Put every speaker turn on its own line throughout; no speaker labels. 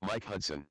Mike Hudson.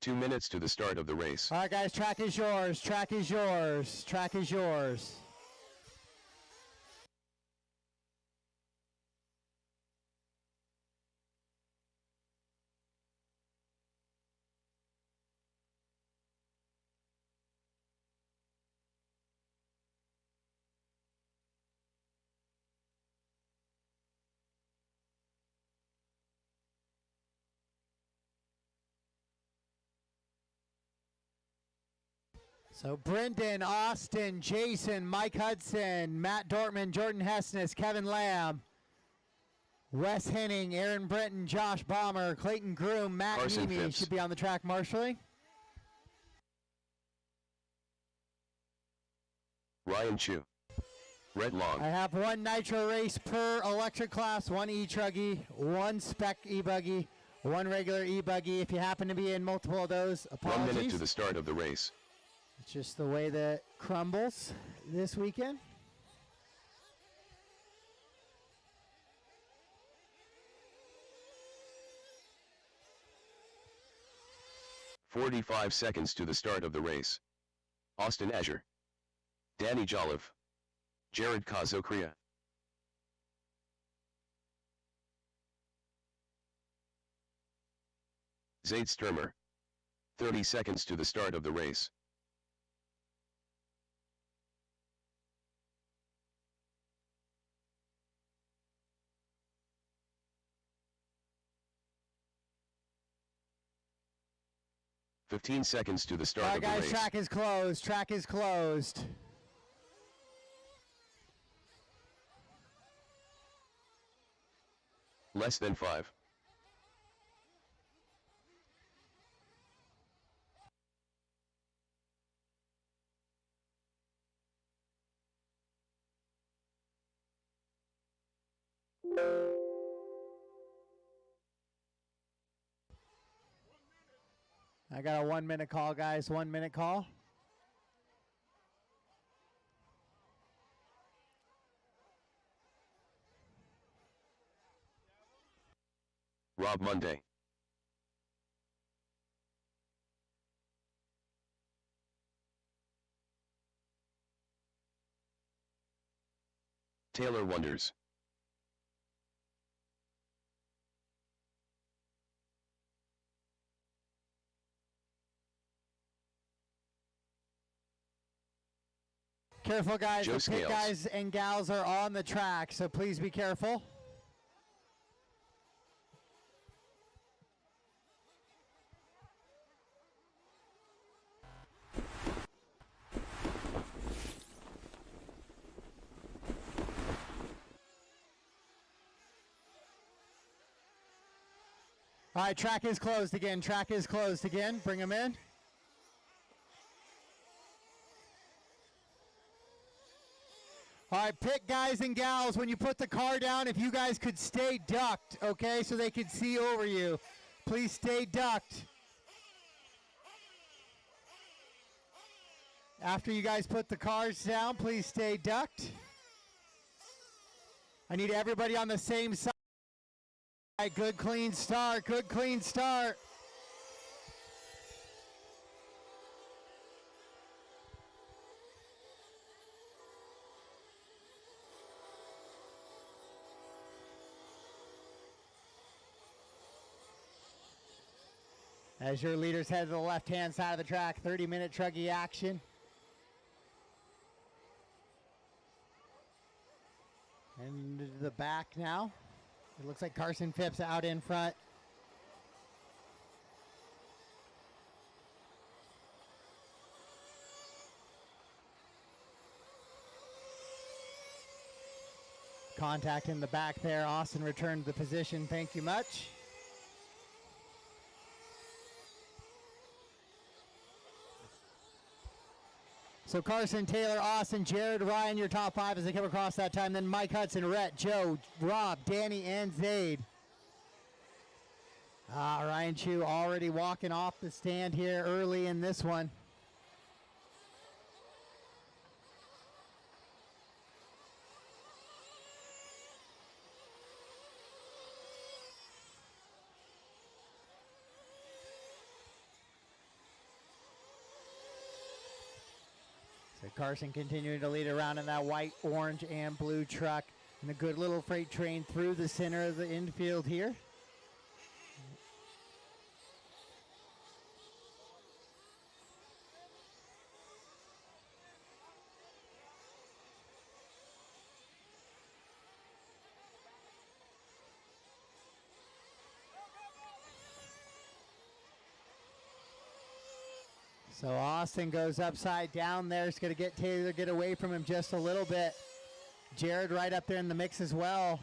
Two minutes to the start of the race.
All right, guys, track is yours. Track is yours. Track is yours. So Brendan, Austin, Jason, Mike Hudson, Matt Dortman, Jordan Hessness, Kevin Lamb, Wes Henning, Aaron Brenton, Josh Balmer, Clayton Groom, Matt Neamy should be on the track marshalling.
Ryan Chu. Red Long.
I have one nitro race per electric class, one e-truggy, one spec e-buggy, one regular e-buggy. If you happen to be in multiple of those, apologies.
1 minute to the start of the race.
It's just the way that crumbles this weekend.
"45 seconds to the start of the race. Austin Azure. Danny Jolliffe. Jared Kazokria. Zaid Sturmer. 30 seconds to the start of the race. "15 seconds to the start of the race.
All right, guys, track is closed. Track is closed.
Less than 5.
I got a 1 minute call, guys. 1 minute call.
Rob Monday. Taylor Wonders.
Careful, guys.
Joe
The pit guys and gals are on the track, so please be careful. All right, track is closed again. Track is closed again. Bring them in. All right, pit guys and gals, when you put the car down, if you guys could stay ducked, okay, so they could see over you. Please stay ducked. After you guys put the cars down, please stay ducked. I need everybody on the same side. Good clean start, good clean start. As your leaders head to the left-hand side of the track, 30-minute truggy action. And to the back now. It looks like Carson Phipps out in front. Contact in the back there. Austin returned to the position. Thank you much. So Carson, Taylor, Austin, Jared, Ryan, your top five as they come across that time. Then Mike Hudson, Rhett, Joe, Rob, Danny, and Zaid. Ryan Chu already walking off the stand here early in this one. Carson continuing to lead around in that white, orange, and blue truck. And a good little freight train through the center of the infield here. So Austin goes upside down there. It's going to get Taylor get away from him just a little bit. Jared right up there in the mix as well.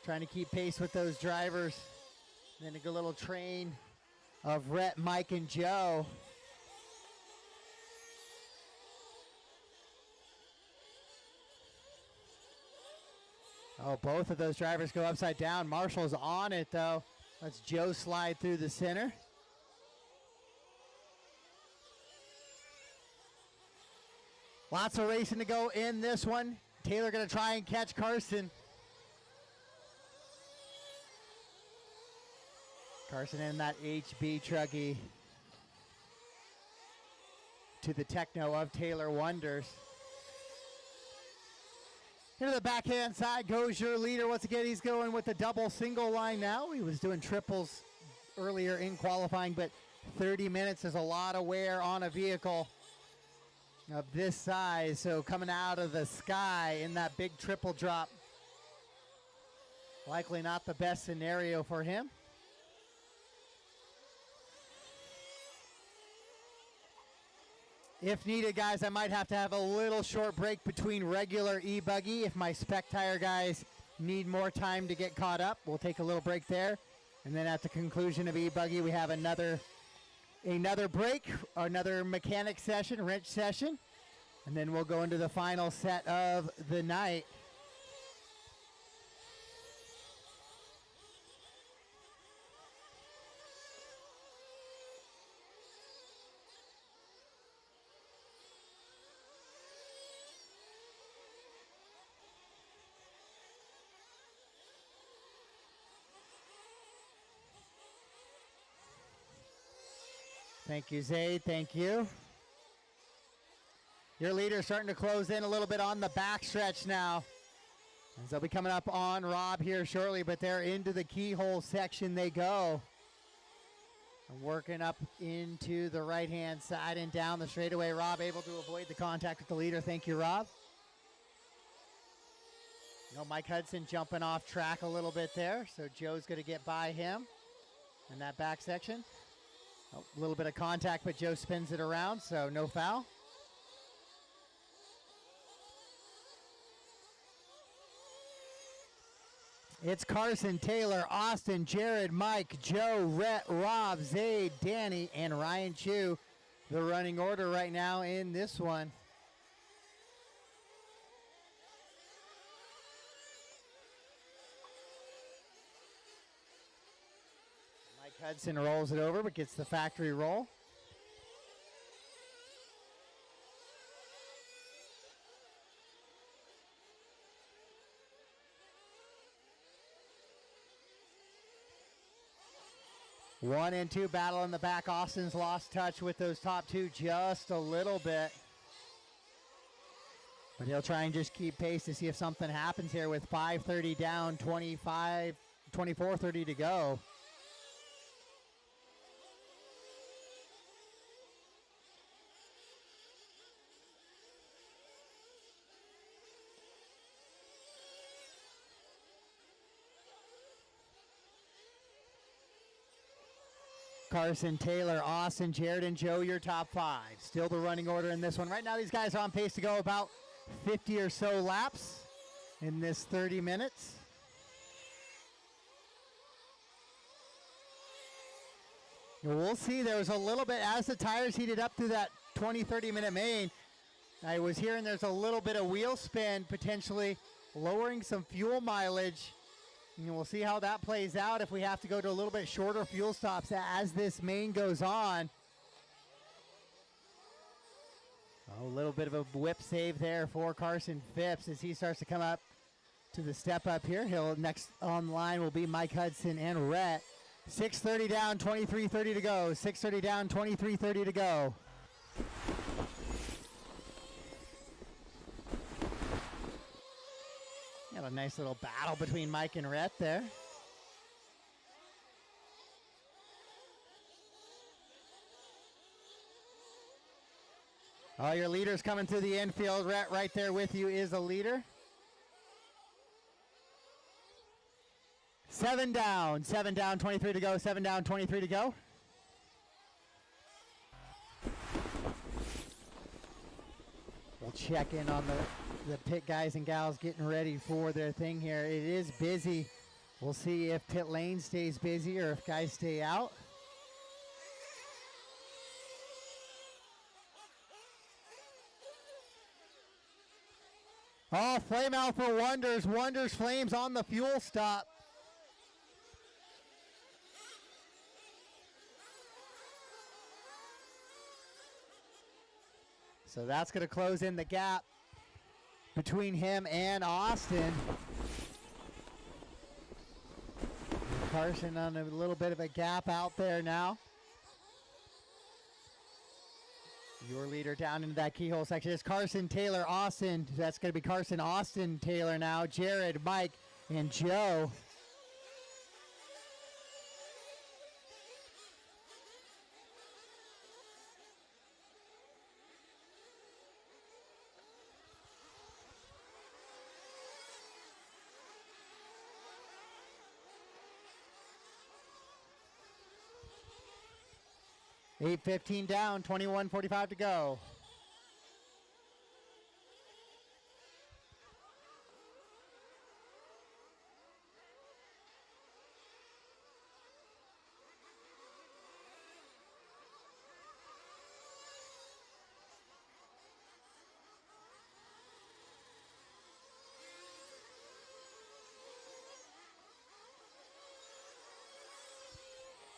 Trying to keep pace with those drivers. Then a good little train of Rhett, Mike, and Joe. Oh, both of those drivers go upside down. Marshall's on it, though. Let's Joe slide through the center. Lots of racing to go in this one. Taylor going to try and catch Carson. Carson in that HB truggy to the techno of Taylor Wonders. Into the backhand side goes your leader. Once again, he's going with the double single line now. He was doing triples earlier in qualifying, but 30 minutes is a lot of wear on a vehicle of this size. So coming out of the sky in that big triple drop, likely not the best scenario for him. If needed, guys, I might have to have a little short break between regular e-buggy. If my spec tire guys need more time to get caught up, we'll take a little break there. And then at the conclusion of e-buggy, we have another break, another mechanic session, wrench session. And then we'll go into the final set of the night. Thank you, Zaid. Thank you. Your leader starting to close in a little bit on the backstretch now. As they'll be coming up on Rob here shortly, but they're into the keyhole section they go. And working up into the right-hand side and down the straightaway. Rob able to avoid the contact with the leader. Thank you, Rob. Mike Hudson jumping off track a little bit there, so Joe's going to get by him in that back section. A little bit of contact, but Joe spins it around, so no foul. It's Carson, Taylor, Austin, Jared, Mike, Joe, Rhett, Rob, Zaid, Danny, and Ryan Chu. The running order right now in this one. Mike Hudson rolls it over, but gets the factory roll. 1 and 2 battle in the back. Austin's lost touch with those top two just a little bit. But he'll try and just keep pace to see if something happens here with 5:30 down, 24:30 to go. Carson, Taylor, Austin, Jared, and Joe, your top 5. Still the running order in this one. Right now, these guys are on pace to go about 50 or so laps in this 30 minutes. We'll see. There was a little bit, as the tires heated up through that 20-30 minute main, I was hearing there's a little bit of wheel spin, potentially lowering some fuel mileage. And we'll see how that plays out if we have to go to a little bit shorter fuel stops as this main goes on. A little bit of a whip save there for Carson Phipps as he starts to come up to the step up here. He'll next on line will be Mike Hudson and Rhett. 6:30 down, 23:30 to go. 6:30 down, 23:30 to go. Got a nice little battle between Mike and Rhett there. All your leaders coming through the infield. Rhett right there with you is a leader. 7 down, 23 to go, 7 down, 23 to go. We'll check in on the pit guys and gals getting ready for their thing here. It is busy. We'll see if pit lane stays busy or if guys stay out. Oh, flame out for Wonders. Wonders flames on the fuel stop. So that's going to close in the gap between him and Austin. Carson on a little bit of a gap out there now. Your leader down into that keyhole section is Carson, Taylor, Austin. That's going to be Carson, Austin, Taylor now. Jared, Mike, and Joe. $8:15 down, 21:45 to go.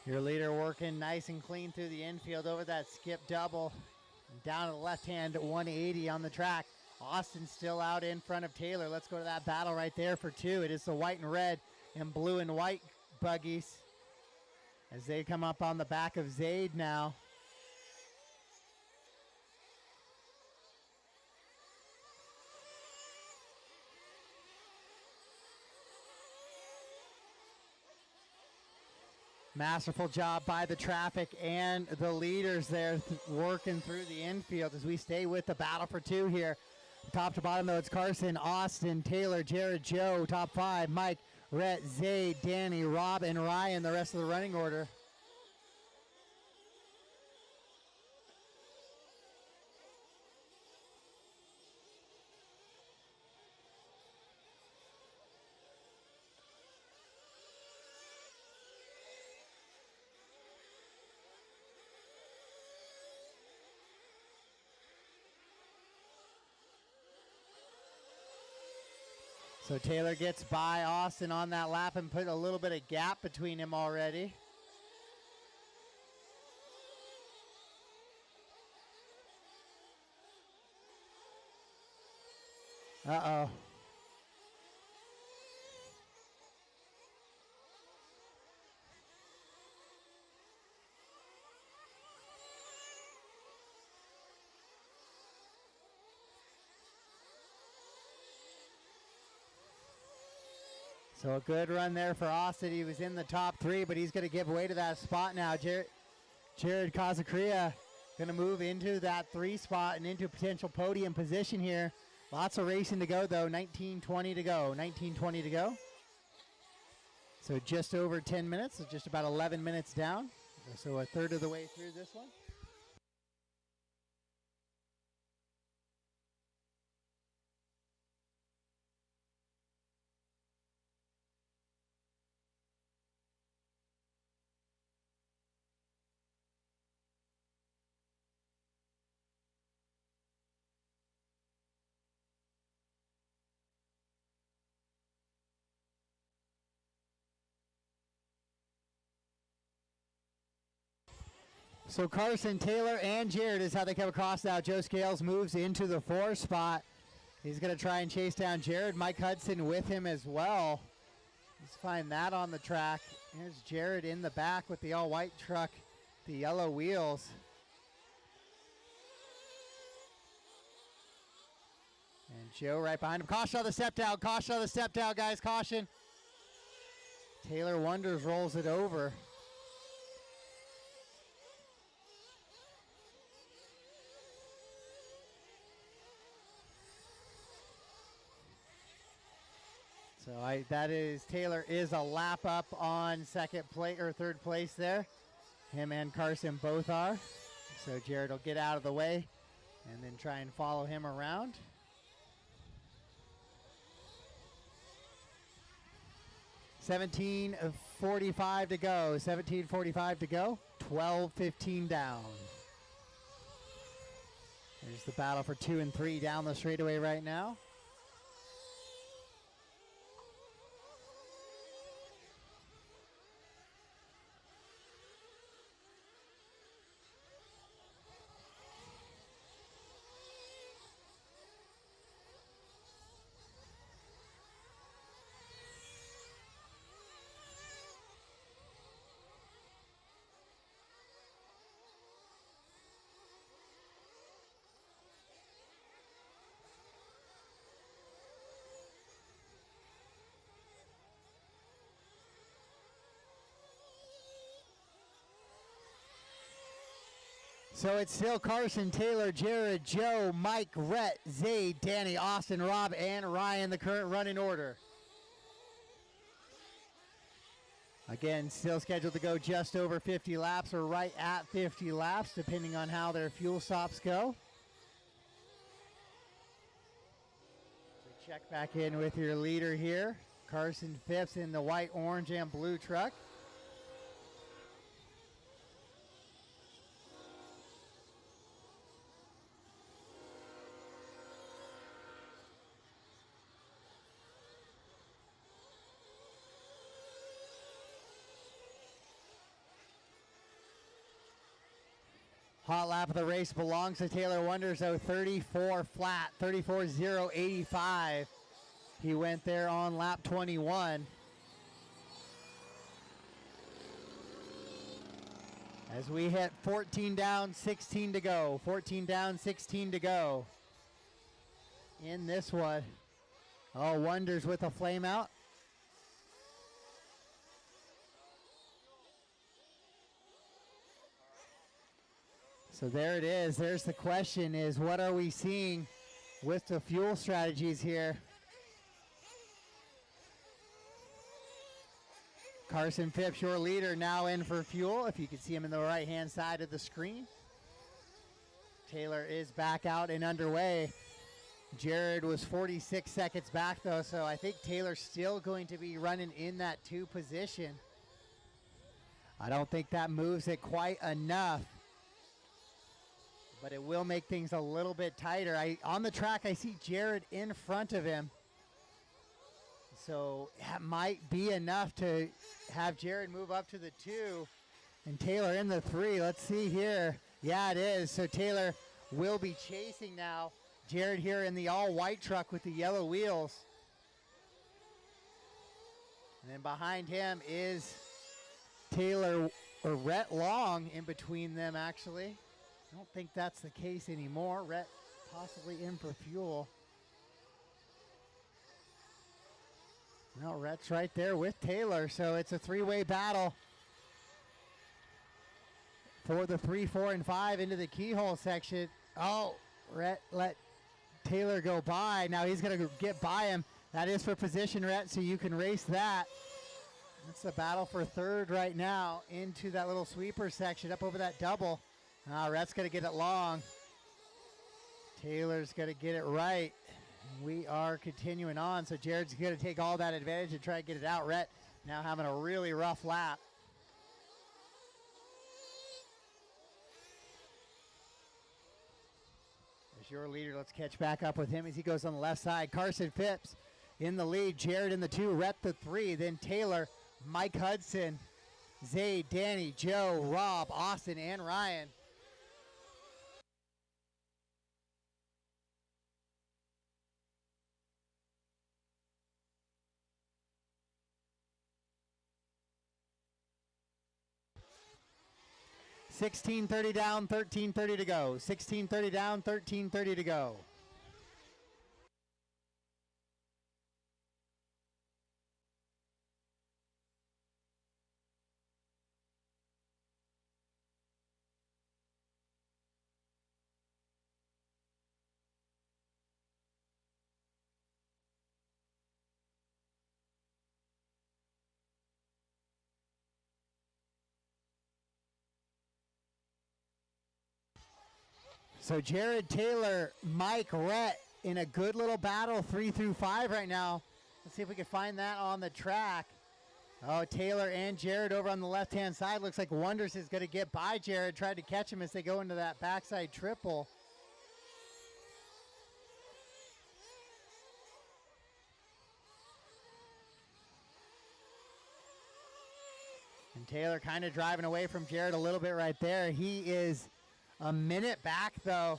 Your leader working nice and clean through the infield over that skip double. Down to the left hand at 180 on the track. Austin still out in front of Taylor. Let's go to that battle right there for 2. It is the white and red and blue and white buggies as they come up on the back of Zaid now. Masterful job by the traffic and the leaders there working through the infield as we stay with the battle for 2 here. Top to bottom though, it's Carson, Austin, Taylor, Jared, Joe, top 5, Mike, Rhett, Zaid, Danny, Rob, and Ryan, the rest of the running order. So Taylor gets by Austin on that lap and put a little bit of gap between him already. Uh-oh. So a good run there for Austin. He was in the top 3, but he's going to give way to that spot now. Jared Kazacria going to move into that 3 spot and into potential podium position here. Lots of racing to go, though. 19:20 to go. 19:20 to go. So just over 10 minutes. So just about 11 minutes down. So a third of the way through this one. So Carson, Taylor, and Jared is how they come across now. Joe Scales moves into the 4 spot. He's going to try and chase down Jared. Mike Hudson with him as well. Let's find that on the track. Here's Jared in the back with the all-white truck, the yellow wheels. And Joe right behind him. Caution on the step down. Caution on the step down, guys. Caution. Taylor Wonders rolls it over. So Taylor is a lap up on third place there. Him and Carson both are. So Jared will get out of the way and then try and follow him around. $17:45 to go. 17:45 to go. 12:15 down. There's the battle for 2 and 3 down the straightaway right now. So it's still Carson, Taylor, Jared, Joe, Mike, Rhett, Zay, Danny, Austin, Rob, and Ryan, the current running order. Again, still scheduled to go just over 50 laps or right at 50 laps, depending on how their fuel stops go. So check back in with your leader here. Carson Phipps in the white, orange, and blue truck. Hot lap of the race belongs to Taylor Wonders, though, 34 flat, 34.085. He went there on lap 21. As we hit 14 down, 16 to go. 14 down, 16 to go. In this one. Oh, Wonders with a flame out. So there it is. There's the question is, what are we seeing with the fuel strategies here? Carson Phipps, your leader, now in for fuel. If you can see him in the right-hand side of the screen. Taylor is back out and underway. Jared was 46 seconds back, though, so I think Taylor's still going to be running in that 2 position. I don't think that moves it quite enough, but it will make things a little bit tighter. On the track, I see Jared in front of him. So that might be enough to have Jared move up to the 2 and Taylor in the 3. Let's see here. Yeah, it is. So Taylor will be chasing now. Jared here in the all-white truck with the yellow wheels. And then behind him is Taylor, or Rhett Long in between them, actually. I don't think that's the case anymore. Rhett possibly in for fuel. Well, Rhett's right there with Taylor, so it's a three-way battle for the 3, 4, and 5 into the keyhole section. Oh, Rhett let Taylor go by. Now he's going to get by him. That is for position, Rhett, so you can race that. It's the battle for third right now into that little sweeper section up over that double. Rhett's going to get it long. Taylor's going to get it right. We are continuing on, so Jared's going to take all that advantage and try to get it out. Rhett now having a really rough lap. There's your leader. Let's catch back up with him as he goes on the left side. Carson Phipps in the lead. Jared in the 2, Rhett the 3, then Taylor, Mike Hudson, Zayd, Danny, Joe, Rob, Austin, and Ryan. $16:30 down, $13:30 to go. $16:30 down, $13:30 to go. So Jared, Taylor, Mike, Rhett in a good little battle, 3 through 5 right now. Let's see if we can find that on the track. Oh, Taylor and Jared over on the left-hand side. Looks like Wonders is going to get by Jared. Tried to catch him as they go into that backside triple. And Taylor kind of driving away from Jared a little bit right there. He is a minute back, though,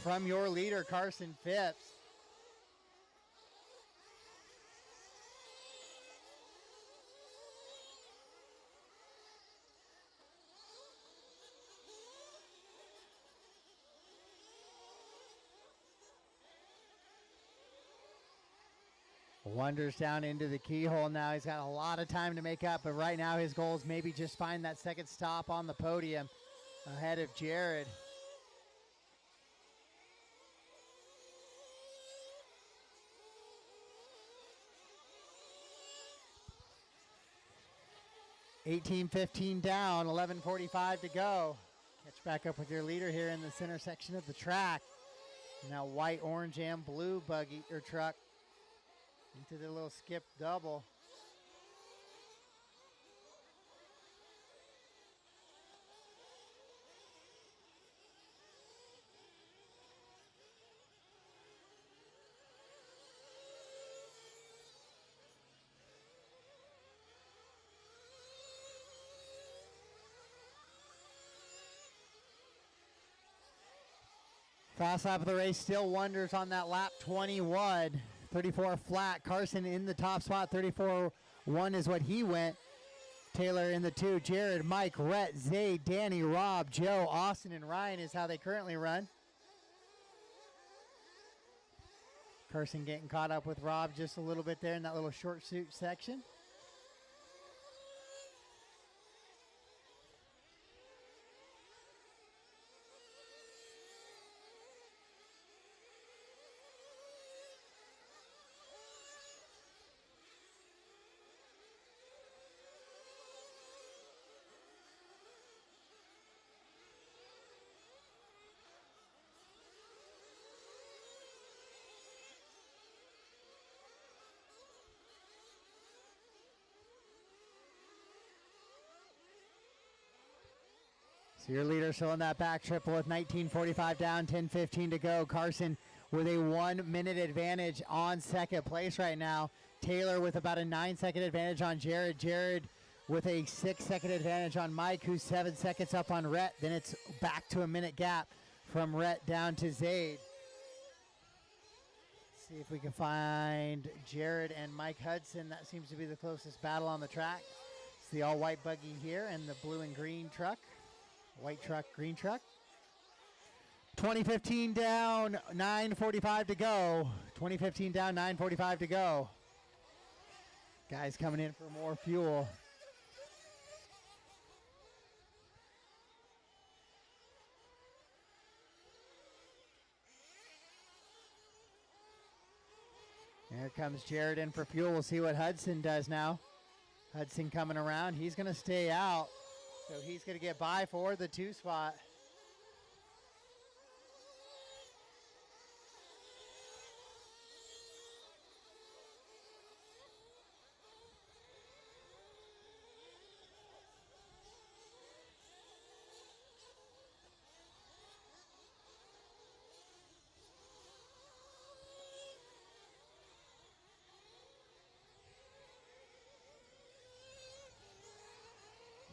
from your leader, Carson Phipps. Wonders down into the keyhole now. He's got a lot of time to make up, but right now his goal is maybe just find that second stop on the podium ahead of Jared. $18:15 down, 11:45 to go. Catch back up with your leader here in the center section of the track. Now white, orange, and blue buggy or truck into the little skip double. Fast lap of the race, still Wonders on that lap 21. 34 flat. Carson in the top spot. 34.1 is what he went. Taylor in the 2. Jared, Mike, Rhett, Zayd, Danny, Rob, Joe, Austin, and Ryan is how they currently run. Carson getting caught up with Rob just a little bit there in that little short suit section. So your leader still in that back triple with 19:45 down, 10:15 to go. Carson with a 1 minute advantage on second place right now. Taylor with about a 9-second advantage on Jared. Jared with a 6-second advantage on Mike, who's 7 seconds up on Rhett. Then it's back to a minute gap from Rhett down to Zayd. See if we can find Jared and Mike Hudson. That seems to be the closest battle on the track. It's the all-white buggy here and the blue and green truck. White truck, green truck. 2015 down, 9:45 to go. 2015 down, 9:45 to go. Guys coming in for more fuel. Here comes Jared in for fuel. We'll see what Hudson does now. Hudson coming around. He's going to stay out. So he's going to get by for the 2 spot.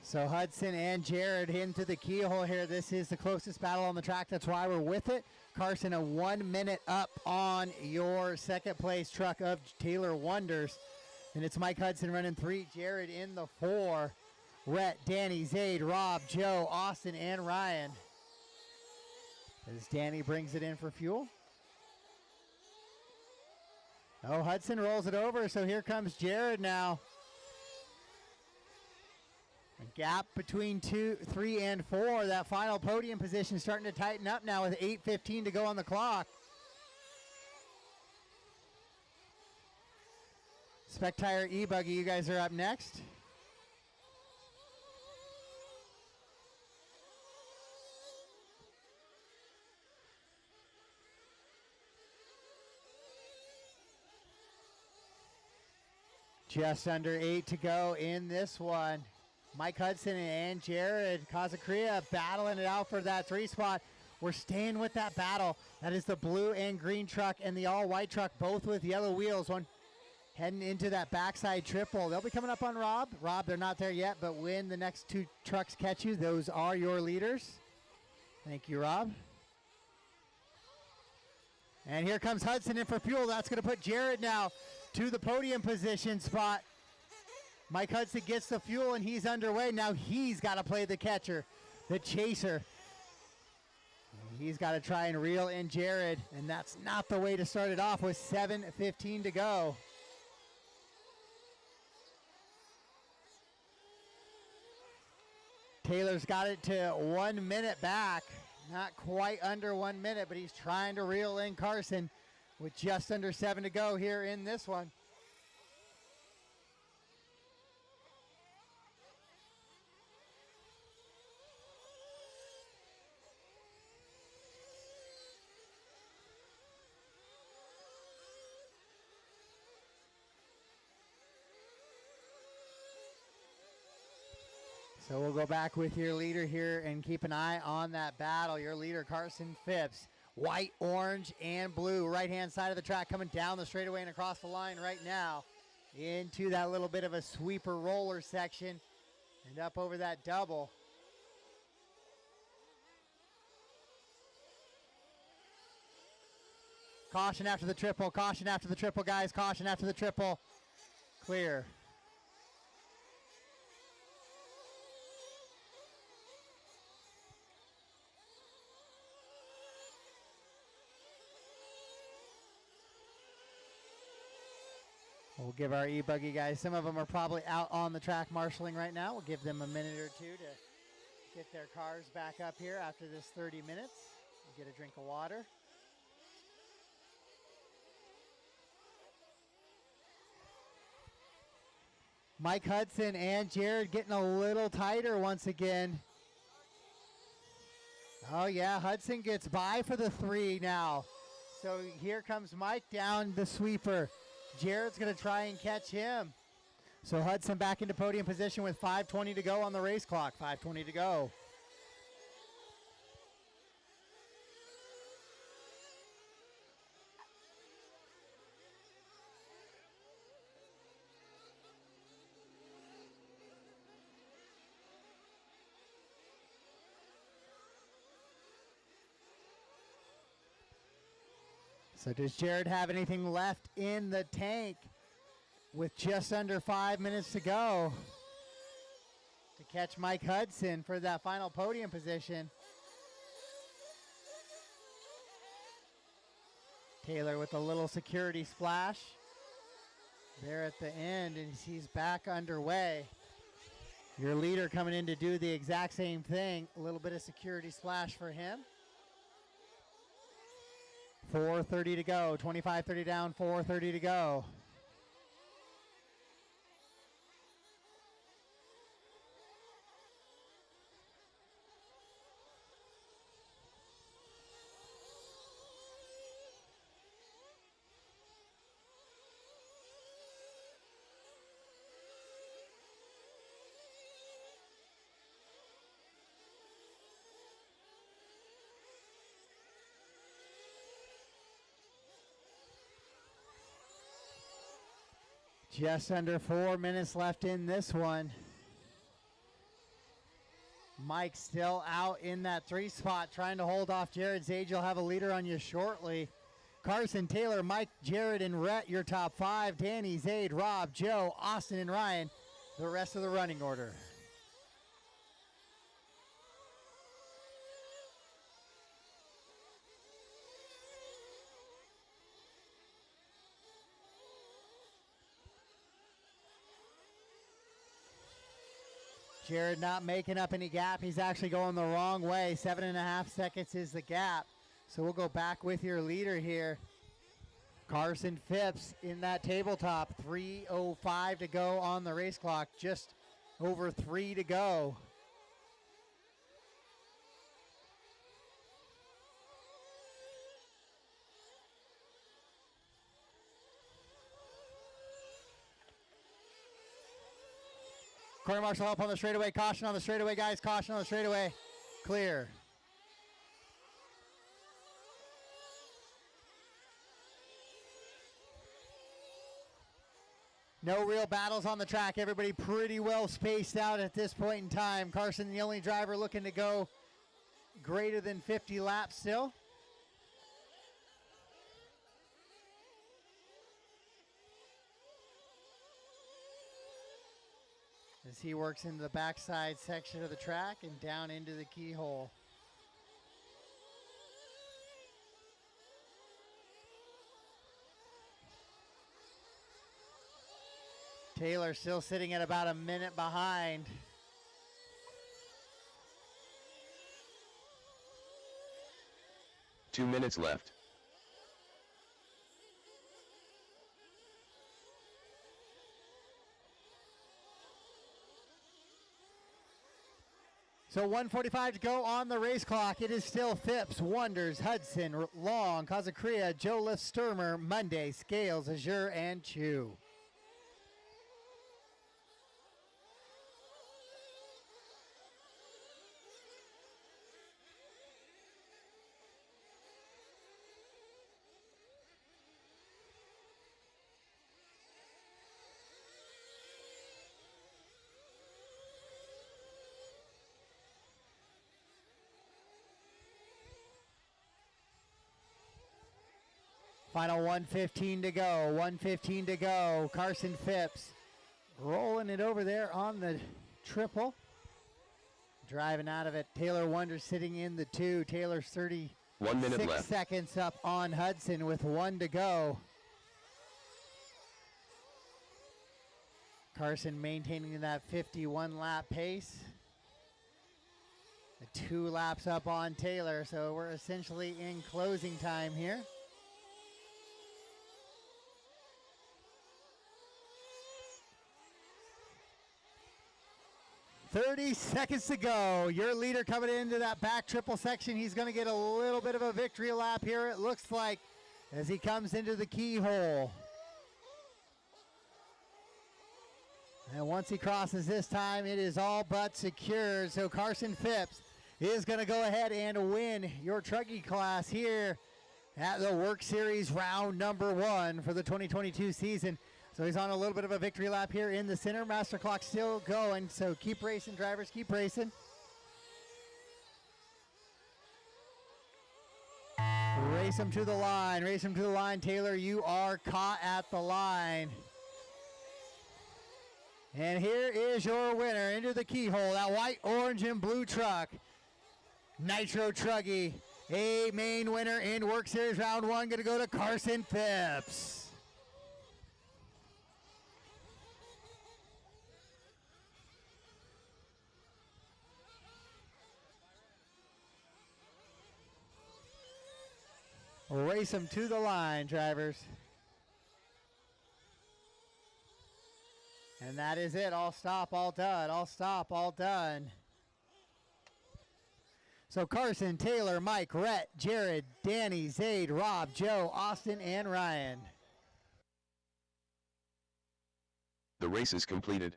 So Hudson and Jared into the keyhole here. This is the closest battle on the track. That's why we're with it. Carson, a 1 minute up on your second place truck of Taylor Wonders. And it's Mike Hudson running 3. Jared in the 4. Rhett, Danny, Zaid, Rob, Joe, Austin, and Ryan. As Danny brings it in for fuel. Oh, Hudson rolls it over. So here comes Jared now. A gap between 2, 3, and 4. That final podium position starting to tighten up now with 8:15 to go on the clock. Spectire E-Buggy, you guys are up next. Just under 8 to go in this one. Mike Hudson and Jared Kazacria battling it out for that 3 spot. We're staying with that battle. That is the blue and green truck and the all-white truck, both with yellow wheels. One heading into that backside triple. They'll be coming up on Rob. Rob, they're not there yet, but when the next 2 trucks catch you, those are your leaders. Thank you, Rob. And here comes Hudson in for fuel. That's going to put Jared now to the podium position spot. Mike Hudson gets the fuel and he's underway. Now he's got to play the catcher, the chaser. He's got to try and reel in Jared, and that's not the way to start it off with 7:15 to go. Taylor's got it to 1 minute back. Not quite under 1 minute, but he's trying to reel in Carson with just under 7 to go here in this one. So we'll go back with your leader here and keep an eye on that battle. Your leader, Carson Phipps. White, orange, and blue. Right-hand side of the track coming down the straightaway and across the line right now into that little bit of a sweeper roller section and up over that double. Caution after the triple. Caution after the triple, guys. Caution after the triple. Clear. We'll give our e-buggy guys, some of them are probably out on the track marshaling right now. We'll give them a minute or 2 to get their cars back up here after this 30 minutes. Get a drink of water. Mike Hudson and Jared getting a little tighter once again. Oh yeah, Hudson gets by for the 3 now. So here comes Mike down the sweeper. Jared's going to try and catch him. So Hudson back into podium position with 5:20 to go on the race clock. 5:20 to go. So does Jared have anything left in the tank with just under 5 minutes to go to catch Mike Hudson for that final podium position? Taylor with a little security splash. there at the end, and he's back underway. Your leader coming in to do the exact same thing. A little bit of security splash for him. 4:30 to go. 25-30 down, 4:30 to go. Just under 4 minutes left in this one. Mike still out in that 3 spot trying to hold off Jared Zage. You'll have a leader on you shortly. Carson, Taylor, Mike, Jared, and Rhett, your top 5. Danny, Zaid, Rob, Joe, Austin, and Ryan, the rest of the running order. Jared not making up any gap. He's actually going the wrong way. 7.5 seconds is the gap. So we'll go back with your leader here. Carson Phipps in that tabletop. 3:05 to go on the race clock. Just over 3 to go. Corner marshal up on the straightaway. Caution on the straightaway, guys. Caution on the straightaway. Clear. No real battles on the track. Everybody pretty well spaced out at this point in time. Carson, the only driver looking to go greater than 50 laps still. As he works into the backside section of the track and down into the keyhole. Taylor still sitting at about a minute behind.
Two minutes left.
So 1:45 to go on the race clock. It is still Phipps, Wonders, Hudson, Long, Kazacria, Joliffe, Sturmer, Monday, Scales, Azure, and Chew. Final 1:15 to go. 1:15 to go. Carson Phipps rolling it over there on the triple. Driving out of it. Taylor Wonders sitting in the 2. Taylor's
1 minute
36
left.
seconds up on Hudson with 1 to go. Carson maintaining that 51 lap pace. 2 laps up on Taylor, so we're essentially in closing time here. 30 seconds to go. Your leader coming into that back triple section. He's going to get a little bit of a victory lap here, it looks like, as he comes into the keyhole. And once he crosses this time, it is all but secured. So Carson Phipps is going to go ahead and win your Truggy class here at the WERC Series round number 1 for the 2022 season. So he's on a little bit of a victory lap here in the center. Master clock still going, so keep racing, drivers, keep racing. Race him to the line, race him to the line. Taylor, you are caught at the line. And here is your winner into the keyhole, that white, orange, and blue truck. Nitro Truggy, a main winner in WERC Series round 1, gonna go to Carson Phipps. Race them to the line, drivers. And that is it. All stop, all done. All stop, all done. So Carson, Taylor, Mike, Rhett, Jared, Danny, Zaid, Rob, Joe, Austin, and Ryan.
The race is completed.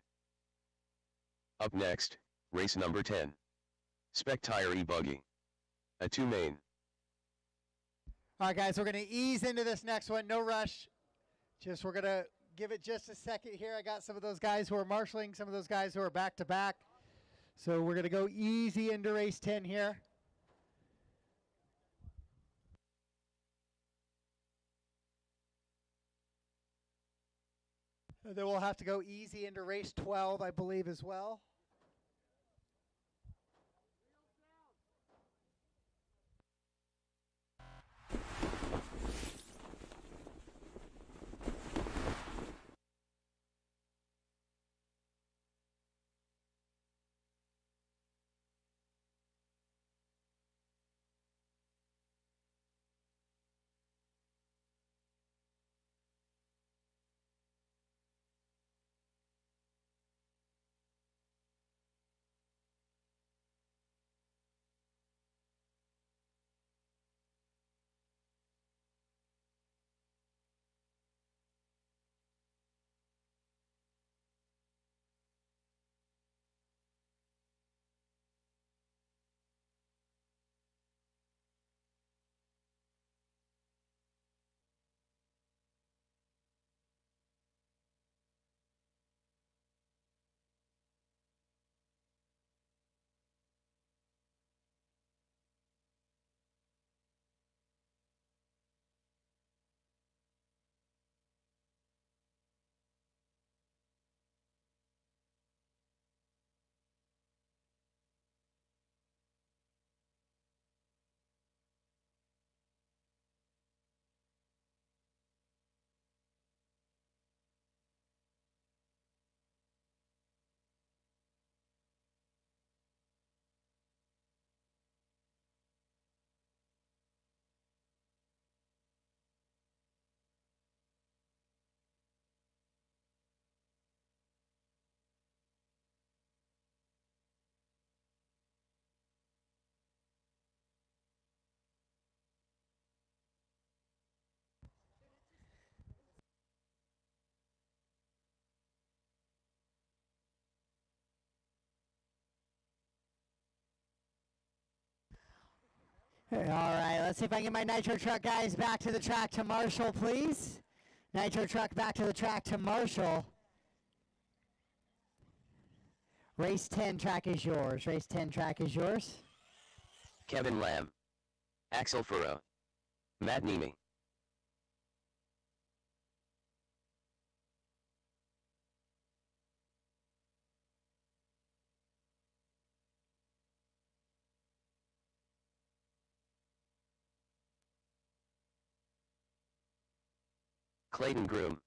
Up next, race number 10. Spec Tire E-Buggy. A 2 main.
All right, guys, we're going to ease into this next one. No rush. We're going to give it just a second here. I got some of those guys who are marshaling, some of those guys who are back-to-back. So we're going to go easy into race 10 here. And then we'll have to go easy into race 12, I believe, as well. All right, let's see if I can get my Nitro Truck guys back to the track to Marshall, please. Nitro Truck back to the track to Marshall. Race 10 track is yours. Race 10 track is yours.
Kevin Lamb. Axel Furrow. Matt Nemi. Clayton Groom.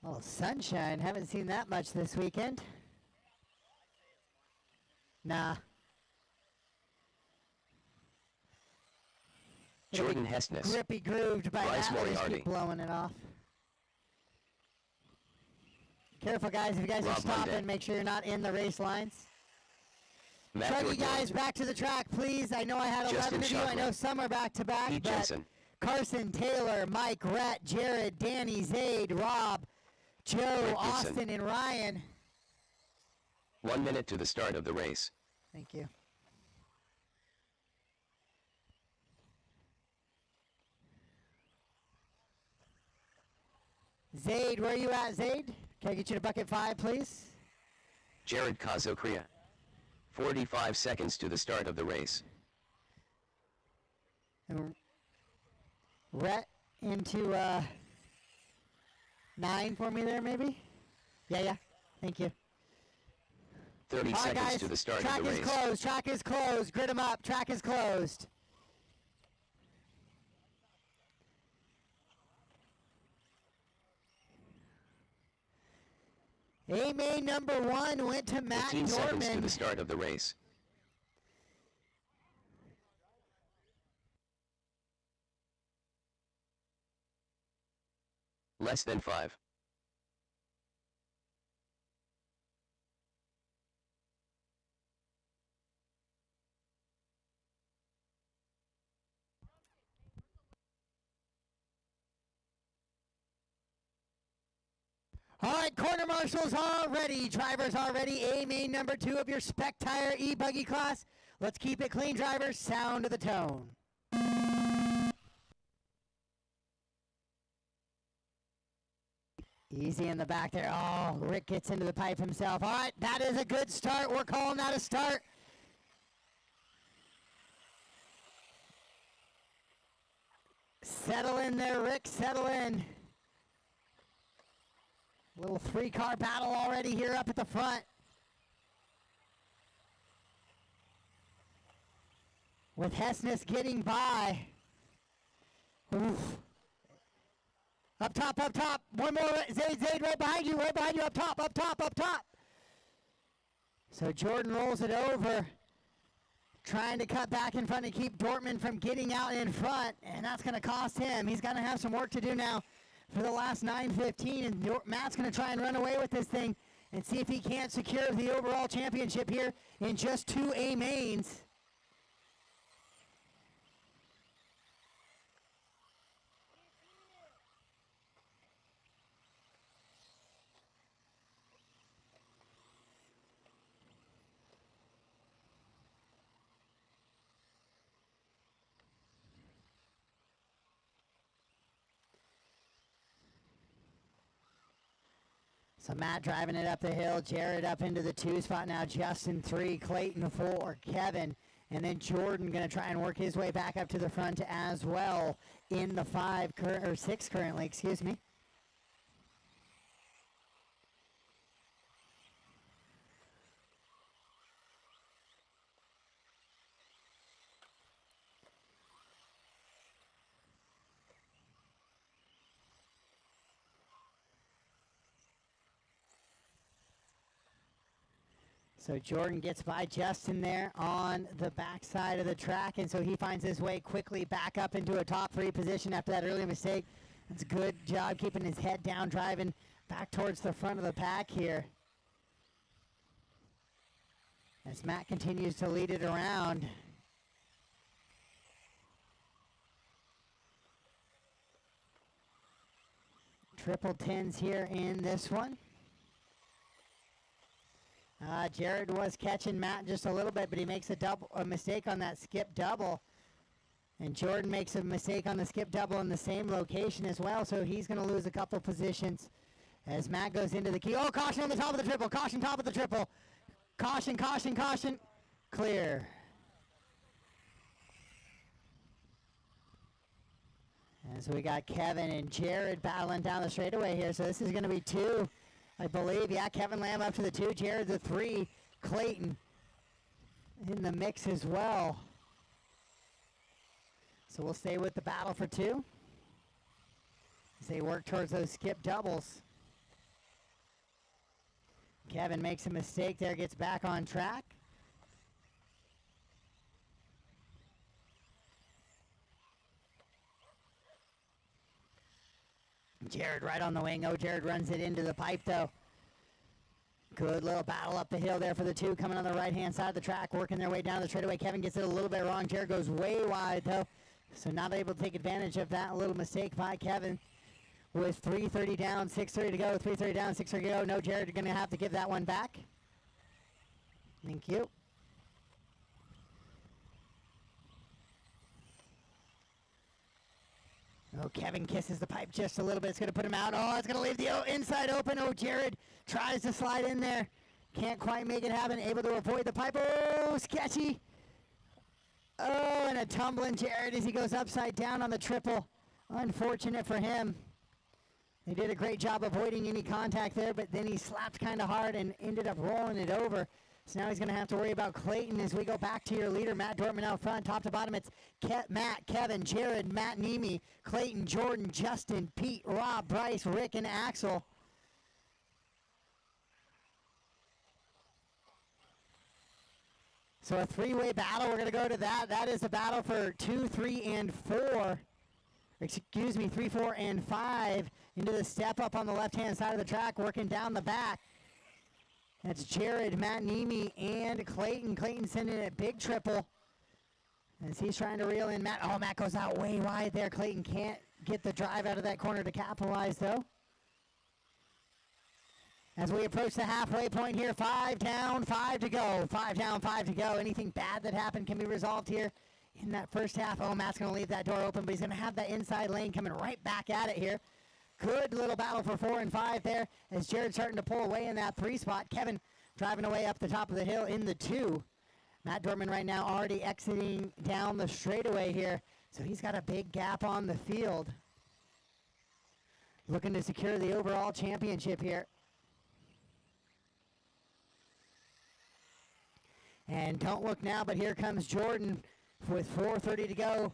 Oh, sunshine. Haven't seen that much this weekend. Nah.
Jordan Hestness.
Grippy grooved by
Bryce
that. Let's
Moriarty.
keep blowing it off. Careful, guys. If you guys are
Rob
stopping,
Monday.
make sure you're not in the race lines.
Matt
Try to get
Dortmund.
guys back to the track, please. I know I had
Justin
11 of you. I
Shockley.
know some are back-to-back,
Pete
but
Jensen.
Carson, Taylor, Mike, Rhett, Jared, Danny, Zaid, Rob, Joe,
Rick Gibson.
Austin, and Ryan.
1 minute to the start of the race.
Thank you. Zaid, where are you at, Zaid? Can I get you to bucket 5, please?
Jared Kazokria. 45 seconds to the start of the race.
And Rhett into 9 for me there, maybe? Yeah. Thank you.
30
All right,
seconds
guys.
to the start
Track
of the
is
race.
closed. Track is closed. Grid them up. Track is closed. A main number 1 went to Matt
15 seconds to
Dortmund.
the start of the race. Less than 5.
All right, corner marshals are ready. Drivers are ready. A main number 2 of your spec tire e-buggy class. Let's keep it clean, drivers. Sound of the tone. Easy in the back there. Oh, Rick gets into the pipe himself. All right, that is a good start. We're calling that a start. Settle in there, Rick. Settle in. Little 3-car battle already here up at the front. With Hessness getting by. Oof. Up top, up top. One more. Zaid right behind you, up top, up top, up top. So Jordan rolls it over. Trying to cut back in front to keep Dortmund from getting out in front. And that's going to cost him. He's going to have some work to do now for the last 9:15. And Matt's going to try and run away with this thing and see if he can't secure the overall championship here in just 2 A mains. So Matt driving it up the hill, Jared up into the 2 spot now, Justin 3, Clayton 4, Kevin, and then Jordan going to try and work his way back up to the front as well in the 6 currently, excuse me. So Jordan gets by Justin there on the backside of the track, and so he finds his way quickly back up into a top 3 position after that early mistake. That's a good job keeping his head down, driving back towards the front of the pack here. As Matt continues to lead it around. Triple 10s here in this one. Jared was catching Matt just a little bit, but he makes a mistake on that skip double. And Jordan makes a mistake on the skip double in the same location as well, so he's going to lose a couple positions as Matt goes into the key. Oh, caution on the top of the triple. Caution, top of the triple. Caution, caution, caution. Clear. And so we got Kevin and Jared battling down the straightaway here, so this is going to be 2. I believe, yeah, Kevin Lamb up to the 2, Jared the 3, Clayton in the mix as well. So we'll stay with the battle for 2 as they work towards those skip doubles. Kevin makes a mistake there, gets back on track. Jared right on the wing. Oh, Jared runs it into the pipe, though. Good little battle up the hill there for the 2 coming on the right-hand side of the track, working their way down the straightaway. Kevin gets it a little bit wrong. Jared goes way wide, though, so not able to take advantage of that little mistake by Kevin. With 3:30 down, 6:30 to go, 3:30 down, 6:30 to go. No, Jared, you're going to have to give that one back. Thank you. Oh, Kevin kisses the pipe just a little bit. It's going to put him out. Oh, it's going to leave the inside open. Oh, Jared tries to slide in there. Can't quite make it happen. Able to avoid the pipe. Oh, sketchy. Oh, and a tumbling Jared as he goes upside down on the triple. Unfortunate for him. They did a great job avoiding any contact there, but then he slapped kind of hard and ended up rolling it over. So now he's going to have to worry about Clayton as we go back to your leader, Matt Dortmund out front. Top to bottom, it's Matt, Kevin, Jared, Matt, Nemi, Clayton, Jordan, Justin, Pete, Rob, Bryce, Rick, and Axel. So a 3-way battle. We're going to go to that. That is the battle for 2, 3, and 4. excuse me, 3, 4, and 5 into the step up on the left-hand side of the track, working down the back. That's Jared, Matt Nemi, and Clayton. Clayton sending a big triple as he's trying to reel in Matt. Oh, Matt goes out way wide there. Clayton can't get the drive out of that corner to capitalize, though. As we approach the halfway point here, 5 down, 5 to go. 5 down, 5 to go. Anything bad that happened can be resolved here in that first half. Oh, Matt's going to leave that door open, but he's going to have that inside lane coming right back at it here. Good little battle for 4 and 5 there as Jared's starting to pull away in that 3 spot. Kevin driving away up the top of the hill in the 2. Matt Dortman right now already exiting down the straightaway here, so he's got a big gap on the field. Looking to secure the overall championship here. And don't look now, but here comes Jordan with 4:30 to go.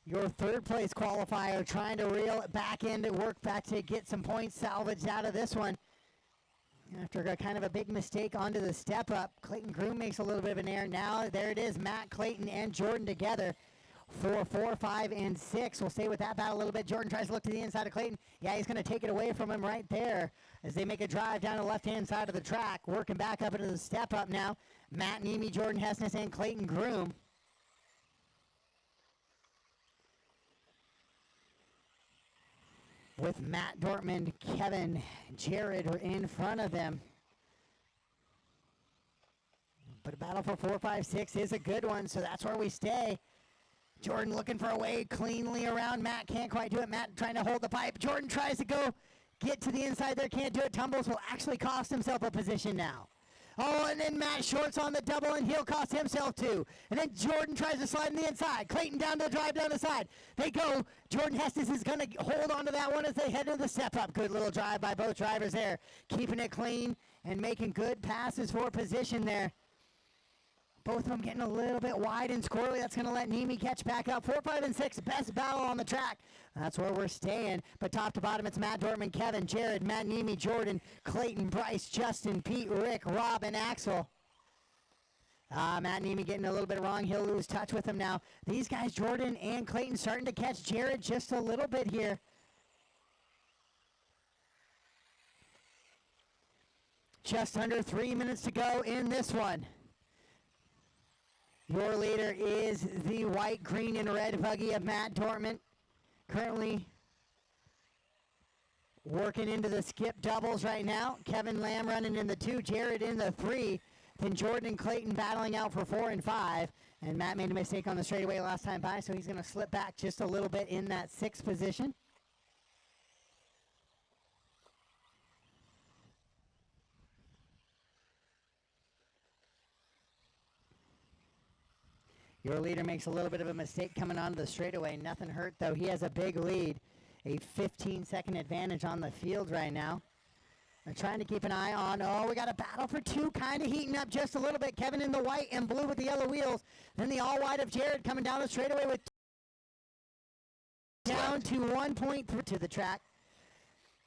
Your third place qualifier trying to reel it back in to work back to get some points salvaged out of this one. After a kind of a big mistake onto the step up, Clayton Groom makes a little bit of an error. Now there it is, Matt, Clayton, and Jordan together for 4, 5, and 6. We'll stay with that battle a little bit. Jordan tries to look to the inside of Clayton. Yeah, he's going to take it away from him right there as they make a drive down the left-hand side of the track, working back up into the step up now. Matt Nemi, Jordan Hessness, and Clayton Groom. With Matt Dortmund, Kevin, Jared are in front of them. But a battle for 4, 5, 6 is a good one, so that's where we stay. Jordan looking for a way cleanly around Matt. Can't quite do it. Matt trying to hold the pipe. Jordan tries to go get to the inside there. Can't do it. Tumbles will actually cost himself a position now. Oh, and then Matt shorts on the double, and he'll cost himself two. And then Jordan tries to slide in the inside. Clayton down to the drive down the side. They go. Jordan Hestes is going to hold on to that one as they head to the step up. Good little drive by both drivers there. Keeping it clean and making good passes for position there. Both of them getting a little bit wide and squirrely. That's going to let Nemi catch back up. 4, 5, and 6. Best battle on the track. That's where we're staying. But top to bottom, it's Matt Dortmund, Kevin, Jared, Matt Nemi, Jordan, Clayton, Bryce, Justin, Pete, Rick, Rob, and Axel. Matt Nemi getting a little bit wrong. He'll lose touch with him now. These guys, Jordan and Clayton, starting to catch Jared just a little bit here. Just under 3 minutes to go in this one. Your leader is the white, green, and red buggy of Matt Dortmund. Currently working into the skip doubles right now. Kevin Lamb running in the 2, Jared in the 3. Then Jordan and Clayton battling out for 4 and 5. And Matt made a mistake on the straightaway last time by, so he's going to slip back just a little bit in that 6th position. Your leader makes a little bit of a mistake coming onto the straightaway. Nothing hurt, though. He has a big lead, a 15-second advantage on the field right now. They're trying to keep an eye on, oh, we got a battle for 2, kind of heating up just a little bit. Kevin in the white and blue with the yellow wheels. Then the all-white of Jared coming down the straightaway with down to 1.3 to the track.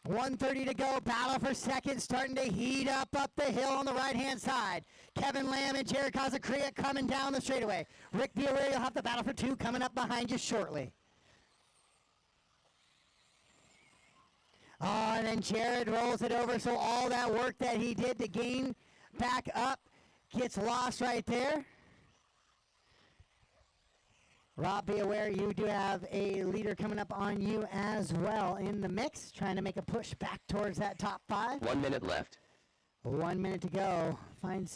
1:30 to go. Battle for second, starting to heat up the hill on the right-hand side. Kevin Lamb and Jared Kazacria coming down the straightaway. Rick Biaware, you'll have the battle for 2 coming up behind you shortly. Oh, and then Jared rolls it over, so all that work that he did to gain back up gets lost right there. Rob, be aware you do have a leader coming up on you as well in the mix, trying to make a push back towards that top 5.
1 minute left.
1 minute to go. Find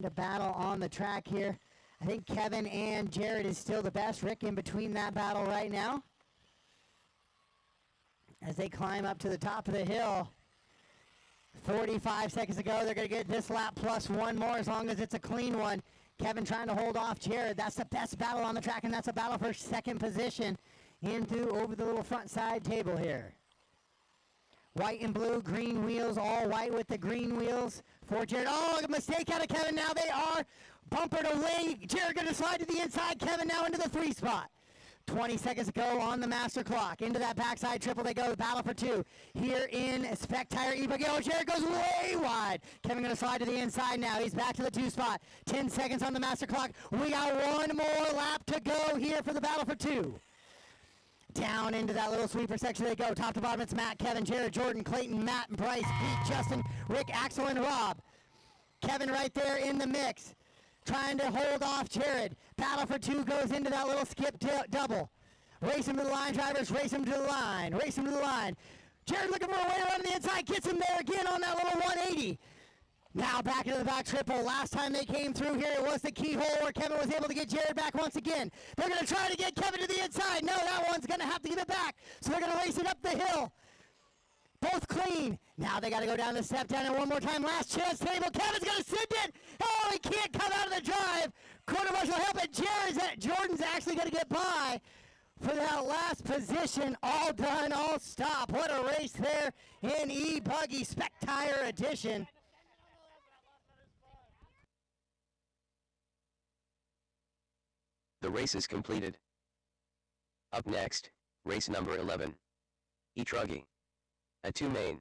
a battle on the track here. I think Kevin and Jared is still the best. Rick in between that battle right now. As they climb up to the top of the hill. 45 seconds to go. They're going to get this lap plus 1 more as long as it's a clean one. Kevin trying to hold off Jared. That's the best battle on the track, and that's a battle for second position over the little front side table here. White and blue, green wheels, all white with the green wheels for Jared. Oh, a mistake out of Kevin. Now they are bumpered away. Jared going to slide to the inside. Kevin now into the 3 spot. 20 seconds to go on the master clock. Into that backside triple they go. The battle for 2 here in Spec Tire E-Buggy. Oh, Jared goes way wide. Kevin going to slide to the inside now. He's back to the 2 spot. 10 seconds on the master clock. We got 1 more lap to go here for the battle for 2. Down into that little sweeper section they go. Top to bottom, it's Matt, Kevin, Jared, Jordan, Clayton, Matt, and Bryce, Pete, Justin, Rick, Axel, and Rob. Kevin right there in the mix, trying to hold off Jared. Battle for two goes into that little skip double. Race him to the line, drivers, race him to the line, race him to the line. Jared looking for a way around the inside, gets him there again on that little 180. Now back into the back triple. Last time they came through here, it was the keyhole where Kevin was able to get Jared back once again. They're going to try to get Kevin to the inside. No, that one's going to have to give it back. So they're going to race it up the hill. Both clean. Now they got to go down the step down and one more time. Last chance table. Kevin's going to send it. Oh, he can't come out of the drive. Quarter marshal help it. Jordan's actually going to get by for that last position. All done, all stop. What a race there in E-Buggy Spec Tire Edition.
The race is completed. Up next, race number 11. E-Truggy. A 2 main.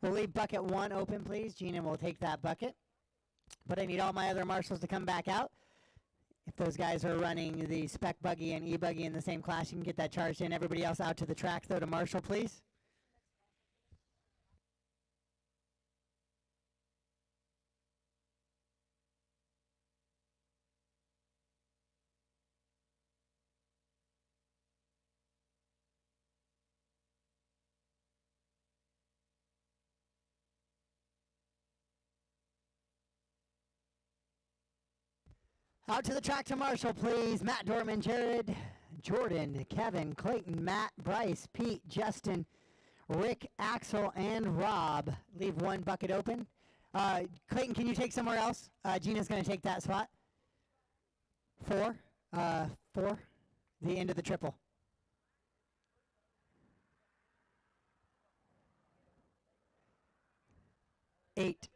We'll leave bucket 1 open, please. Gina will take that bucket. But I need all my other marshals to come back out. If those guys are running the spec buggy and e-buggy in the same class, you can get that charged in. Everybody else out to the track, though, to marshal, please. Out to the track to marshal, please. Matt, Dorman, Jared, Jordan, Kevin, Clayton, Matt, Bryce, Pete, Justin, Rick, Axel, and Rob. Leave one bucket open. Clayton, can you take somewhere else? Gina's going to take that spot. 4. 4. The end of the triple. 8.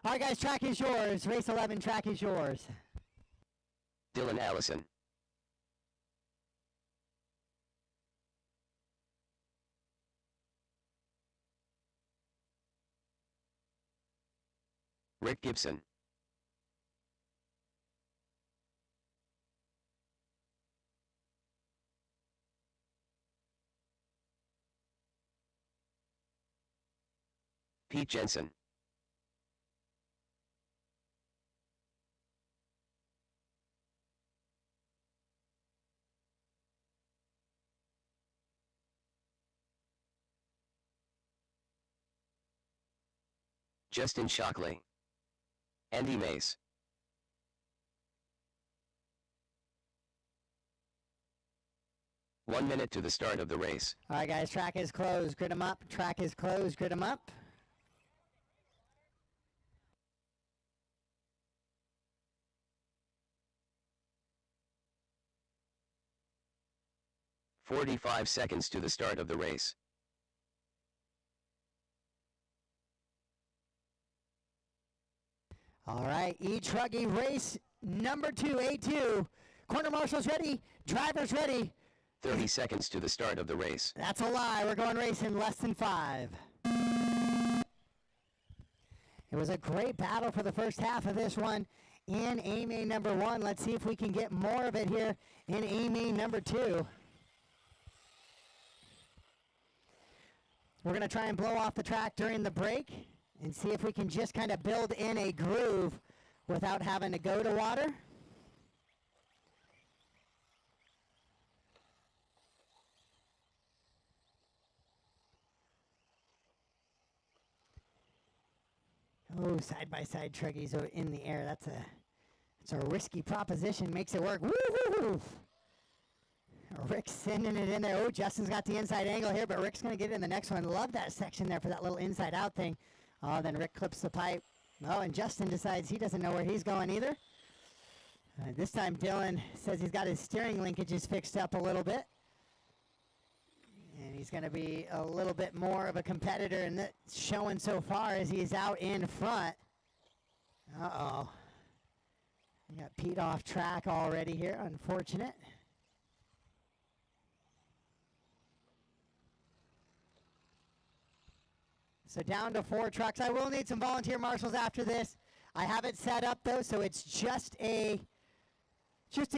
All right, guys, track is yours. Race 11, track is yours.
Dylan Allison. Rick Gibson. Pete Jensen. Justin Shockley. Andy Mace. One minute to the start of the race.
All right, guys, track is closed. Grid them up. Track is closed. Grid them up.
"45 seconds to the start of the race.
All right, E-Truggy race number 2, A2. Corner marshals ready, drivers ready.
30 seconds to the start of the race.
That's a lie. We're going race in less than 5. It was a great battle for the first half of this one in A main number 1. Let's see if we can get more of it here in A main number 2. We're going to try and blow off the track during the break and see if we can just kind of build in a groove without having to go to water. Oh, side-by-side truggies are in the air. That's a risky proposition. Makes it work. Woo-hoo-hoo! Rick's sending it in there. Oh, Justin's got the inside angle here, but Rick's going to get it in the next one. Love that section there for that little inside-out thing. Oh, then Rick clips the pipe. Oh, and Justin decides he doesn't know where he's going either. This time Dylan says he's got his steering linkages fixed up a little bit. And he's going to be a little bit more of a competitor, and that's showing so far as he's out in front. Uh-oh. We got Pete off track already here. Unfortunate. So down to 4 trucks. I will need some volunteer marshals after this. I have it set up though, so it's just an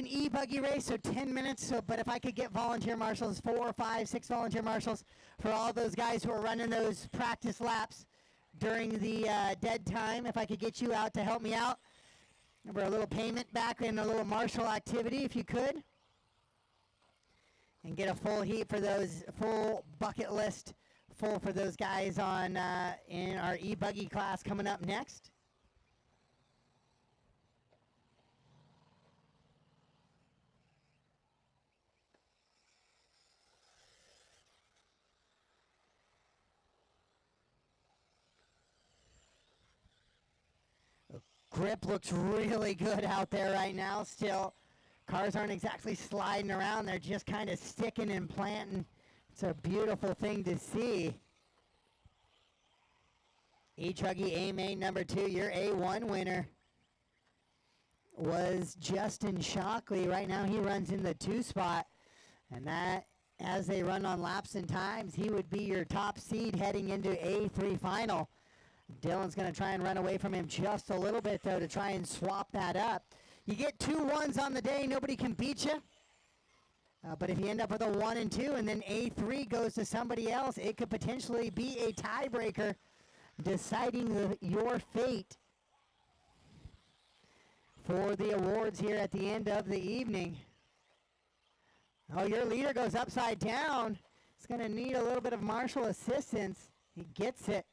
e-buggy race, so 10 minutes. So, but if I could get volunteer marshals, 4, 5, 6 volunteer marshals for all those guys who are running those practice laps during the dead time, if I could get you out to help me out. Remember a little payment back and a little marshal activity if you could. And get a full heat for those, full bucket list full for those guys on in our e-buggy class coming up next. Grip looks really good out there right now still. Cars aren't exactly sliding around. They're just kind of sticking and planting. It's a beautiful thing to see. E-Truggy A-Main number 2, your A1 winner was Justin Shockley. Right now he runs in the 2 spot. And that, as they run on laps and times, he would be your top seed heading into A3 final. Dylan's going to try and run away from him just a little bit, though, to try and swap that up. You get 2 1s on the day, nobody can beat you. But if you end up with a 1 and 2 and then A3 goes to somebody else, it could potentially be a tiebreaker deciding your fate for the awards here at the end of the evening. Oh, your leader goes upside down. He's going to need a little bit of marshal assistance. He gets it.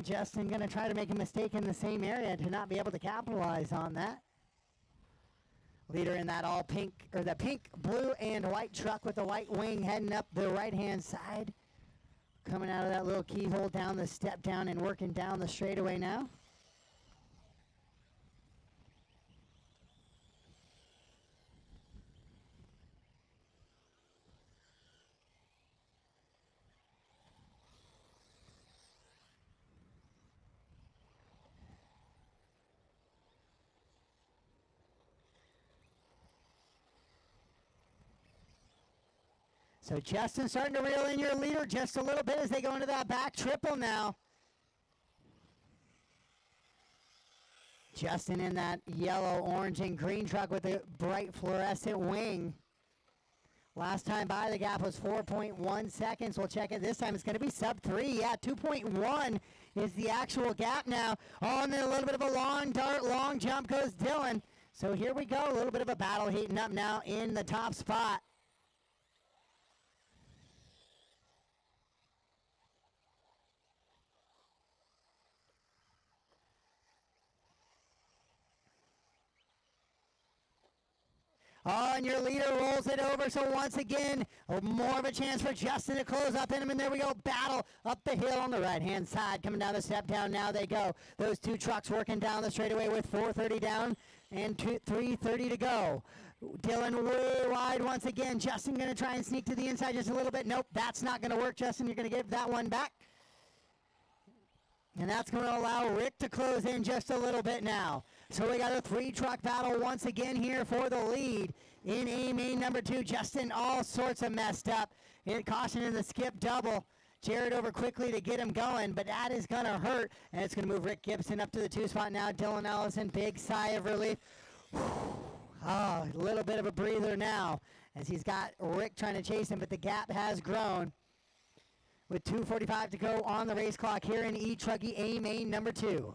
Justin going to try to make a mistake in the same area to not be able to capitalize on that. Leader in that all pink, or the pink, blue, and white truck with the white wing heading up the right-hand side. Coming out of that little keyhole down the step down and working down the straightaway now. So Justin starting to reel in your leader just a little bit as they go into that back triple now. Justin in that yellow, orange, and green truck with the bright fluorescent wing. Last time by, the gap was 4.1 seconds. We'll check it this time. It's going to be sub 3. Yeah, 2.1 is the actual gap now. Oh, and then a little bit of a long dart, long jump goes Dylan. So here we go. A little bit of a battle heating up now in the top spot. Oh, and your leader rolls it over, so once again, more of a chance for Justin to close up in him, and there we go, battle up the hill on the right-hand side. Coming down the step down, now they go. Those 2 trucks working down the straightaway with 4:30 down and 3:30 to go. Dylan way wide once again. Justin going to try and sneak to the inside just a little bit. Nope, that's not going to work, Justin. You're going to give that one back. And that's going to allow Rick to close in just a little bit now. So we got a 3-truck battle once again here for the lead. In A-Main number 2, Justin all sorts of messed up. Caution in the skip double. Jared over quickly to get him going, but that is going to hurt. And it's going to move Rick Gibson up to the 2 spot now. Dylan Ellison, big sigh of relief. Oh, a little bit of a breather now as he's got Rick trying to chase him, but the gap has grown. with 2:45 to go on the race clock here in E-Truckee A main number 2.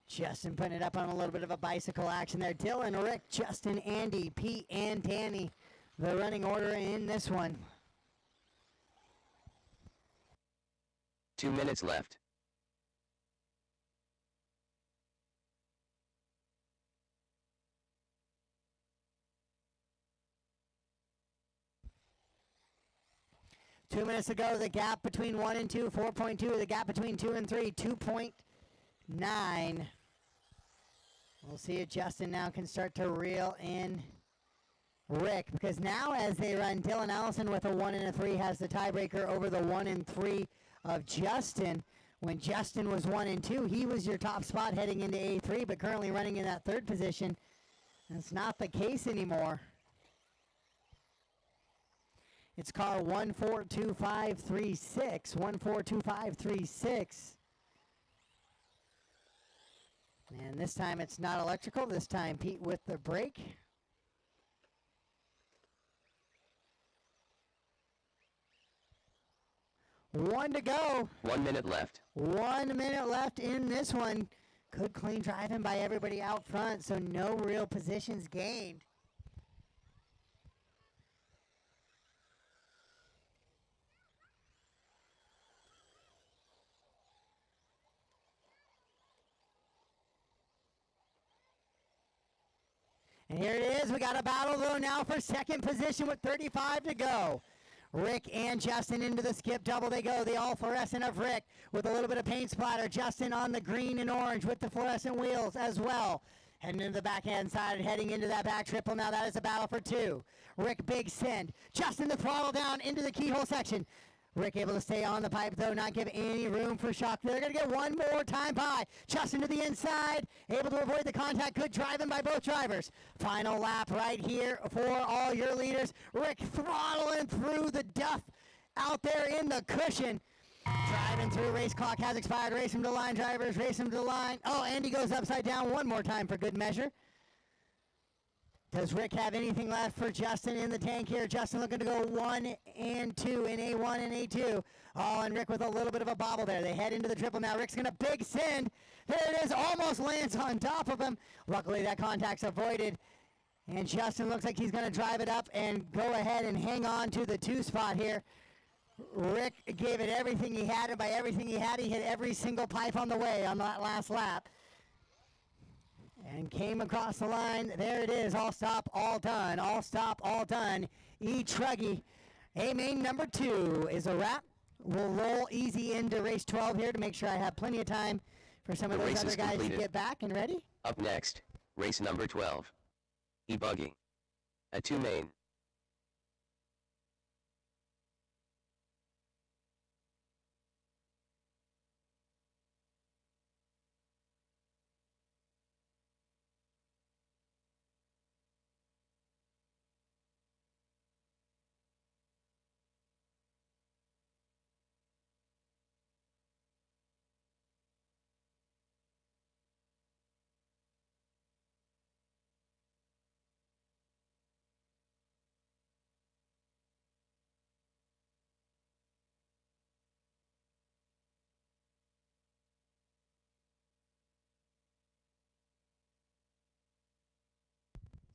Justin putting it up on a little bit of a bicycle action there. Dylan, Rick, Justin, Andy, Pete, and Danny. The running order in this one.
2 minutes left.
Two minutes to go. The gap between 1 and 2, 4.2. The gap between 2 and 3, 2.9. We'll see if Justin now can start to reel in Rick, because now as they run, Dylan Allison with a 1 and a 3 has the tiebreaker over the 1 and 3 of Justin. When Justin was 1 and 2, he was your top spot heading into A3, but currently running in that 3rd position. That's not the case anymore. It's car 142536, 142536. And this time it's not electrical. This time Pete with the brake. One to go.
1 minute left.
1 minute left in this one. Good clean driving by everybody out front, so no real positions gained. And here it is. We got a battle, though, now for 2nd position with 35 to go. Rick and Justin into the skip double they go. The all fluorescent of Rick with a little bit of paint splatter. Justin on the green and orange with the fluorescent wheels as well. Heading into the backhand side, heading into that back triple. Now that is a battle for 2. Rick, big send. Justin the throttle down into the keyhole section. Rick able to stay on the pipe, though, not give any room for shock. They're going to get one more time by. Justin to the inside, able to avoid the contact. Good driving by both drivers. Final lap right here for all your leaders. Rick throttling through the duff out there in the cushion. Driving through, race clock has expired. Race him to line, drivers, race him to the line. Oh, Andy goes upside down one more time for good measure. Does Rick have anything left for Justin in the tank here? Justin looking to go 1 and 2 in A1 and A2. Oh, and Rick with a little bit of a bobble there. They head into the triple now. Rick's going to big send. There it is. Almost lands on top of him. Luckily, that contact's avoided. And Justin looks like he's going to drive it up and go ahead and hang on to the 2 spot here. Rick gave it everything he had, and by everything he had, he hit every single pipe on the way on that last lap. And came across the line. There it is. All stop, all done. All stop, all done. E-Truckee. A-Main number 2 is a wrap. We'll roll easy into race 12 here to make sure I have plenty of time for some of those other guys to get back and ready.
Up next, race number 12. E-Buggy. A 2 main.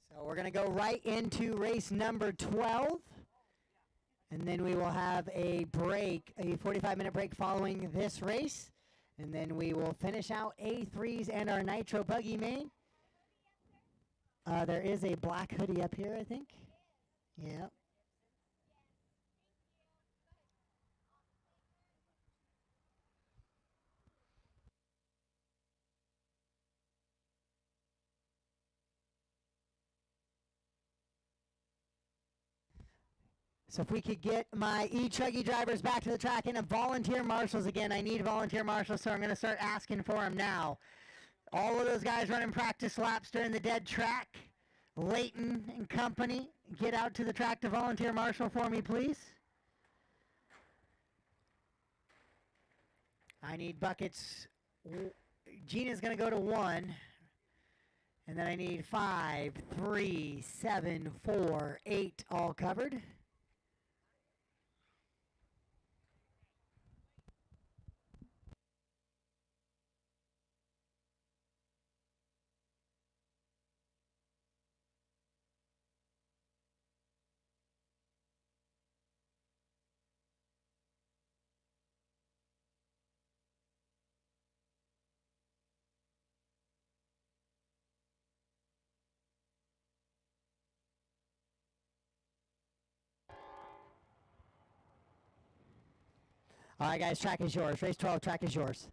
So we're going to go right into race number 12. And then we will have a break, a 45-minute break following this race. And then we will finish out A3s and our Nitro Buggy main. There is a black hoodie up here, I think. Yep. So if we could get my e-chuggy drivers back to the track and volunteer marshals again. I need volunteer marshals, so I'm going to start asking for them now. All of those guys running practice laps during the dead track. Leighton and company, get out to the track to volunteer marshal for me, please. I need buckets. Gina's going to go to 1. And then I need 5, 3, 7, 4, 8 all covered. All right, guys, track is yours. Race 12, track is yours.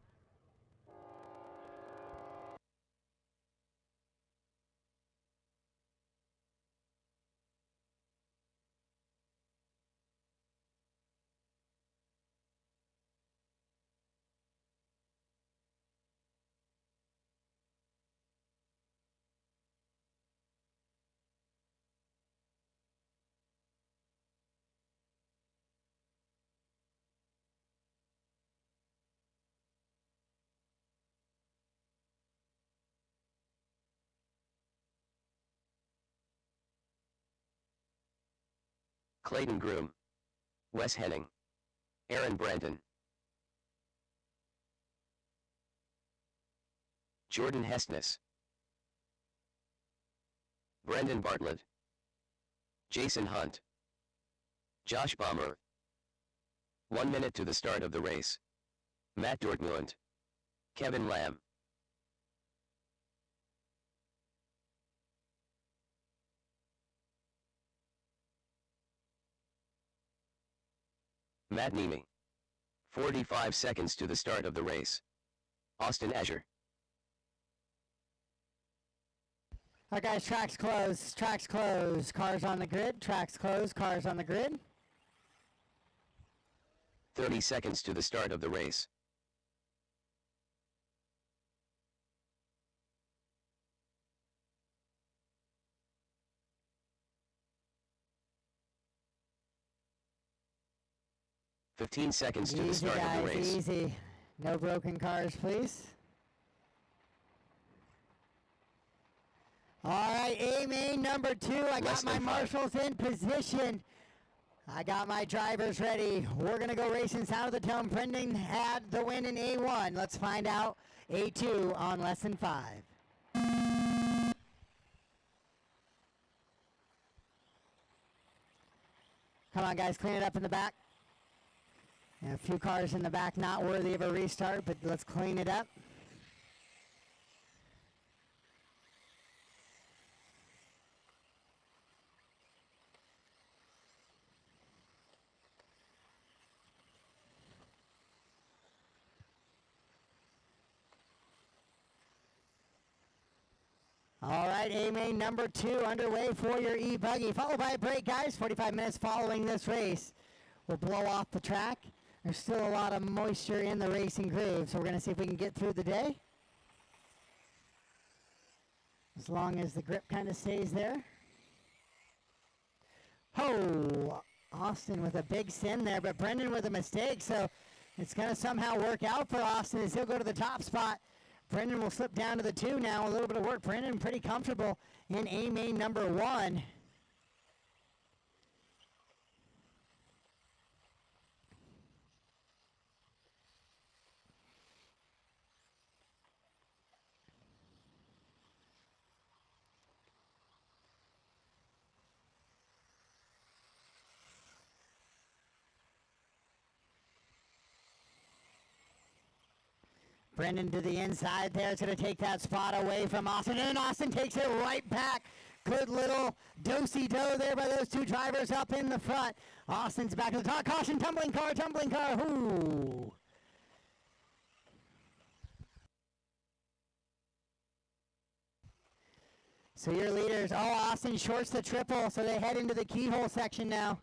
Clayton Groom, Wes Henning, Aaron Brenton, Jordan Hestness, Brendan Bartlett, Jason Hunt, Josh Bomber. 1 minute to the start of the race. Matt Dortmund, Kevin Lamb. Matt Niemi. 45 seconds to the start of the race. Austin Azure.
All right, guys, tracks closed. Tracks closed. Cars on the grid. Tracks closed. Cars on the grid.
30 seconds to the start of the race. Fifteen seconds to the start of the race.
Easy. No broken cars, please. All right, A-main number 2. I got my marshals in position. I got my drivers ready. We're going to go racing sound of the tone. Brendan had the win in A1. Let's find out A2 on less than 5. Come on, guys, clean it up in the back. A few cars in the back not worthy of a restart, but let's clean it up. All right, A-main number 2 underway for your e-buggy, followed by a break, guys. 45 minutes following this race. We'll blow off the track. There's still a lot of moisture in the racing groove, so we're going to see if we can get through the day. As long as the grip kind of stays there. Oh, Austin with a big sin there, but Brendan with a mistake, so it's going to somehow work out for Austin as he'll go to the top spot. Brendan will slip down to the 2 now. A little bit of work. Brendan pretty comfortable in A-main number 1. Brendan to the inside there. It's going to take that spot away from Austin. And Austin takes it right back. Good little do-si-do there by those 2 drivers up in the front. Austin's back to the top. Caution, tumbling car. Ooh. So your leaders, Austin shorts the triple, so they head into the keyhole section now.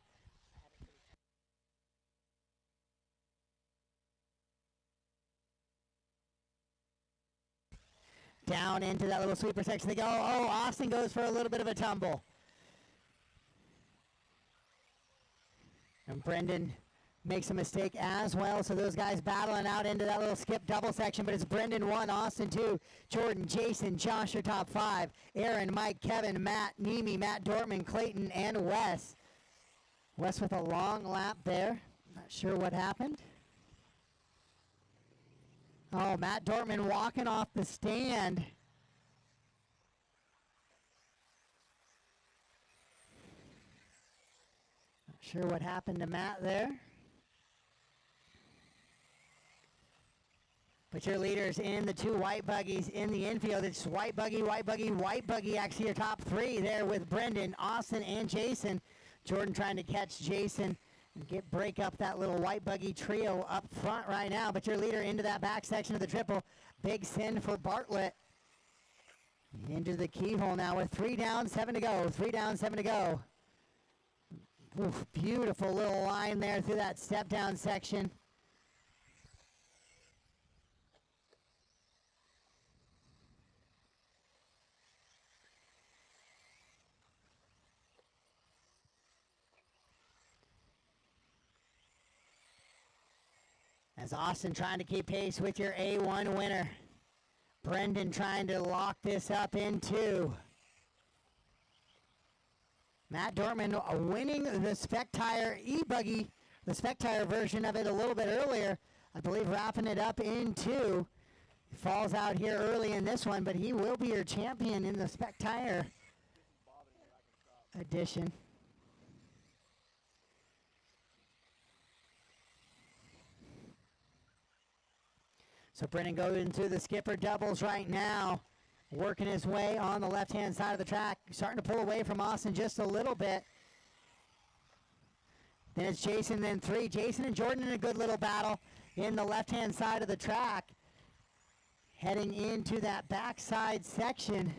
down into that little sweeper section. They go, oh, Austin goes for a little bit of a tumble. And Brendan makes a mistake as well, so those guys battling out into that little skip double section, but it's Brendan 1, Austin 2, Jordan, Jason, Josh are top 5, Aaron, Mike, Kevin, Matt, Nimi, Matt Dortman, Clayton, and Wes. Wes with a long lap there. Not sure what happened. Oh, Matt Dortman walking off the stand. Not sure what happened to Matt there. But your leaders in the 2 white buggies in the infield. It's white buggy, white buggy, white buggy. Actually, your top 3 there with Brendan, Austin, and Jason. Jordan trying to catch Jason and break up that little white buggy trio up front right now. But your leader into that back section of the triple. Big sin for Bartlett. Into the keyhole now with 3 down, 7 to go. 3 down, 7 to go. Oof, beautiful little line there through that step down section. As Austin trying to keep pace with your A1 winner. Brendan trying to lock this up in 2. Matt Dortman winning the Spectire e-buggy, the Spectire version of it a little bit earlier. I believe wrapping it up in 2. He falls out here early in this one, but he will be your champion in the Spectire edition. So Brendan goes into the skipper doubles right now, working his way on the left-hand side of the track, starting to pull away from Austin just a little bit. Then it's Jason, then 3. Jason and Jordan in a good little battle in the left-hand side of the track, heading into that backside section.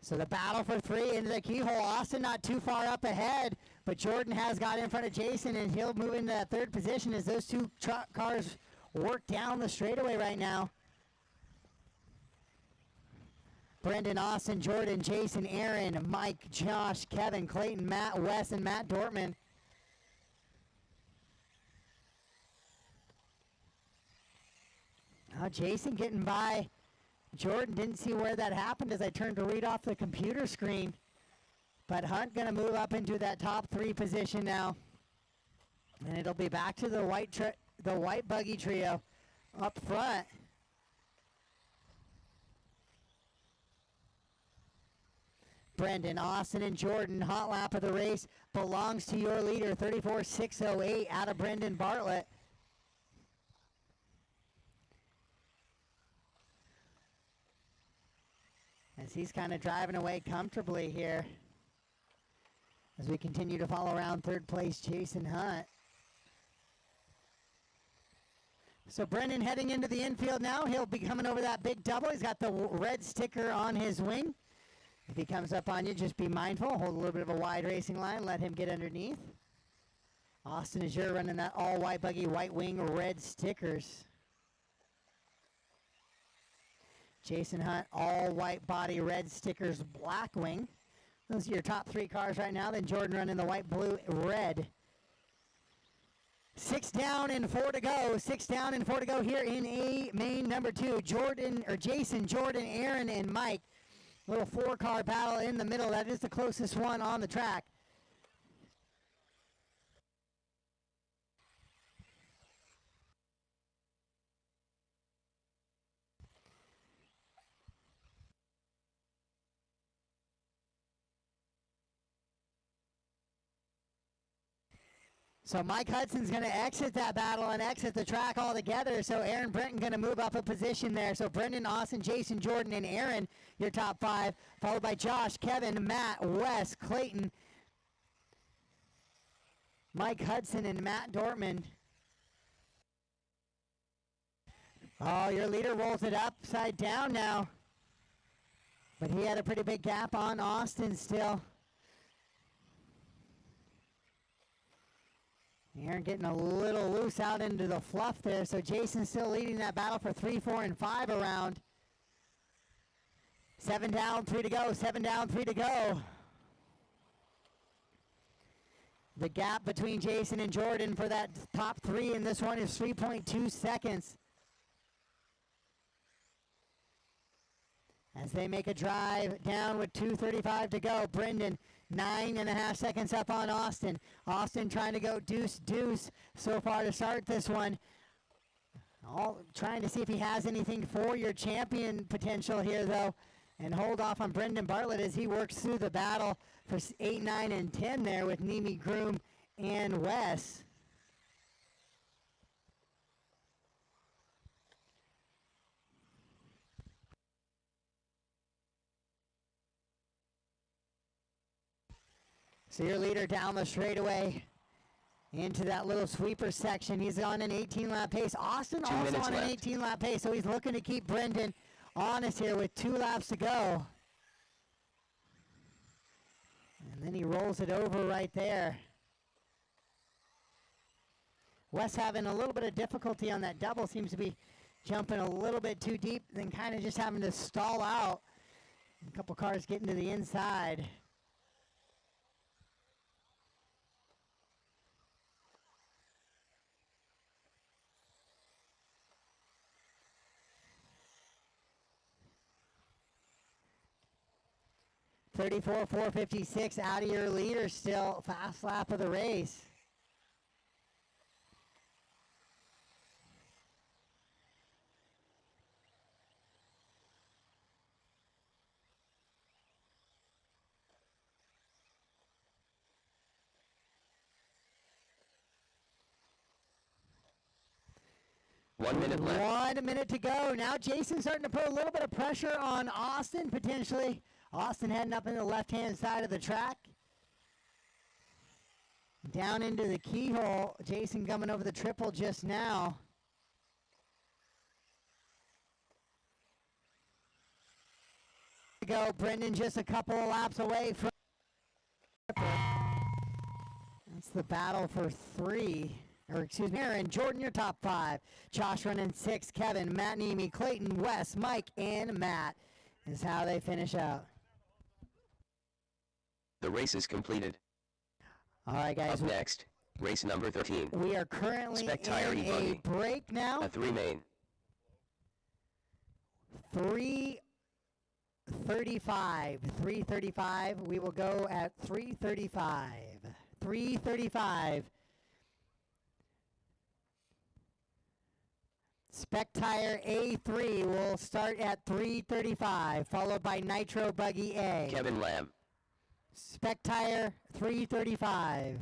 So the battle for 3 into the keyhole. Austin not too far up ahead, but Jordan has got in front of Jason, and he'll move into that 3rd position as those 2 cars work down the straightaway right now. Brendan, Austin, Jordan, Jason, Aaron, Mike, Josh, Kevin, Clayton, Matt, Wes, and Matt Dortman. Now Jason getting by Jordan. Didn't see where that happened as I turned to read off the computer screen. But Hunt going to move up into that top 3 position now. And it'll be back to the white buggy trio up front. Brendan, Austin, and Jordan, hot lap of the race belongs to your leader, 34.608 out of Brendan Bartlett. As he's kind of driving away comfortably here. As we continue to follow around 3rd place Jason Hunt. So Brendan heading into the infield now. He'll be coming over that big double. He's got the red sticker on his wing. If he comes up on you, just be mindful. Hold a little bit of a wide racing line. Let him get underneath. Austin, as you're running that all white buggy, white wing, red stickers. Jason Hunt, all white body, red stickers, black wing. Those are your top 3 cars right now. Then Jordan running the white, blue, red. 6 down and 4 to go. 6 down and 4 to go here in main number 2. Jason, Jordan, Aaron, and Mike. Little 4-car battle in the middle. That is the closest one on the track. So Mike Hudson's going to exit that battle and exit the track altogether. So Aaron Brenton going to move up a position there. So Brendan, Austin, Jason, Jordan, and Aaron, your top 5. Followed by Josh, Kevin, Matt, Wes, Clayton, Mike Hudson, and Matt Dortman. Oh, your leader rolls it upside down now. But he had a pretty big gap on Austin still. Aaron getting a little loose out into the fluff there, so Jason's still leading that battle for 3, 4, and 5 around. 7 down, 3 to go, 7 down, 3 to go. The gap between Jason and Jordan for that top 3 in this one is 3.2 seconds. As they make a drive down with 2:35 to go. Brendan, 9.5 seconds up on Austin. Austin trying to go deuce so far to start this one. All trying to see if he has anything for your champion potential here, though. And hold off on Brendan Bartlett as he works through the battle for 8, 9, and 10 there with Nimi Groom and Wes. So your leader down the straightaway into that little sweeper section. He's on an 18-lap pace. Austin also on an 18-lap pace, so he's looking to keep Brendan honest here with 2 laps to go. And then he rolls it over right there. Wes having a little bit of difficulty on that double. Seems to be jumping a little bit too deep, then kind of just having to stall out. A couple cars getting to the inside. .34.456 out of your leader still. Fast lap of the race.
One minute left.
1 minute to go. Now Jason's starting to put a little bit of pressure on Austin potentially. Austin heading up in the left-hand side of the track. Down into the keyhole. Jason coming over the triple just now. Go, Brendan just a couple of laps away from. That's the battle for 3. Or excuse me, Aaron, Jordan, your top 5. Josh running 6. Kevin, Matt Nemi, Clayton, Wes, Mike, and Matt is how they finish out.
The race is completed.
All right, guys.
Up next, race number 13.
We are currently in a break now.
A 3 main.
3:35. 3:35. We will go at 3:35. 3:35. Spec Tire A3 will start at 3:35, followed by Nitro Buggy A.
Kevin Lamb.
Spec Tire 3:35.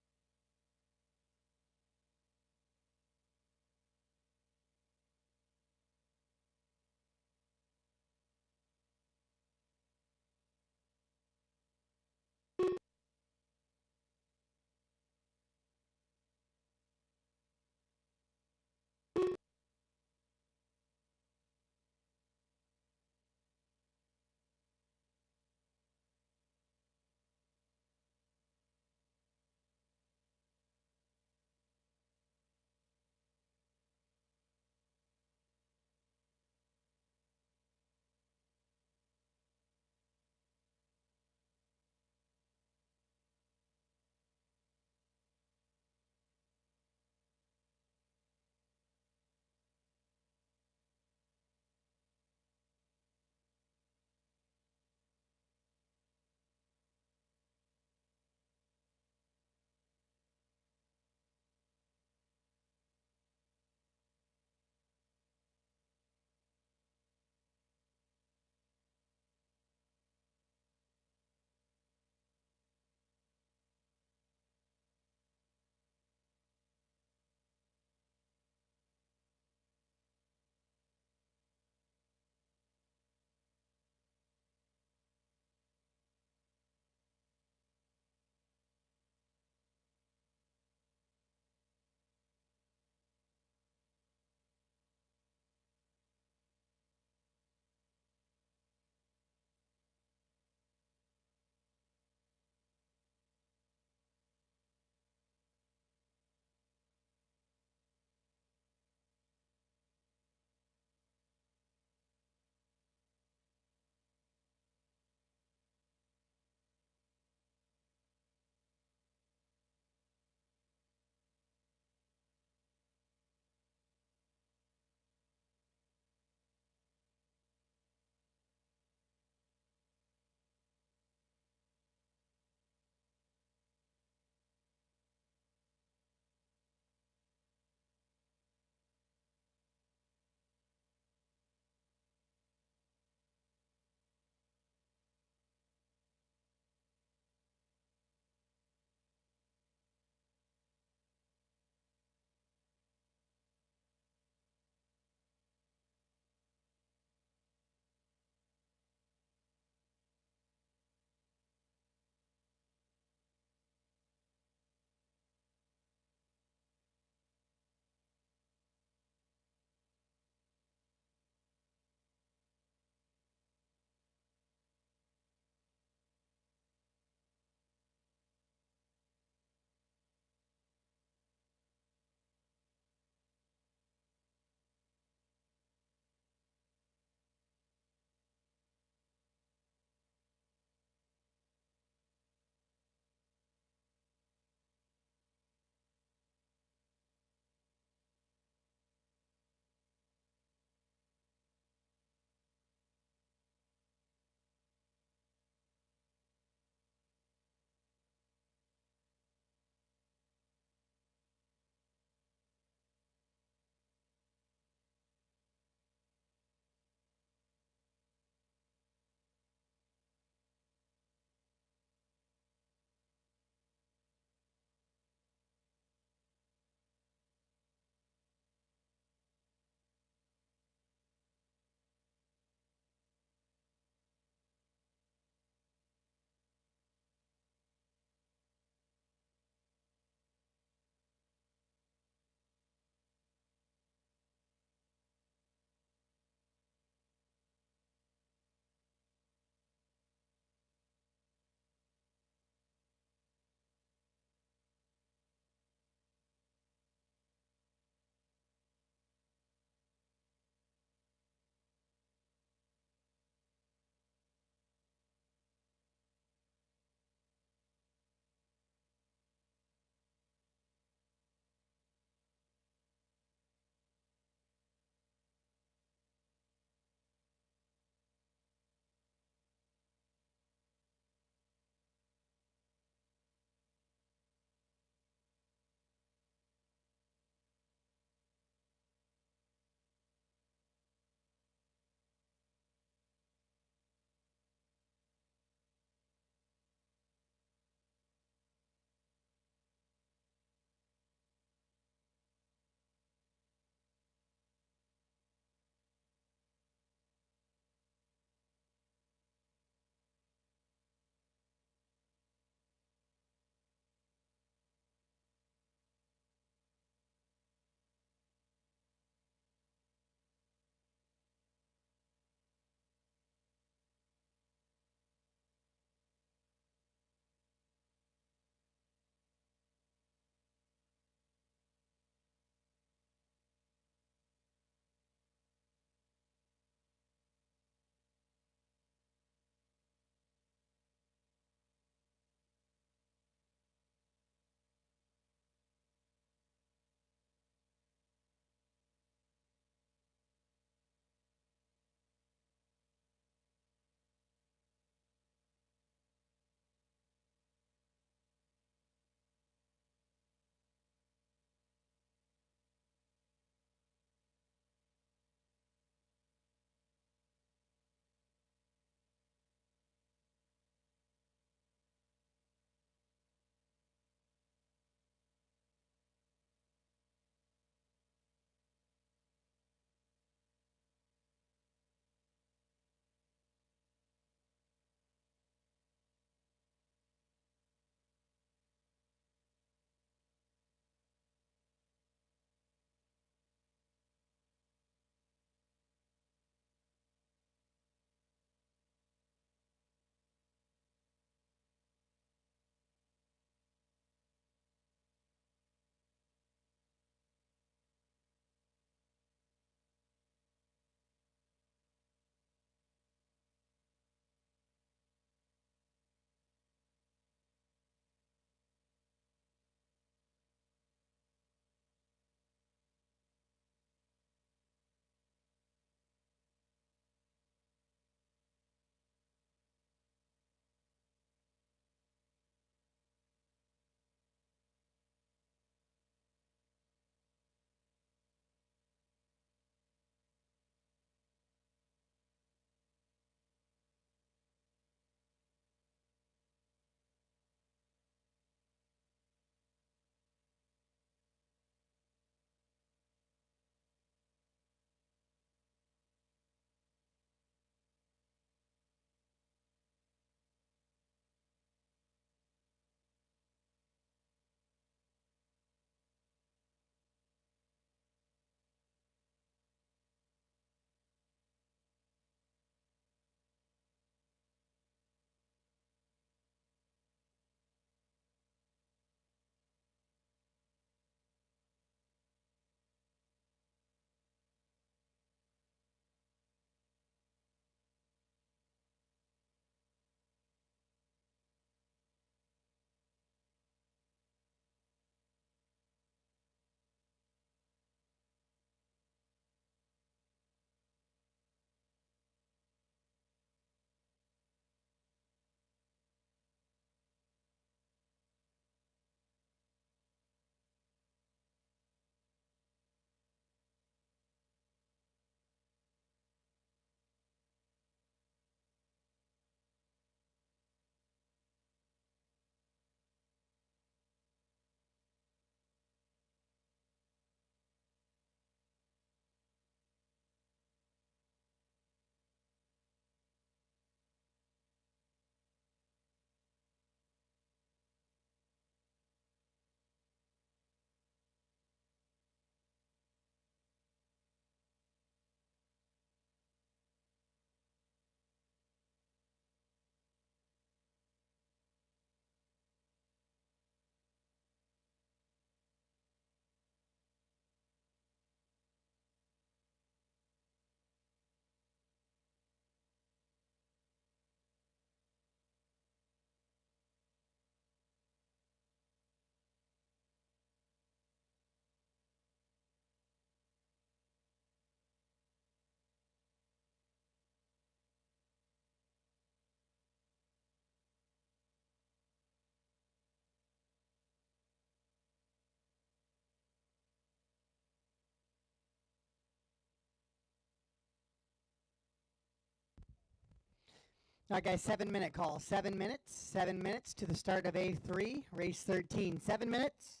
All right, guys, 7-minute call. 7 minutes. 7 minutes to the start of A3, race 13. 7 minutes.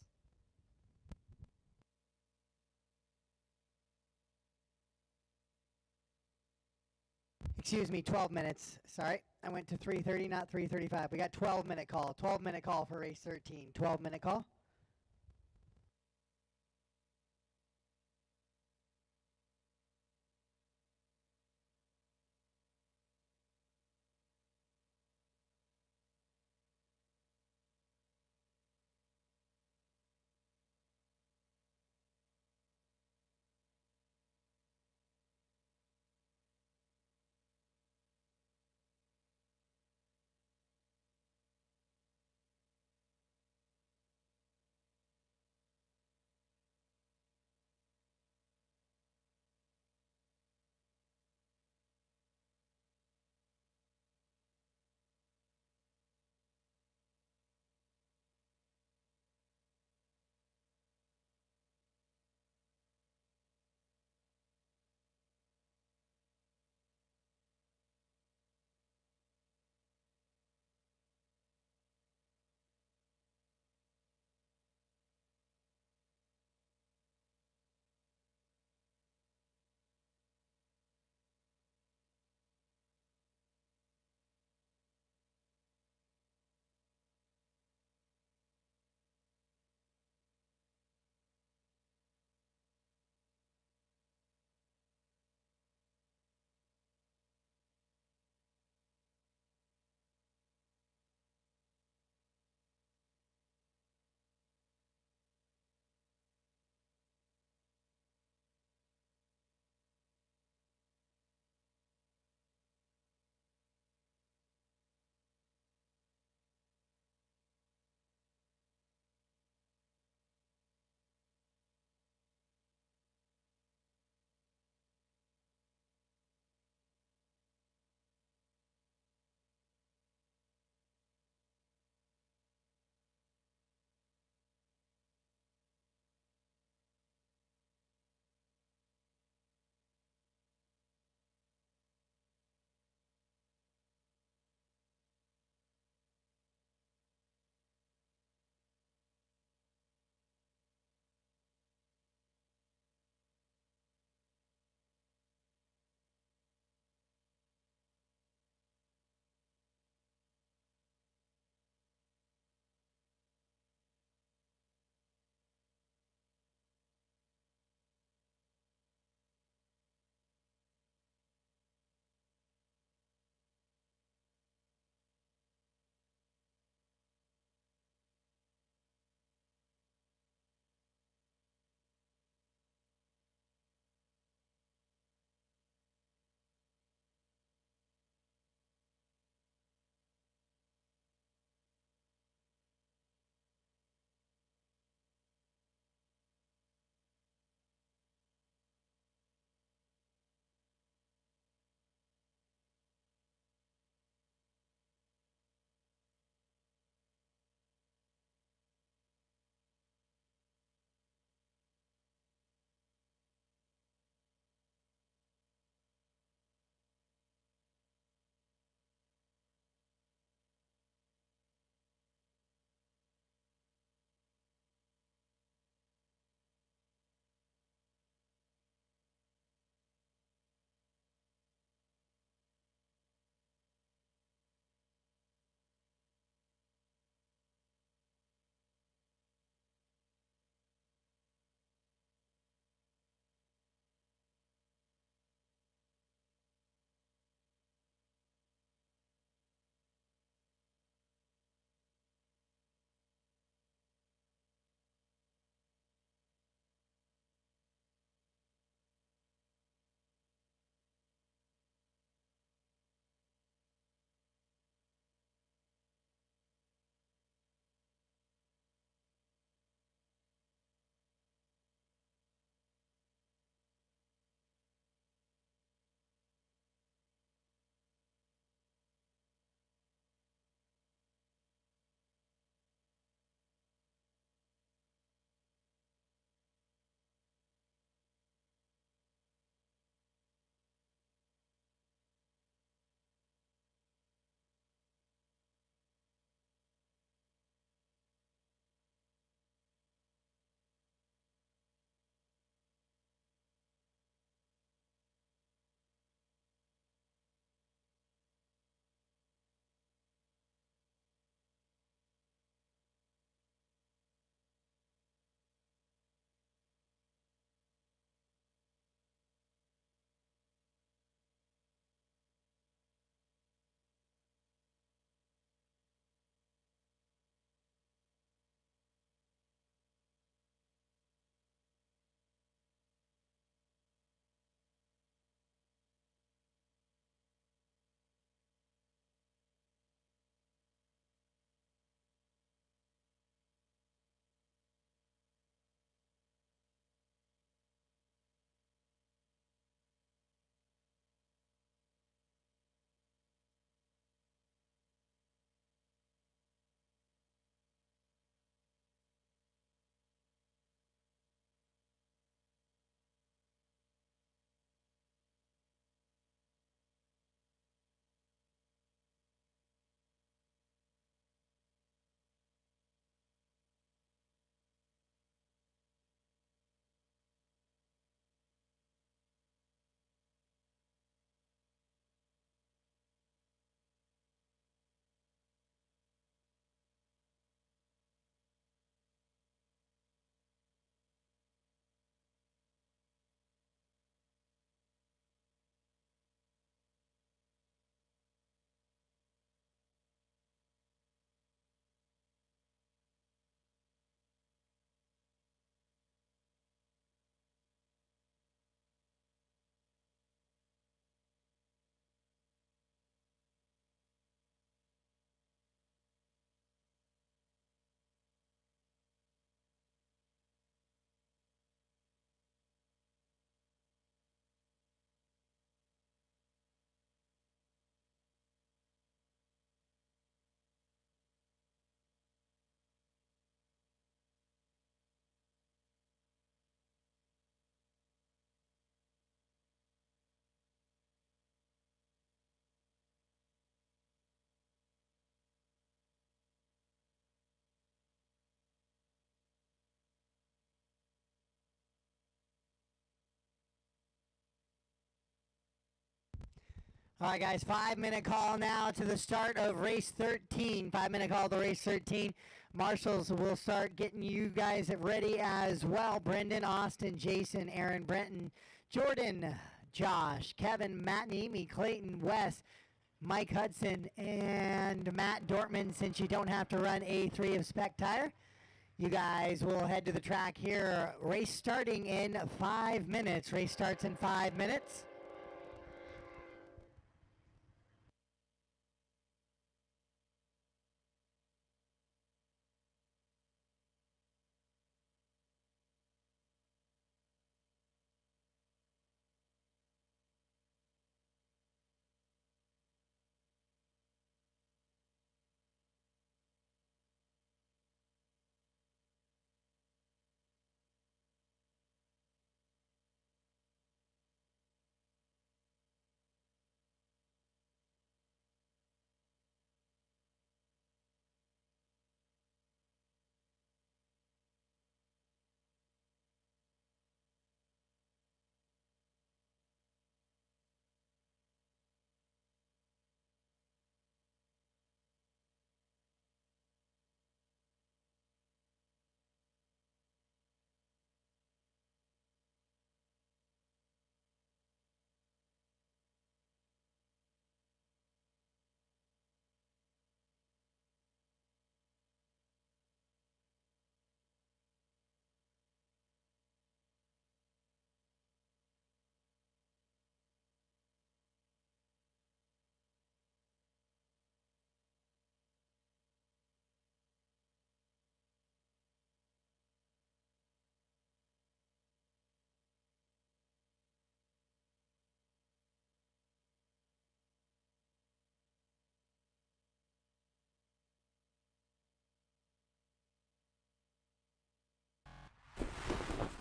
Excuse me, 12 minutes. Sorry, I went to 3:30, not 3:35. We got 12-minute call. 12-minute call for race 13. 12-minute call. All right, guys, 5-minute call now to the start of race 13. 5-minute call to race 13. Marshals will start getting you guys ready as well. Brendan, Austin, Jason, Aaron, Brenton, Jordan, Josh, Kevin, Matt Neamy, Clayton, Wes, Mike Hudson, and Matt Dortman. Since you don't have to run A3 of Spec Tire, you guys will head to the track here. Race starting in 5 minutes. Race starts in 5 minutes.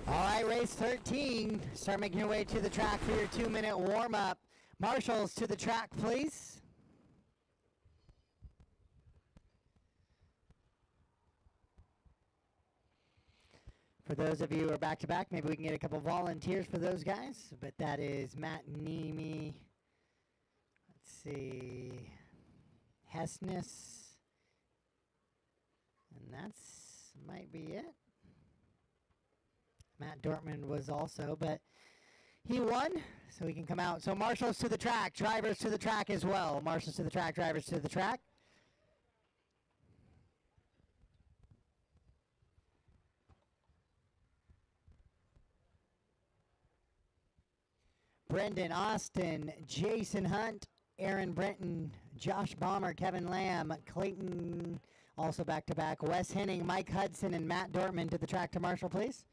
All right, race 13. Start making your way to the track for your 2-minute warm-up. Marshals to the track, please. For those of you who are back-to-back, maybe we can get a couple volunteers for those guys. But that is Matt Neamy. Let's see. Hessness. And that's might be it. Matt Dortman was also, but he won, so he can come out. So marshals to the track, drivers to the track as well. Marshals to the track, drivers to the track. Brendan, Austin, Jason Hunt, Aaron Brenton, Josh Balmer, Kevin Lamb, Clayton, also back-to-back, Wes Henning, Mike Hudson, and Matt Dortman to the track to marshal, please.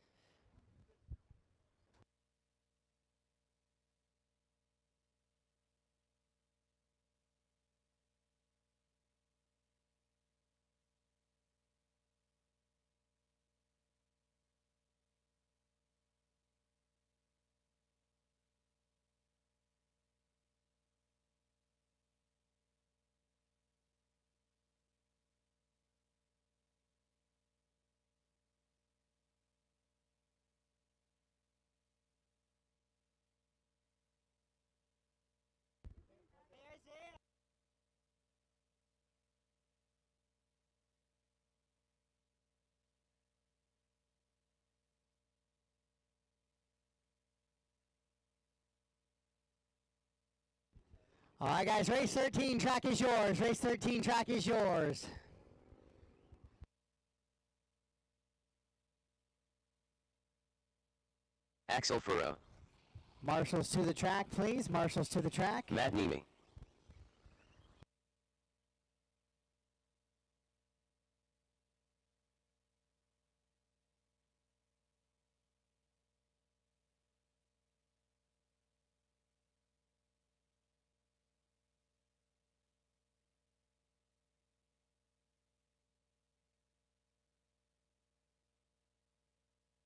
All right, guys, race 13, track is yours. Race 13, track is yours.
Axel Furrow.
Marshals to the track, please. Marshals to the track.
Matt Neamy.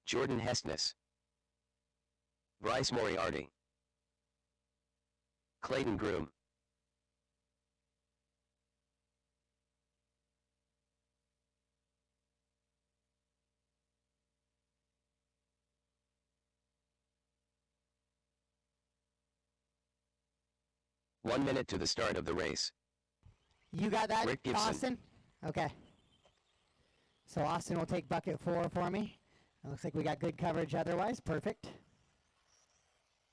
Jordan Hessness. Bryce Moriarty. Clayton Groom. 1 minute to the start of the race.
You got that,
Rick Gibson.
Austin? Okay. So Austin will take bucket 4 for me. It looks like we got good coverage otherwise. Perfect.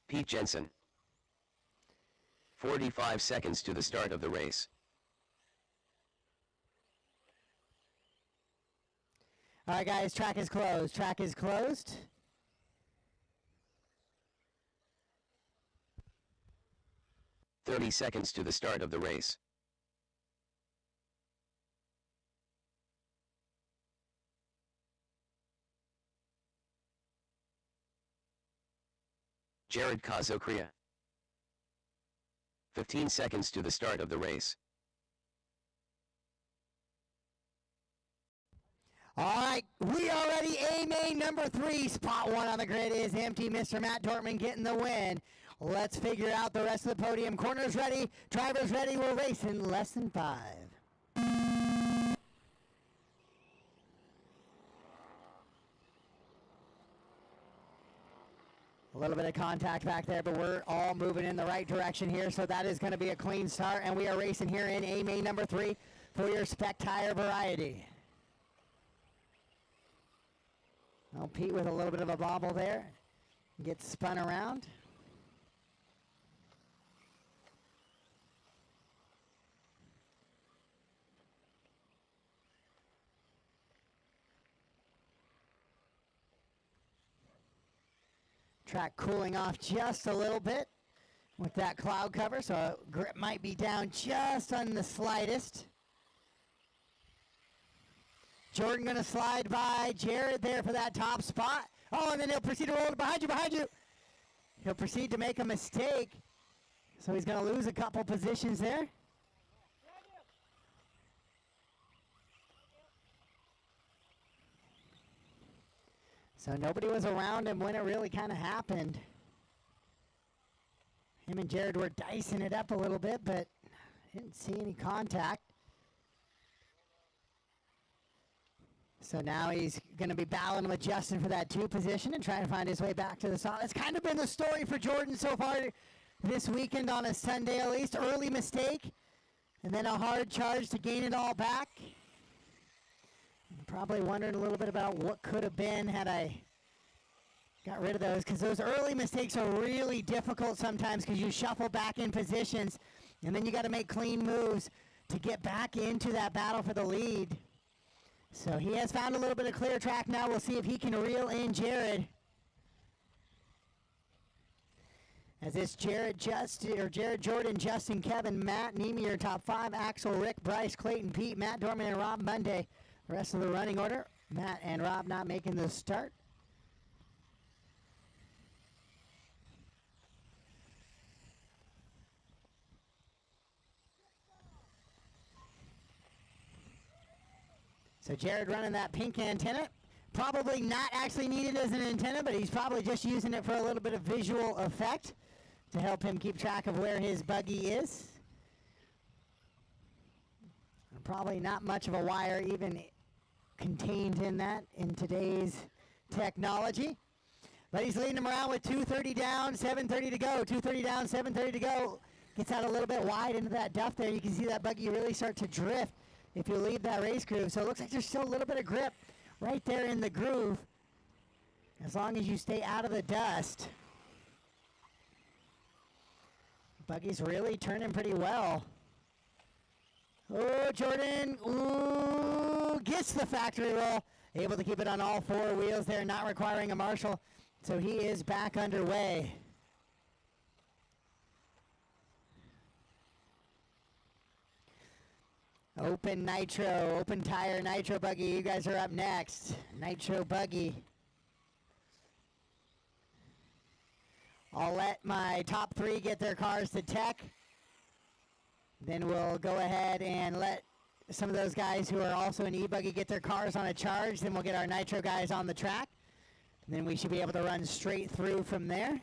Pete Jensen. 45 seconds to the start of the race.
All right, guys, track is closed. Track is closed.
Seconds to the start of the race. Jared Kazokria. 15 seconds to the start of the race.
All right, we are ready. A main number 3, spot 1 on the grid is empty. Mr. Matt Dortman getting the win. Let's figure out the rest of the podium. Corners ready, drivers ready. We're racing less than 5. A little bit of contact back there, but we're all moving in the right direction here, so that is going to be a clean start, and we are racing here in A main number 3 for your spec tire variety. Oh, Pete with a little bit of a bobble there. Gets spun around. Track cooling off just a little bit with that cloud cover, so grip might be down just on the slightest. Jordan going to slide by Jared there for that top spot. Oh, and then he'll proceed to roll it behind you. He'll proceed to make a mistake. So he's going to lose a couple positions there. So nobody was around him when it really kind of happened. Him and Jared were dicing it up a little bit, but didn't see any contact. So now he's going to be battling with Justin for that 2 position and trying to find his way back to the start. It's kind of been the story for Jordan so far this weekend on a Sunday at least. Early mistake and then a hard charge to gain it all back. Probably wondering a little bit about what could have been had I got rid of those, because those early mistakes are really difficult sometimes because you shuffle back in positions and then you got to make clean moves to get back into that battle for the lead. So he has found a little bit of clear track now. We'll see if he can reel in Jared. As this Jared, Jordan, Justin, Kevin, Matt, Nemi, your top 5. Axel, Rick, Bryce, Clayton, Pete, Matt Dorman, and Rob Monday. The rest of the running order, Matt and Rob not making the start. So Jared running that pink antenna. Probably not actually needed as an antenna, but he's probably just using it for a little bit of visual effect to help him keep track of where his buggy is. Probably not much of a wire even contained in that in today's technology. But he's leading him around with 2:30 down, 7:30 to go. 2:30 down, 7:30 to go. Gets out a little bit wide into that duff there. You can see that buggy really start to drift if you leave that race groove. So it looks like there's still a little bit of grip right there in the groove, as long as you stay out of the dust. Buggy's really turning pretty well. Oh, Jordan, ooh, gets the factory roll. Able to keep it on all 4 wheels there, not requiring a marshal. So he is back underway. Open Nitro, Open Tire Nitro Buggy. You guys are up next. Nitro Buggy. I'll let my top 3 get their cars to tech. Then we'll go ahead and let some of those guys who are also in e-buggy get their cars on a charge. Then we'll get our Nitro guys on the track. And then we should be able to run straight through from there.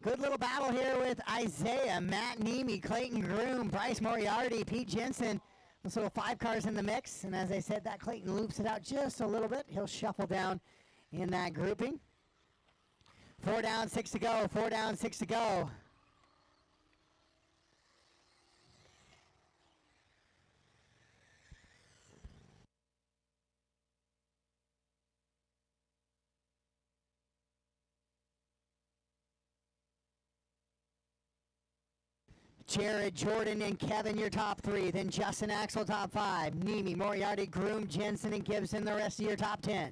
Good little battle here with Isaiah, Matt Nemi, Clayton Groom, Bryce Moriarty, Pete Jensen. Those little 5 cars in the mix. And as I said, that Clayton loops it out just a little bit. He'll shuffle down in that grouping. 4 down, 6 to go. 4 down, 6 to go. Jared, Jordan, and Kevin, your top 3. Then Justin, Axel, top 5. Nemi, Moriarty, Groom, Jensen, and Gibson, the rest of your top 10.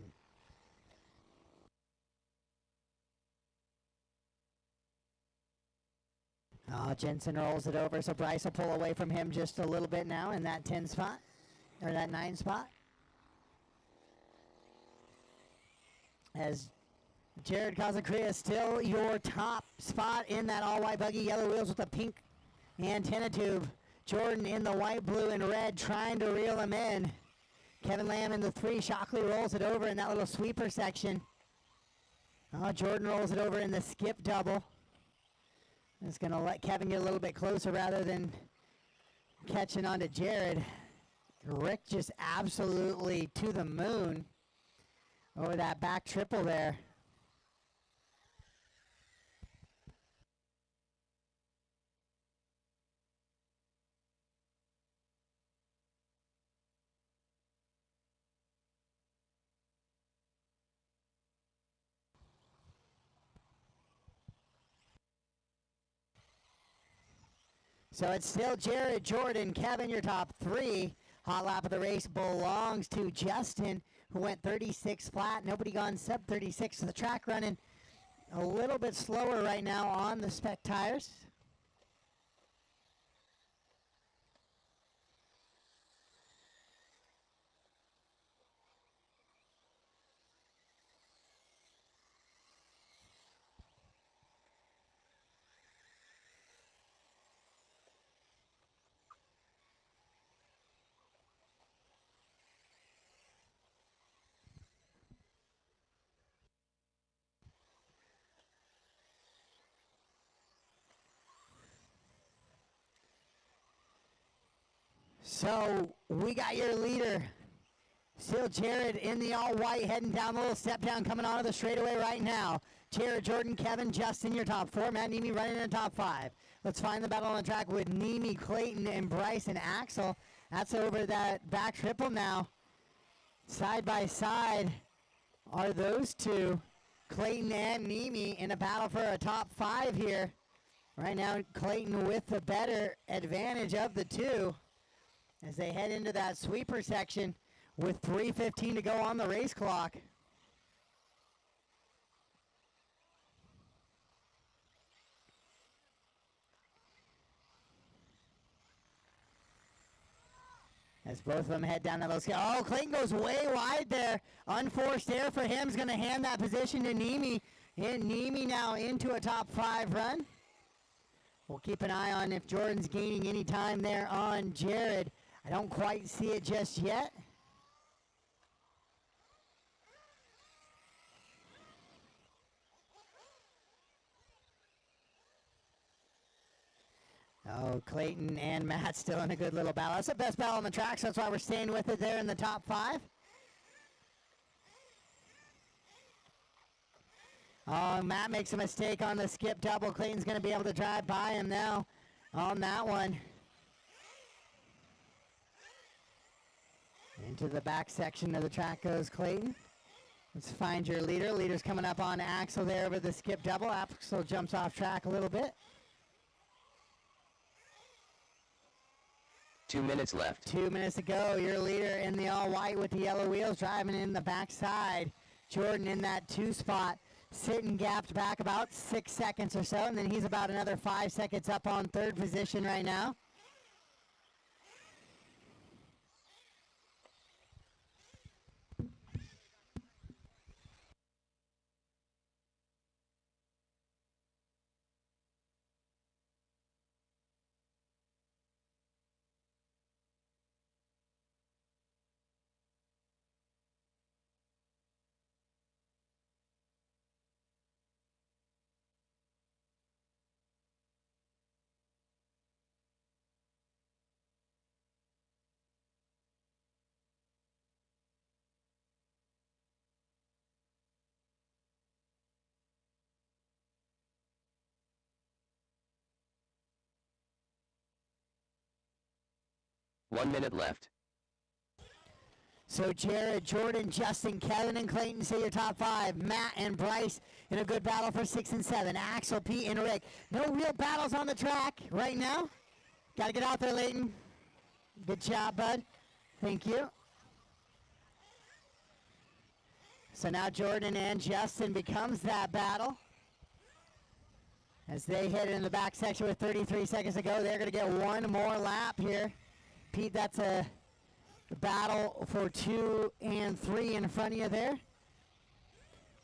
Oh, Jensen rolls it over, so Bryce will pull away from him just a little bit now in that 10 spot, or that 9 spot. As Jared Casacria still your top spot in that all-white buggy, yellow wheels with the pink antenna tube. Jordan in the white, blue, and red trying to reel him in. Kevin Lamb in the 3. Shockley rolls it over in that little sweeper section. Oh, Jordan rolls it over in the skip double. It's going to let Kevin get a little bit closer rather than catching on to Jared. Rick just absolutely to the moon over that back triple there. So it's still Jared, Jordan, Kevin, your top 3. Hot lap of the race belongs to Justin, who went 36 flat. Nobody gone sub 36. So the track running a little bit slower right now on the spec tires. So we got your leader, still Jared in the all white, heading down the little step down, coming onto the straightaway right now. Jared, Jordan, Kevin, Justin, your top 4. Matt Nemi running in the top 5. Let's find the battle on the track with Nemi, Clayton, and Bryce and Axel. That's over that back triple now. Side by side are those two, Clayton and Nemi, in a battle for a top 5 here. Right now, Clayton with the better advantage of the two as they head into that sweeper section with 3:15 to go on the race clock. As both of them head down that little scale. Oh, Clayton goes way wide there. Unforced air for him is going to hand that position to Nemi. And Nemi now into a top 5 run. We'll keep an eye on if Jordan's gaining any time there on Jared. I don't quite see it just yet. Oh, Clayton and Matt still in a good little battle. That's the best battle on the track, so that's why we're staying with it there in the top 5. Oh, Matt makes a mistake on the skip double. Clayton's going to be able to drive by him now on that one. Into the back section of the track goes Clayton. Let's find your leader. Leader's coming up on Axel there over the skip double. Axel jumps off track a little bit.
2 minutes left.
2 minutes to go. Your leader in the all white with the yellow wheels driving in the backside. Jordan in that 2 spot, sitting gapped back about 6 seconds or so, and then he's about another 5 seconds up on 3rd position right now.
1 minute left.
So Jared, Jordan, Justin, Kevin, and Clayton say your top 5. Matt and Bryce in a good battle for 6 and 7. Axel, Pete, and Rick. No real battles on the track right now. Got to get out there, Leighton. Good job, bud. Thank you. So now Jordan and Justin becomes that battle. As they hit it in the back section with 33 seconds to go, they're going to get one more lap here. Pete, that's a battle for 2 and 3 in front of you there.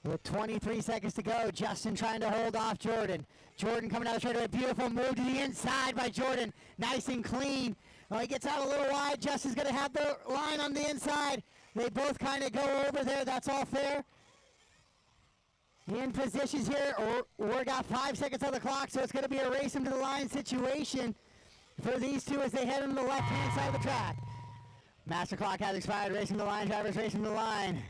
With 23 seconds to go, Justin trying to hold off Jordan. Jordan coming out straight away. Beautiful move to the inside by Jordan. Nice and clean. Well, he gets out a little wide. Justin's going to have the line on the inside. They both kind of go over there. That's all fair. In positions here. We're got 5 seconds on the clock, so it's going to be a race him to the line situation for these two as they head into the left-hand side of the track. Master clock has expired. Racing the line. Drivers racing the line.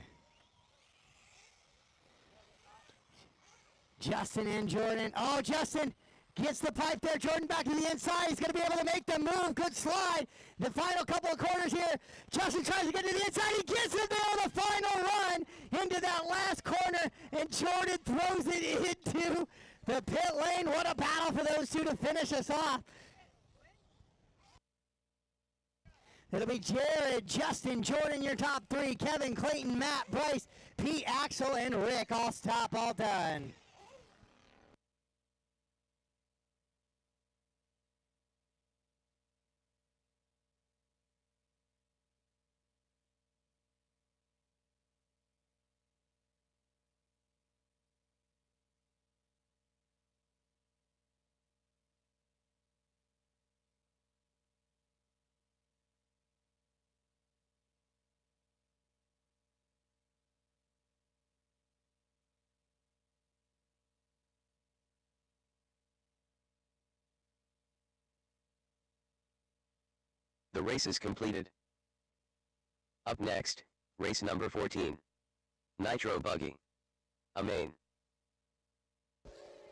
Justin and Jordan. Oh, Justin gets the pipe there. Jordan back to the inside. He's going to be able to make the move. Good slide. The final couple of corners here. Justin tries to get to the inside. He gets it there on the final run into that last corner, and Jordan throws it into the pit lane. What a battle for those two to finish us off. It'll be Jared, Justin, Jordan, your top 3. Kevin, Clayton, Matt, Bryce, Pete, Axel, and Rick. All stop, all done.
The race is completed. Up next, race number 14. Nitro Buggy. A main.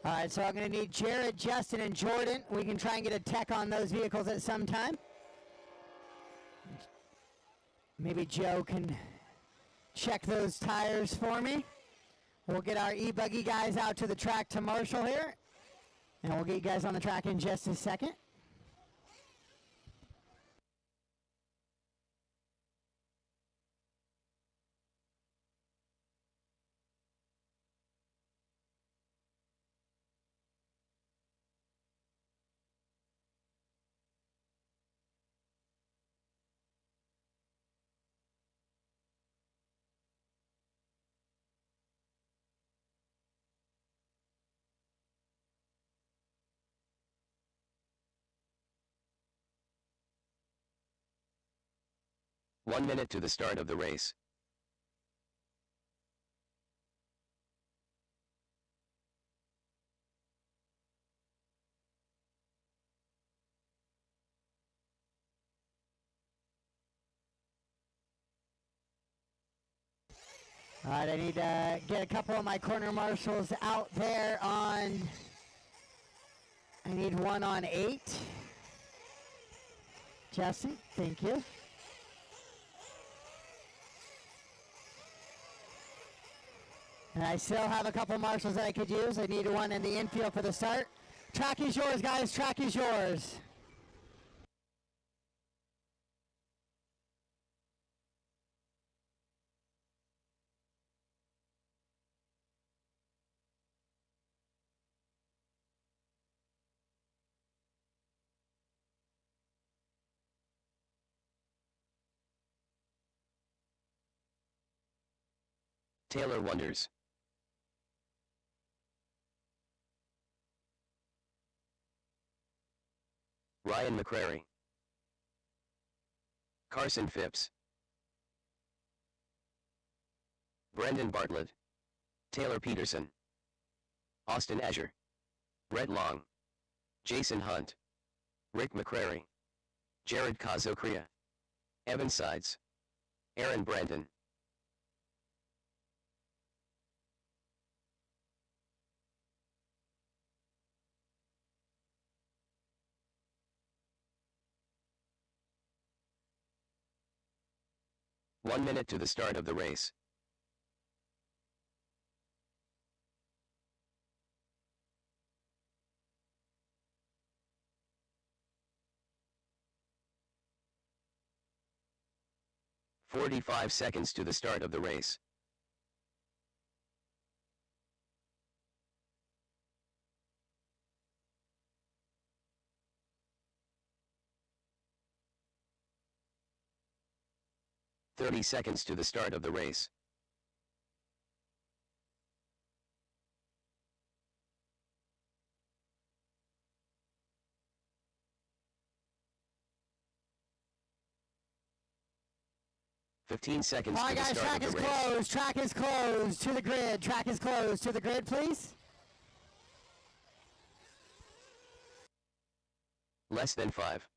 All right, so I'm going to need Jared, Justin, and Jordan. We can try and get a tech on those vehicles at some time. Maybe Joe can check those tires for me. We'll get our e-buggy guys out to the track to Marshall here. And we'll get you guys on the track in just a second.
One minute to the start of the race.
All right, I need to get a couple of my corner marshals out there on, I need one on 8. Jesse, thank you. And I still have a couple marshals that I could use. I need one in the infield for the start. Track is yours, guys. Track is yours.
Taylor Wonders. Ryan McCrary. Carson Phipps. Brendan Bartlett. Taylor Peterson. Austin Azure. Rhett Long. Jason Hunt. Rick McCrary. Jared Kazokria. Evan Sides. Aaron Brandon. 1 minute to the start of the race. "45 seconds to the start of the race. "30 seconds to the start of the race. "15 seconds
All right,
to the
guys,
start
track
of
is
the race.
closed. Track is closed to the grid. Track is closed to the grid, please.
Less than 5.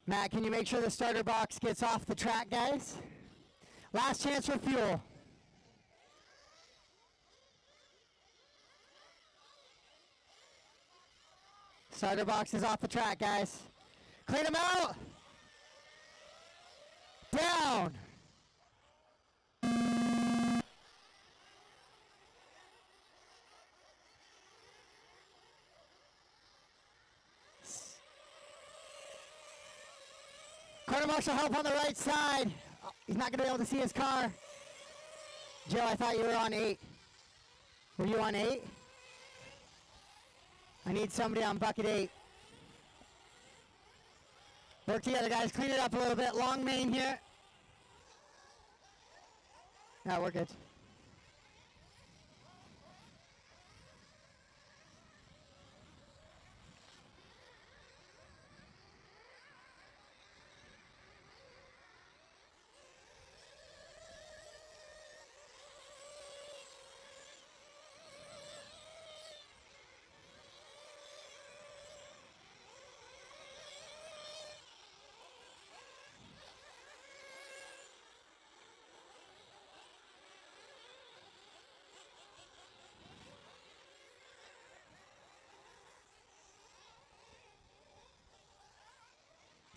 Matt, can you make sure the starter box gets off the track, guys? Last chance for fuel. Starter box is off the track, guys. Clean them out. Down. Quarter marshal help on the right side. Oh, he's not going to be able to see his car. Joe, I thought you were on 8. Were you on 8? I need somebody on bucket 8. Work together, guys. Clean it up a little bit. Long main here. No, we're good.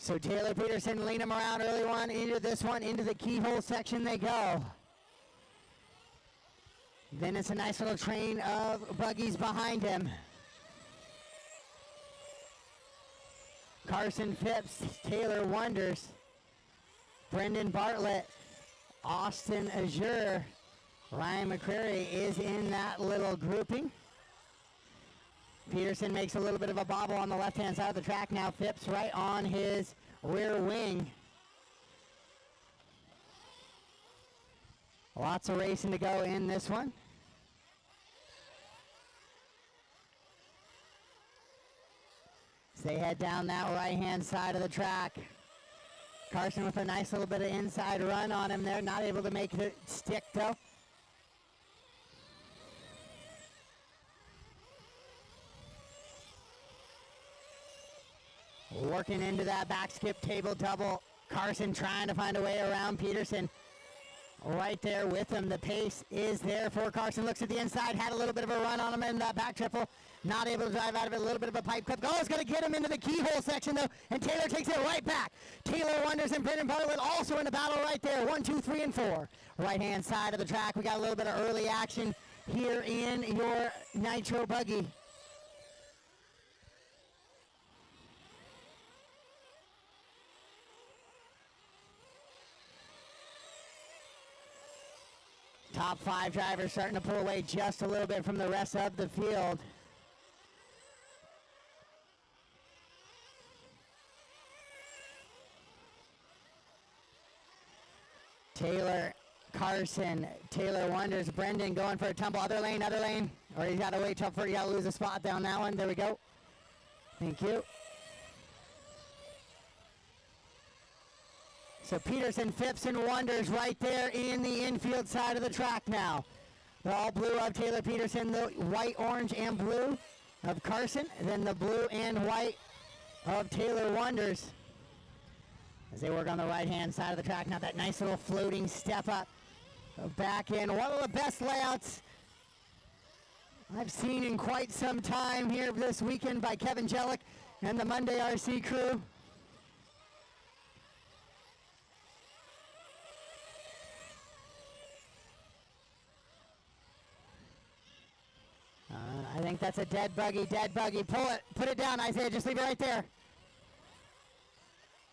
So Taylor Peterson lean him around early one, into this one, into the keyhole section they go. Then it's a nice little train of buggies behind him. Carson Phipps, Taylor Wonders, Brendan Bartlett, Austin Azure, Ryan McCrary is in that little grouping. Peterson makes a little bit of a bobble on the left-hand side of the track now. Phipps right on his rear wing. Lots of racing to go in this one. As they head down that right-hand side of the track. Carson with a nice little bit of inside run on him there. Not able to make it stick, though. Working into that back skip table double. Carson trying to find a way around Peterson. Right there with him. The pace is there for Carson. Looks at the inside. Had a little bit of a run on him in that back triple. Not able to drive out of it. A little bit of a pipe clip. Oh, it's going to get him into the keyhole section, though. And Taylor takes it right back. Taylor Wonders and Brendan Bartlett also in the battle right there. 1, 2, 3, and 4. Right-hand side of the track. We got a little bit of early action here in your Nitro Buggy. Top 5 drivers starting to pull away just a little bit from the rest of the field. Taylor, Carson, Taylor Wonders, Brendan going for a tumble. Other lane. Or he's got to wait till you got to lose a spot down that one. There we go. Thank you. So Peterson, Phipps, and Wonders right there in the infield side of the track now. The all blue of Taylor Peterson, the white, orange, and blue of Carson, and then the blue and white of Taylor Wonders. As they work on the right-hand side of the track, now that nice little floating step up, back in. One of the best layouts I've seen in quite some time here this weekend by Kevin Jellick and the Monday RC crew. I think that's a dead buggy, Pull it, put it down, Isaiah, just leave it right there.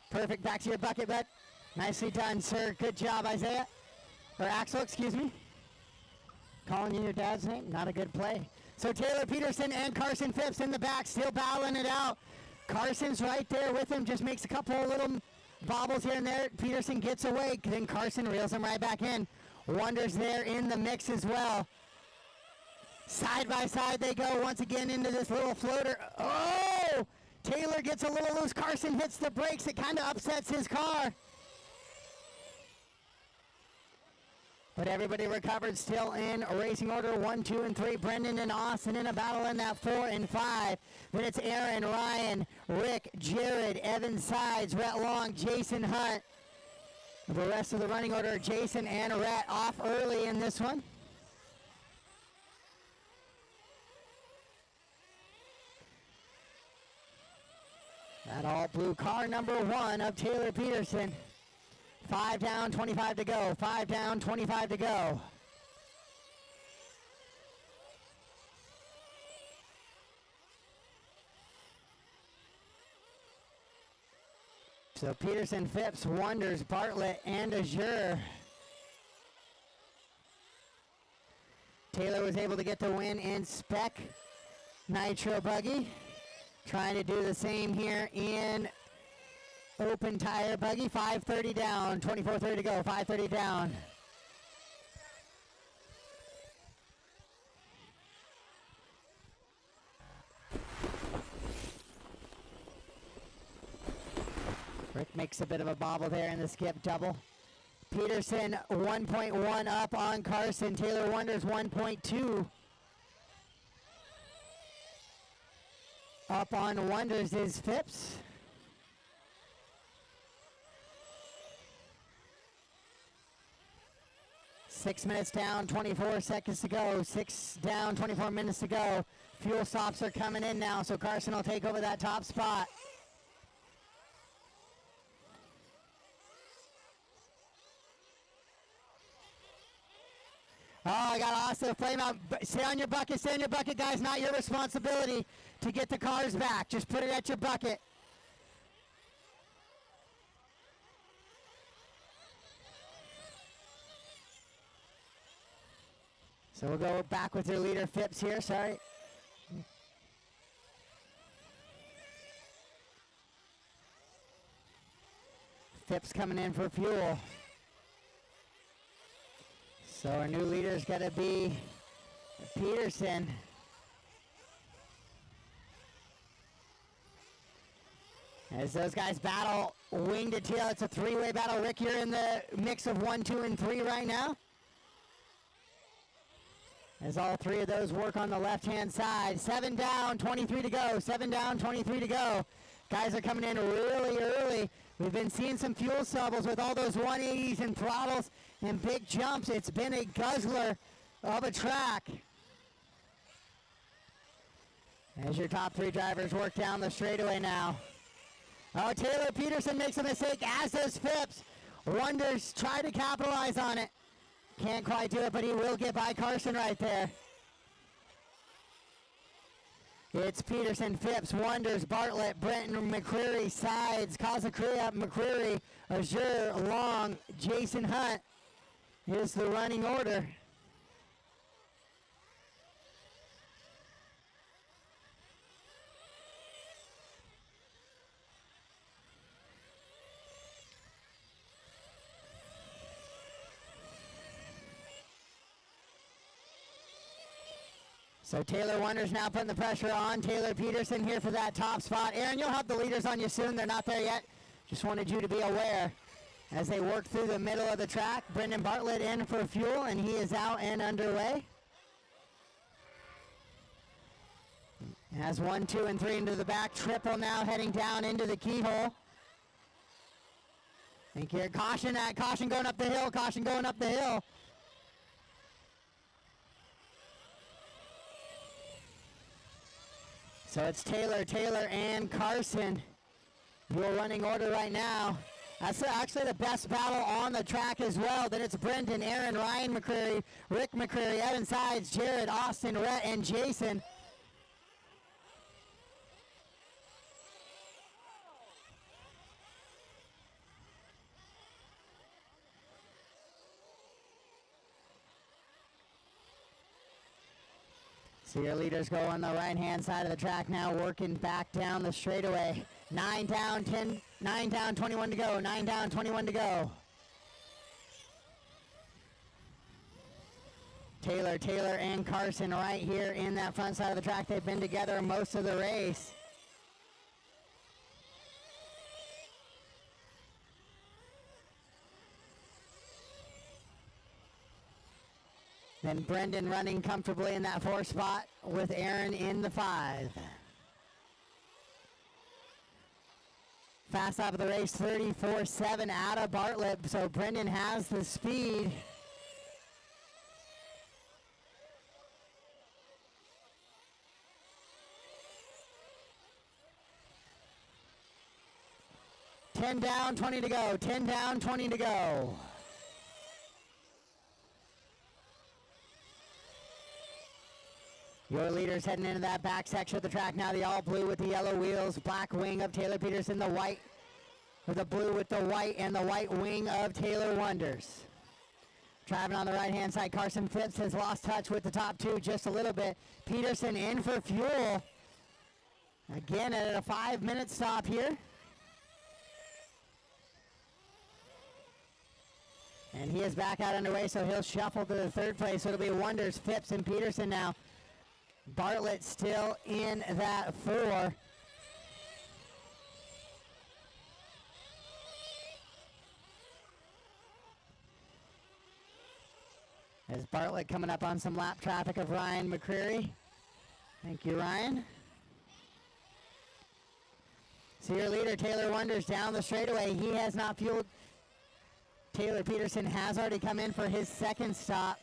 Perfect, back to your bucket, bud. Nicely done, sir. Good job, Isaiah. Or Axel, excuse me. Calling you your dad's name, not a good play. So Taylor Peterson and Carson Phipps in the back, still battling it out. Carson's right there with him, just makes a couple of little bobbles here and there. Peterson gets away, then Carson reels him right back in. Wonders there in the mix as well. Side by side they go once again into this little floater. Oh! Taylor gets a little loose. Carson hits the brakes. It kind of upsets his car. But everybody recovered, still in racing order 1, 2, and 3. Brendan and Austin in a battle in that 4 and 5. Then it's Aaron, Ryan, Rick, Jared, Evan Sides, Rhett Long, Jason Hunt. The rest of the running order, Jason and Rhett off early in this one. That all blue car number 1 of Taylor Peterson. 5 down, 25 to go. 5 down, 25 to go. So Peterson, Phipps, Wonders, Bartlett, and Azure. Taylor was able to get the win in Spec Nitro Buggy. Trying to do the same here in Open Tire Buggy. 5:30 down, 24:30 to go, 5:30 down. Rick makes a bit of a bobble there in the skip double. Peterson 1.1 up on Carson. Taylor Wonders 1.2. Up on Wonders is Phipps. Six minutes down, 24 seconds to go. 6 down, 24 minutes to go. Fuel stops are coming in now, so Carson will take over that top spot. Oh, I got Austin to flame out. Stay on your bucket, guys. Not your responsibility to get the cars back. Just put it at your bucket. So we'll go back with your leader, Phipps, here. Sorry. Phipps coming in for fuel. So our new leader is going to be Peterson. As those guys battle wing to tail, it's a three-way battle. Rick, you're in the mix of 1, 2, and 3 right now. As all three of those work on the left-hand side. 7 down, 23 to go. 7 down, 23 to go. Guys are coming in really early. We've been seeing some fuel stubbles with all those 180s and throttles and big jumps. It's been a guzzler of a track. As your top 3 drivers work down the straightaway now. Oh, Taylor Peterson makes a mistake, as does Phipps. Wonders try to capitalize on it. Can't quite do it, but he will get by Carson right there. It's Peterson, Phipps, Wonders, Bartlett, Brenton, McCreary, Sides, Kazakria, McCreary, Azure, Long, Jason Hunt is the running order. So Taylor Wonders now putting the pressure on. Taylor Peterson here for that top spot. Aaron, you'll have the leaders on you soon. They're not there yet. Just wanted you to be aware. as they work through the middle of the track. Brendan Bartlett in for fuel, and he is out and underway. Has 1, 2, and 3 into the back. Triple now heading down into the keyhole. Think here, caution going up the hill, caution going up the hill. So it's Taylor, and Carson. Your running order right now. That's actually the best battle on the track as well. Then it's Brendan, Aaron, Ryan McCreary, Rick McCreary, Evan Sides, Jared, Austin, Rhett, and Jason. So your leaders go on the right-hand side of the track now, working back down the straightaway. 9 down, 21 to go. 9 down, 21 to go. Taylor, and Carson right here in that front side of the track. They've been together most of the race. Then Brendan running comfortably in that 4 spot with Aaron in the 5. Fast off of the race, 34.7 out of Bartlett. So Brendan has the speed. Ten down, 20 to go. 10 down, 20 to go. Your leaders heading into that back section of the track now. The all blue with the yellow wheels, black wing of Taylor Peterson, the white, or the blue with the white, and the white wing of Taylor Wonders. Driving on the right-hand side, Carson Phipps has lost touch with the top 2 just a little bit. Peterson in for fuel. Again at a 5-minute stop here. And he is back out underway, so he'll shuffle to the 3rd place. So it'll be Wonders, Phipps, and Peterson now. Bartlett still in that 4. As Bartlett coming up on some lap traffic of Ryan McCreary. Thank you, Ryan. So your leader, Taylor Wonders, down the straightaway. He has not fueled. Taylor Peterson has already come in for his 2nd stop.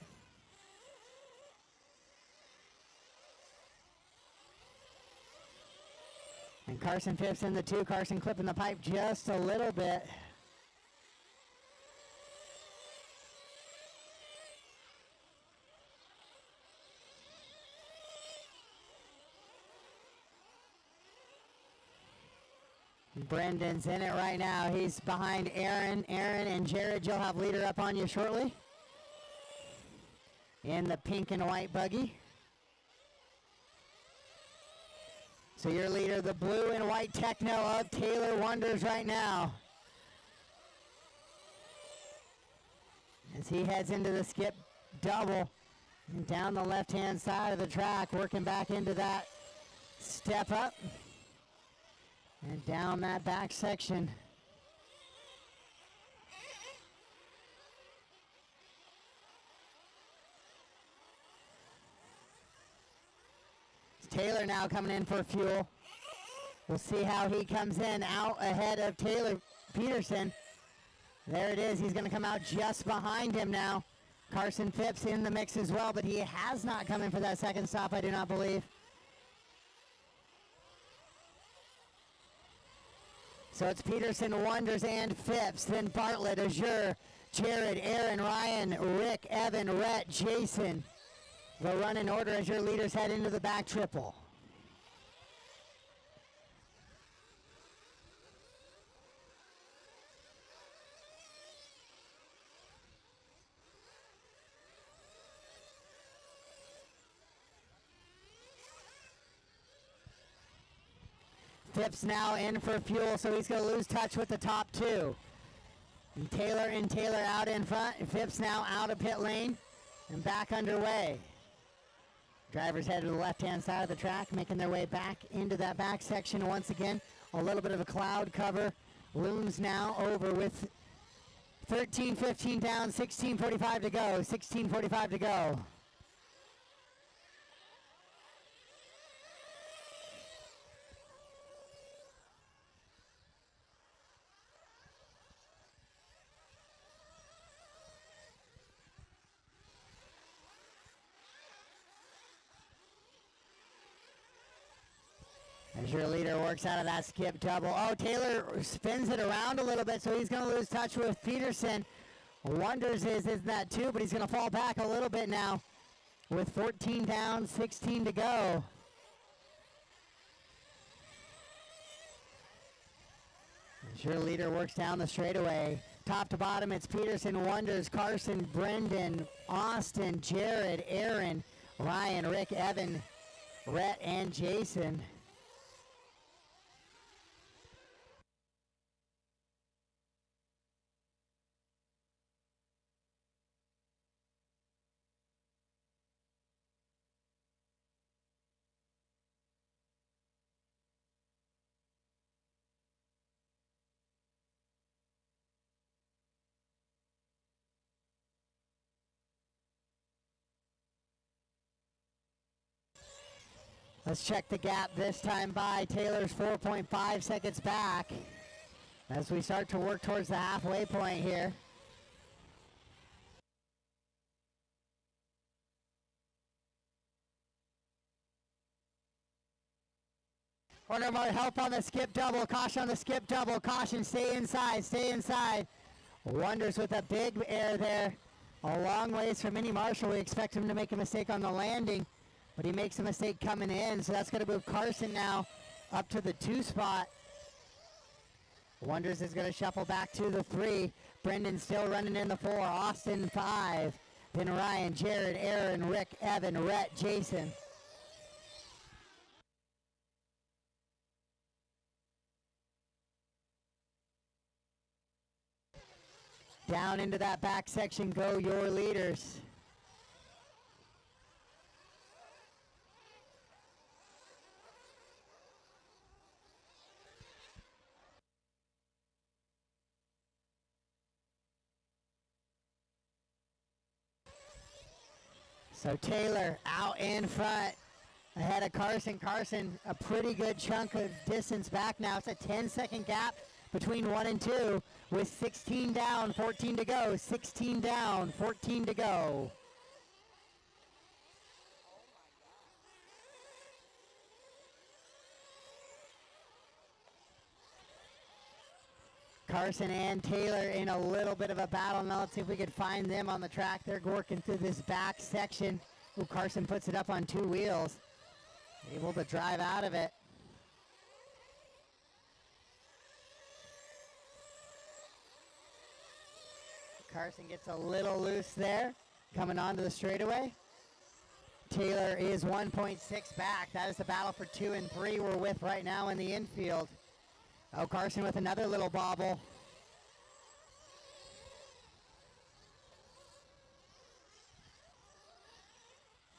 And Carson Phipps in the 2. Carson clipping the pipe just a little bit. Brendan's in it right now. He's behind Aaron. Aaron and Jared, you'll have leader up on you shortly. In the pink and white buggy. So your leader, the blue and white Techno of Taylor Wonders right now. As he heads into the skip double. And down the left-hand side of the track, working back into that step up. And down that back section. Taylor now coming in for fuel. We'll see how he comes in out ahead of Taylor Peterson. There it is. He's going to come out just behind him now. Carson Phipps in the mix as well, but he has not come in for that 2nd stop, I do not believe. So it's Peterson, Wonders, and Phipps. Then Bartlett, Azure, Jared, Aaron, Ryan, Rick, Evan, Rhett, Jason. The run in order as your leaders head into the back triple. Phipps now in for fuel, so he's going to lose touch with the top 2. And Taylor out in front. Phipps now out of pit lane and back underway. Drivers head to the left-hand side of the track, making their way back into that back section once again. A little bit of a cloud cover looms now over with 13:15 down, 16:45 to go, 16:45 to go. As your leader works out of that skip double. Oh, Taylor spins it around a little bit, so he's going to lose touch with Peterson. Wonders is that too, but he's going to fall back a little bit now with 14 down, 16 to go. As your leader works down the straightaway. Top to bottom, it's Peterson, Wonders, Carson, Brendan, Austin, Jared, Aaron, Ryan, Rick, Evan, Rhett, and Jason. Let's check the gap this time by. Taylor's 4.5 seconds back as we start to work towards the halfway point here. Corner more help on the skip double. Caution on the skip double. Caution, stay inside, stay inside. Wonders with a big air there. A long ways from Mini Marshall. We expect him to make a mistake on the landing, but he makes a mistake coming in, so that's going to move Carson now up to the 2 spot. Wonders is going to shuffle back to the 3. Brendan still running in the 4. Austin 5. Then Ryan, Jared, Aaron, Rick, Evan, Rhett, Jason. Down into that back section go your leaders. So Taylor out in front ahead of Carson. Carson a pretty good chunk of distance back now. It's a 10-second gap between 1 and 2 with 16 down, 14 to go. 16 down, 14 to go. Carson and Taylor in a little bit of a battle now. Let's see if we could find them on the track. They're working through this back section. Ooh, Carson puts it up on 2 wheels. Able to drive out of it. Carson gets a little loose there, coming onto the straightaway. Taylor is 1.6 back. That is the battle for 2 and 3 we're with right now in the infield. Oh, Carson with another little bobble.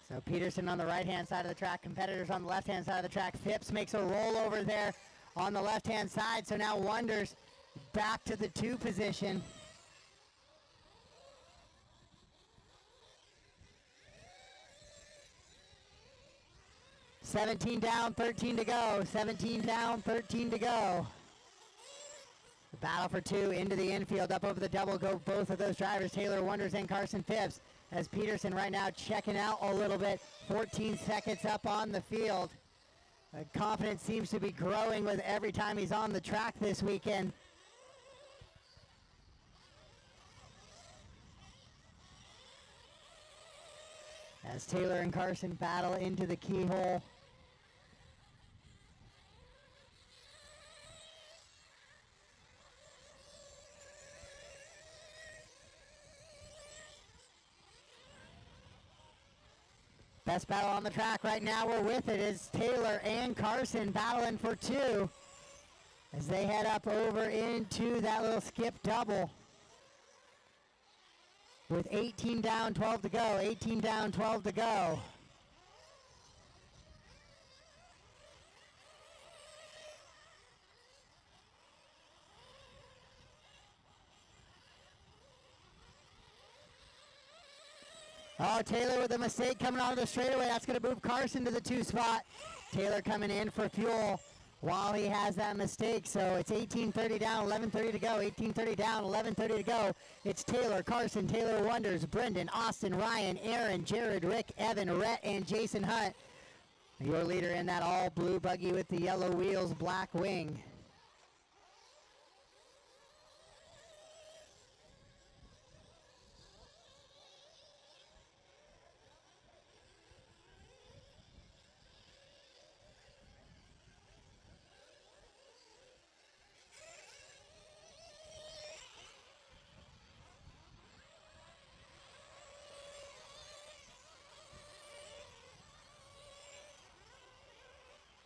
So Peterson on the right-hand side of the track, competitors on the left-hand side of the track. Phipps makes a rollover there on the left-hand side, so now Wonders back to the 2 position. $17 down, 13 to go. 17 down, 13 to go. The battle for 2 into the infield. Up over the double go both of those drivers, Taylor Wonders and Carson Phipps. As Peterson right now checking out a little bit. 14 seconds up on the field. Confidence seems to be growing with every time he's on the track this weekend. As Taylor and Carson battle into the keyhole. Best battle on the track right now, we're with it, is Taylor and Carson battling for 2 as they head up over into that little skip double. With 18 down, 12 to go. 18 down, 12 to go. Oh, Taylor with a mistake coming out of the straightaway. That's going to move Carson to the 2 spot. Taylor coming in for fuel while he has that mistake. So it's 18:30 down, 11:30 to go. 18:30 down, 11:30 to go. It's Taylor, Carson, Taylor Wonders, Brendan, Austin, Ryan, Aaron, Jared, Rick, Evan, Rhett, and Jason Hunt. Your leader in that all blue buggy with the yellow wheels, black wing.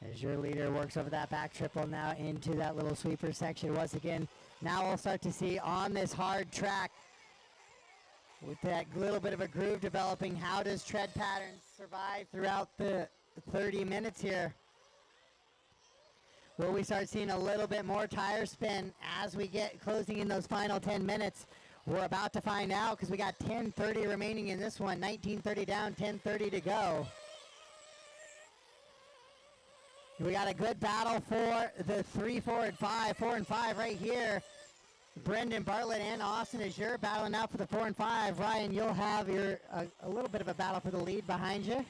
As your leader works over that back triple now into that little sweeper section once again. Now we'll start to see on this hard track with that little bit of a groove developing, how does tread patterns survive throughout the 30 minutes here? Will we start seeing a little bit more tire spin as we get closing in those final 10 minutes? We're about to find out because we got 10:30 remaining in this one. 19:30 down, 10:30 to go. We got a good battle for the 3, 4, and 5. 4 and 5 right here. Brendan Bartlett and Austin as you're battling out for the 4 and 5. Ryan, you'll have your a little bit of a battle for the lead behind you.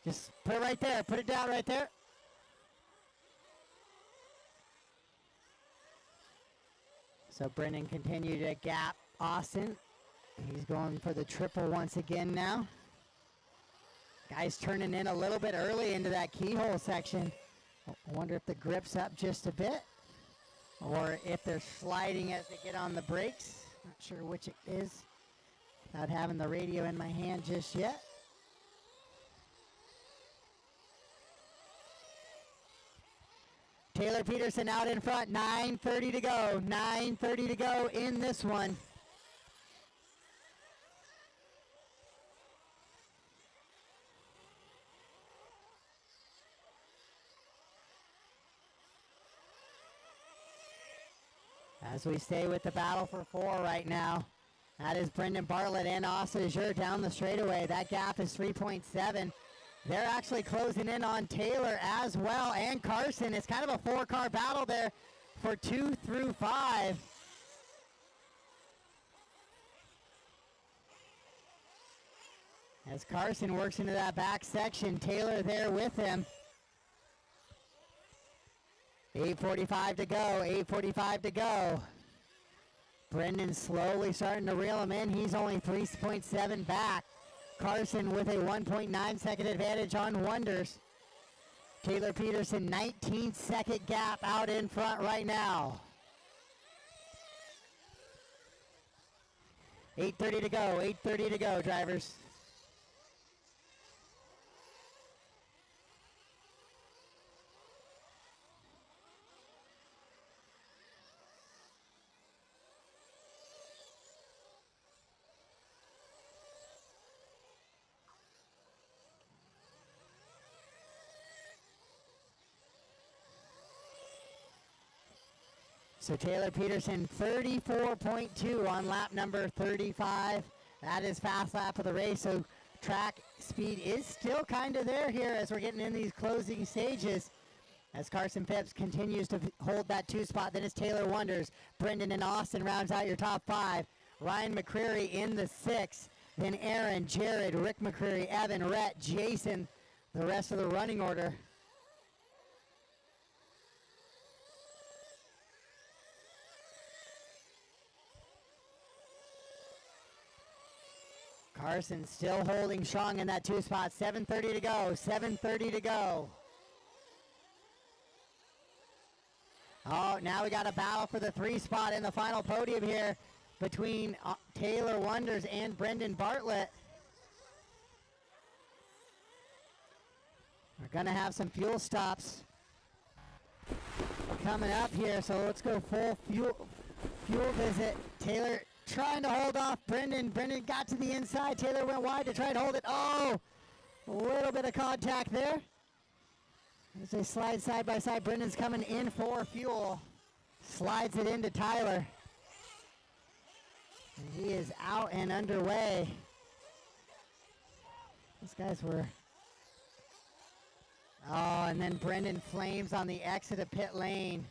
Just put it right there. Put it down right there. So Brendan continued to gap Austin. He's going for the triple once again now. Guys turning in a little bit early into that keyhole section. I wonder if the grip's up just a bit or if they're sliding as they get on the brakes. Not sure which it is without having the radio in my hand just yet. Taylor Peterson out in front, 9:30 to go. 9:30 to go in this one. As we stay with the battle for 4 right now, that is Brendan Bartlett and Austin Azure down the straightaway. That gap is 3.7. They're actually closing in on Taylor as well and Carson. It's kind of a 4-car battle there for 2 through 5. As Carson works into that back section, Taylor there with him. 8:45 to go, 8:45 to go. Brendan slowly starting to reel him in. He's only 3.7 back. Carson with a 1.9 second advantage on Wonders. Taylor Peterson, 19-second gap out in front right now. 8:30 to go, 8:30 to go, drivers. So Taylor Peterson, 34.2 on lap number 35. That is fast lap of the race. So track speed is still kind of there here as we're getting in these closing stages. As Carson Phipps continues to hold that 2 spot. Then it's Taylor Wonders. Brendan and Austin rounds out your top 5. Ryan McCreary in the 6. Then Aaron, Jared, Rick McCreary, Evan, Rhett, Jason. The rest of the running order. Carson still holding strong in that 2 spot. 7:30 to go. 7:30 to go. Oh, now we got a battle for the 3 spot in the final podium here between Taylor Wonders and Brendan Bartlett. We're going to have some fuel stops coming up here, so let's go full fuel visit. Taylor trying to hold off Brendan. Brendan got to the inside. Taylor went wide to try and hold it. Oh, a little bit of contact there. As they slide side by side, Brendan's coming in for fuel. Slides it into Tyler. And he is out and underway. These guys were... Oh, and then Brendan flames on the exit of pit lane.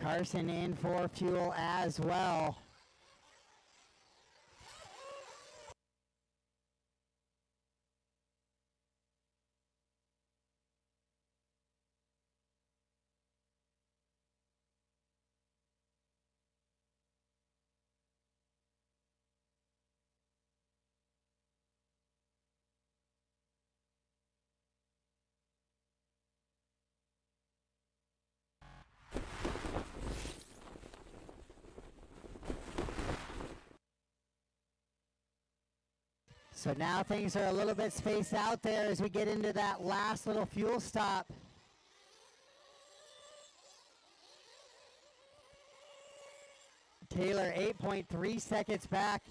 Carson in for fuel as well. So now things are a little bit spaced out there as we get into that last little fuel stop. Taylor 8.3 seconds back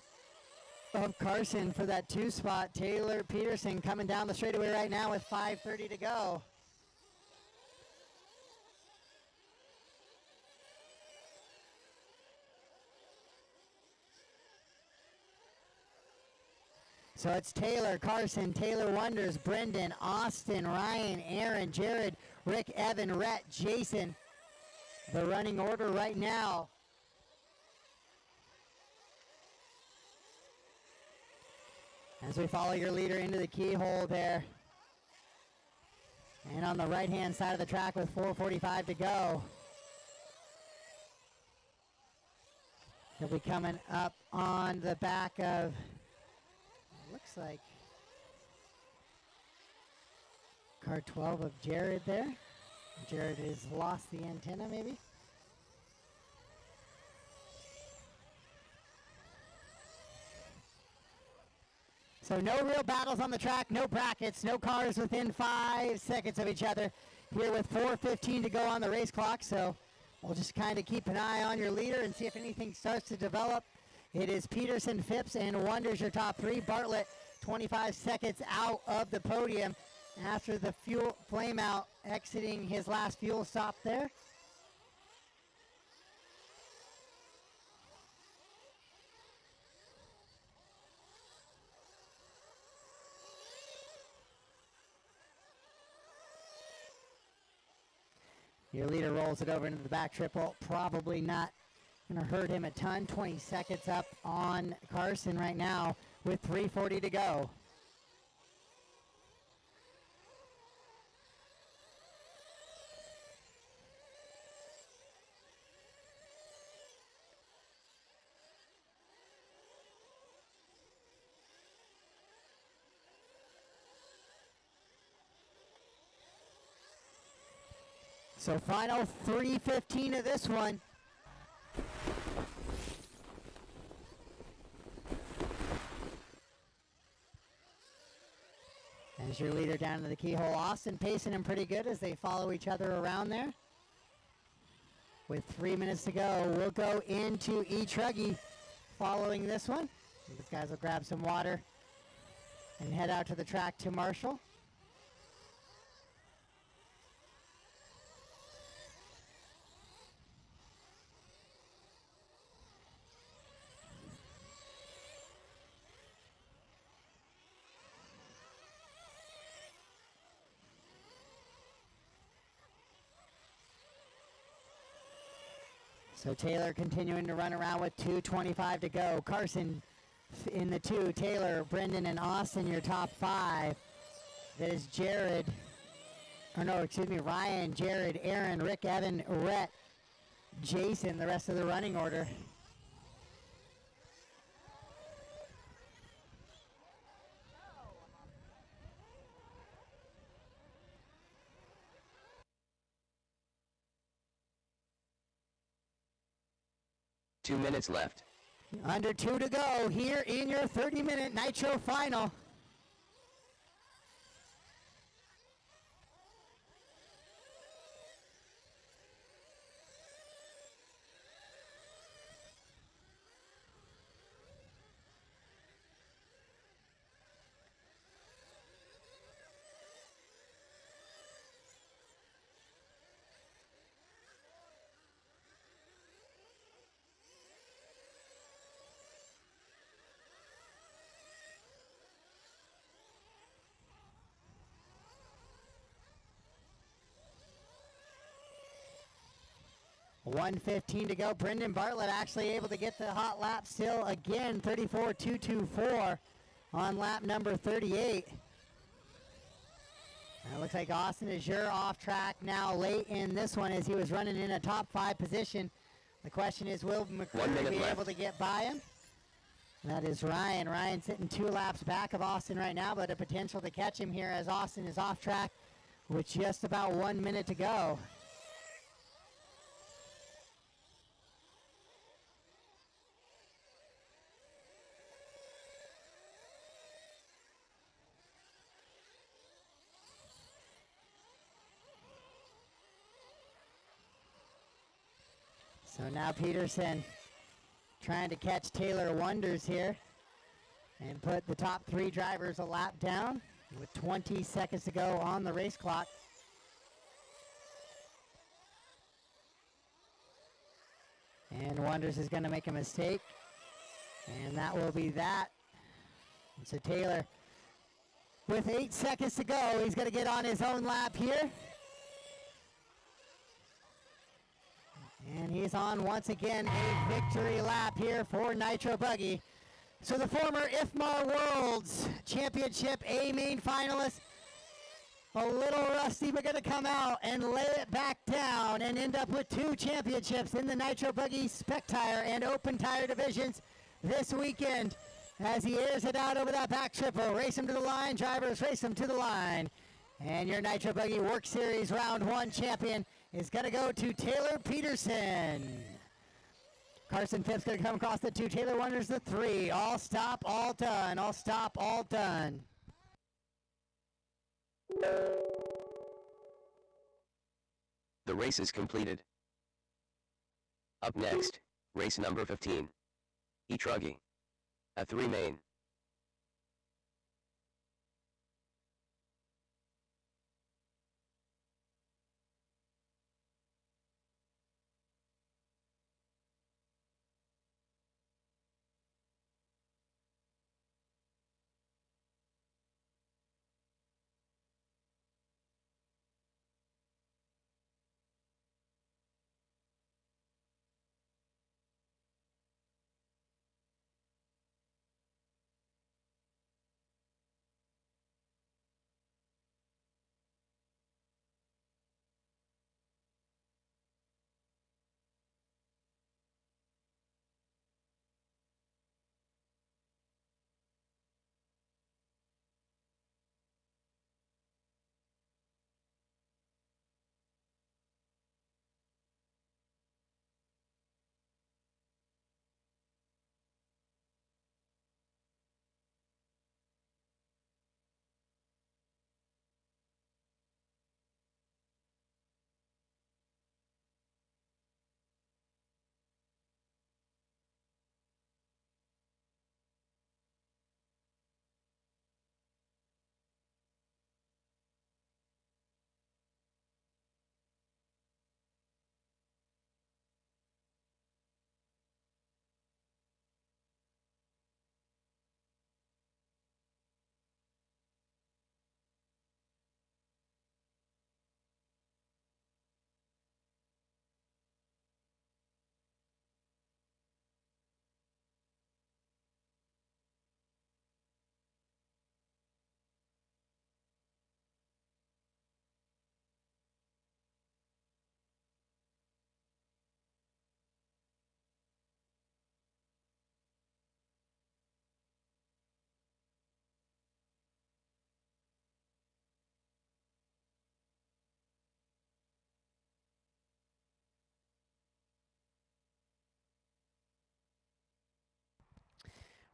of Carson for that 2 spot. Taylor Peterson coming down the straightaway right now with 5:30 to go. So it's Taylor, Carson, Taylor Wonders, Brendan, Austin, Ryan, Aaron, Jared, Rick, Evan, Rhett, Jason. The running order right now. As we follow your leader into the keyhole there. And on the right-hand side of the track with 4:45 to go. He'll be coming up on the back of... Looks like car 12 of Jared there. Jared has lost the antenna maybe. So no real battles on the track, no brackets, no cars within 5 seconds of each other here with 4:15 to go on the race clock. So we'll just kind of keep an eye on your leader and see if anything starts to develop. It is Peterson, Phipps, and Wonders your top 3. Bartlett 25 seconds out of the podium after the fuel flame out, exiting his last fuel stop there. Your leader rolls it over into the back triple. Probably not going to hurt him a ton. 20 seconds up on Carson right now with 3:40 to go. So final 3:15 of this one. As your leader down to the keyhole, Austin pacing him pretty good as they follow each other around there. With 3 minutes to go, we'll go into E-Truggy following this one. These guys will grab some water and head out to the track to Marshall. So Taylor continuing to run around with 2:25 to go. Carson in the 2. Taylor, Brendan, and Austin, your top 5. That is Jared, or no, excuse me, Ryan, Jared, Aaron, Rick, Evan, Rhett, Jason, the rest of the running order.
Two minutes left.
Under 2 to go here in your 30-minute Nitro final. 1:15 to go. Brendan Bartlett actually able to get the hot lap still again. 34.224 on lap number 38. It looks like Austin Azure off track now late in this one as he was running in a top 5 position. The question is, will McCreary be able to get by him? That is Ryan. Ryan sitting 2 laps back of Austin right now, but a potential to catch him here as Austin is off track with just about 1 minute to go. So now Peterson trying to catch Taylor Wonders here and put the top 3 drivers a lap down with 20 seconds to go on the race clock. And Wonders is going to make a mistake, and that will be that. And so Taylor, with 8 seconds to go, he's going to get on his own lap here. And he's on once again a victory lap here for Nitro Buggy. So the former IFMAR Worlds Championship A main finalist, a little rusty, but going to come out and lay it back down and end up with 2 championships in the Nitro Buggy Spec Tire and Open Tire divisions this weekend as he airs it out over that back triple. Race him to the line, drivers, race him to the line. And your Nitro Buggy WERC Series Round 1 champion is going to go to Taylor Peterson. Carson Phipps going to come across the 2. Taylor Wonders the 3. All stop, all done. All stop, all done.
The race is completed. Up next, race number 15. E-Truggy. A 3 main.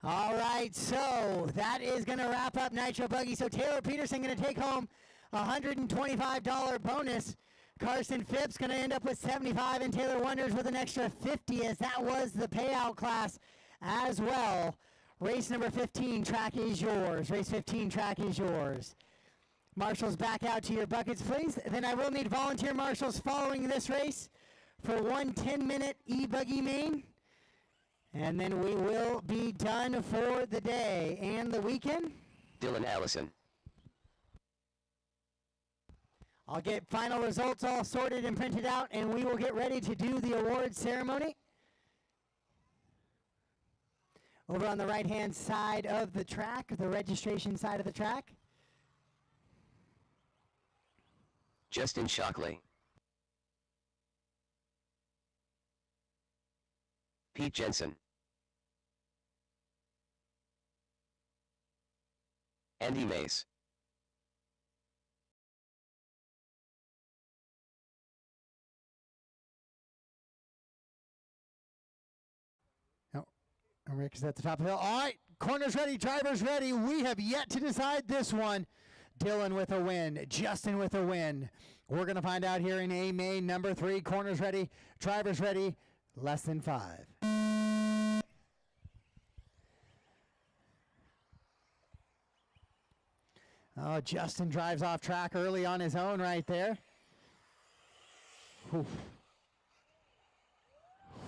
All right, so that is going to wrap up Nitro Buggy. So Taylor Peterson going to take home a $125 bonus. Carson Phipps going to end up with $75, and Taylor Wonders with an extra $50, as that was the payout class as well. Race number 15, track is yours. Race 15, track is yours. Marshals, back out to your buckets, please. Then I will need volunteer marshals following this race for one 10-minute e-buggy main. And then we will be done for the day and the weekend.
Dylan Allison.
I'll get final results all sorted and printed out, and we will get ready to do the award ceremony. Over on the right-hand side of the track, the registration side of the track.
Justin Shockley. Pete Jensen. Andy Mace.
Rick is at the top of the hill. All right, corners ready, drivers ready. We have yet to decide this one. Dylan with a win, Justin with a win. We're going to find out here in A main number 3. Corners ready, drivers ready, less than 5. Oh, Justin drives off track early on his own right there. Oof.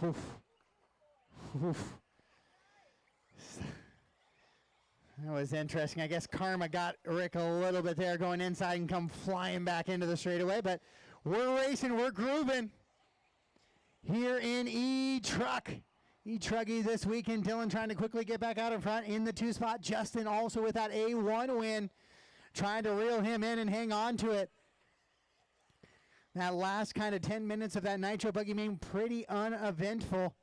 Oof. Oof. That was interesting. I guess karma got Rick a little bit there going inside and come flying back into the straightaway. But we're racing, we're grooving here in E-Truck. E-Truggy this weekend. Dylan trying to quickly get back out in front in the 2 spot. Justin also with that A1 win, trying to reel him in and hang on to it. That last kind of 10 minutes of that Nitro Buggy being pretty uneventful.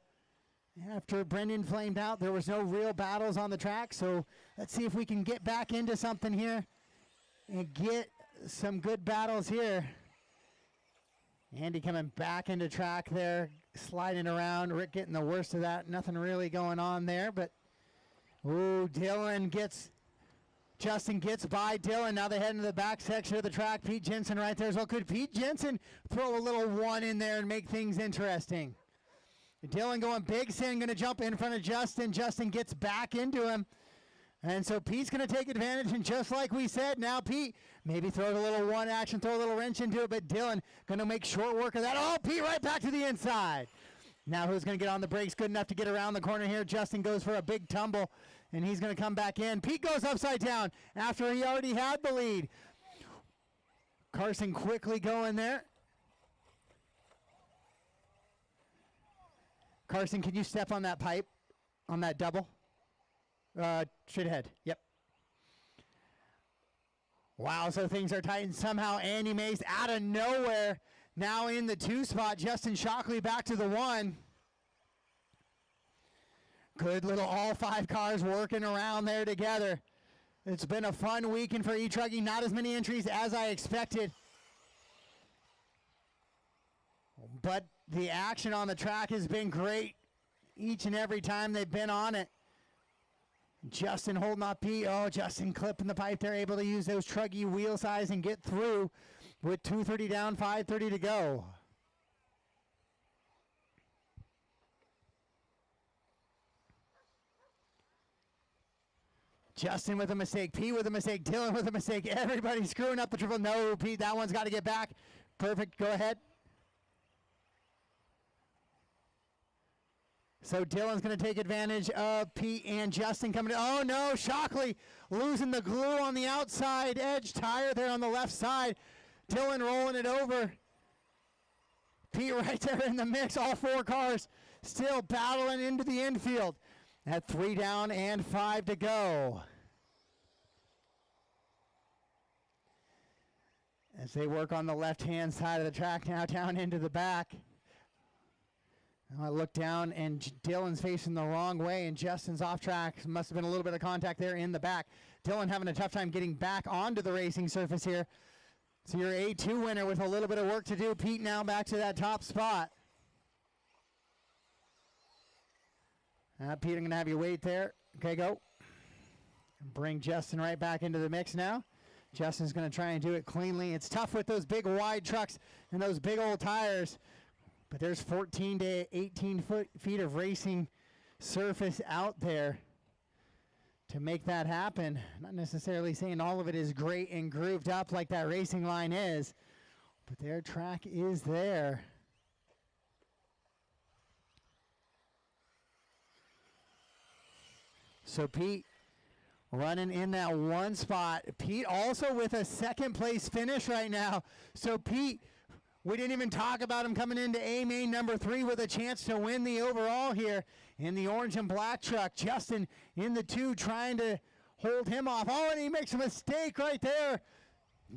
After Brendan flamed out, there was no real battles on the track, so let's see if we can get back into something here and get some good battles here. Andy coming back into track there, sliding around. Rick getting the worst of that. Nothing really going on there, but ooh, Justin gets by Dylan. Now they head into the back section of the track. Pete Jensen right there as well. Could Pete Jensen throw a little 1 in there and make things interesting? Dylan going big sin, going to jump in front of Justin. Justin gets back into him. And so Pete's going to take advantage, and just like we said, now Pete maybe throws a little 1 action, throw a little wrench into it, but Dylan going to make short work of that. Oh, Pete right back to the inside. Now who's going to get on the brakes good enough to get around the corner here? Justin goes for a big tumble, and he's going to come back in. Pete goes upside down after he already had the lead. Carson quickly going there. Carson, can you step on that pipe, on that double? Straight ahead, yep. Wow, so things are tight, and somehow Andy Mace out of nowhere, now in the 2 spot. Justin Shockley back to the 1. Good little all 5 cars working around there together. It's been a fun weekend for E-Truggy. Not as many entries as I expected. But the action on the track has been great each and every time they've been on it. Justin holding up Pete. Oh, Justin clipping the pipe. They're able to use those Truggy wheel size and get through with 2:30 down, 5:30 to go. Justin with a mistake. Pete with a mistake. Dylan with a mistake. Everybody screwing up the triple. No, Pete, that one's got to get back. Perfect. Go ahead. So Dylan's going to take advantage of Pete and Justin coming to, oh no, Shockley losing the glue on the outside edge tire there on the left side. Dylan rolling it over. Pete right there in the mix, all 4 cars still battling into the infield at 3 down and 5 to go. As they work on the left-hand side of the track now down into the back. I look down, and Dylan's facing the wrong way, and Justin's off track. Must have been a little bit of contact there in the back. Dylan having a tough time getting back onto the racing surface here. So your A2 winner with a little bit of work to do. Pete now back to that top spot. Pete, I'm going to have you wait there. Okay, go. Bring Justin right back into the mix now. Justin's going to try and do it cleanly. It's tough with those big wide trucks and those big old tires. But there's 14 to 18 feet of racing surface out there to make that happen. Not necessarily saying all of it is great and grooved up like that racing line is, but their track is there. So Pete running in that one spot. Pete also with a second place finish right now. So Pete, we didn't even talk about him coming into A main number 3 with a chance to win the overall here in the orange and black truck. Justin in the 2 trying to hold him off. Oh, and he makes a mistake right there.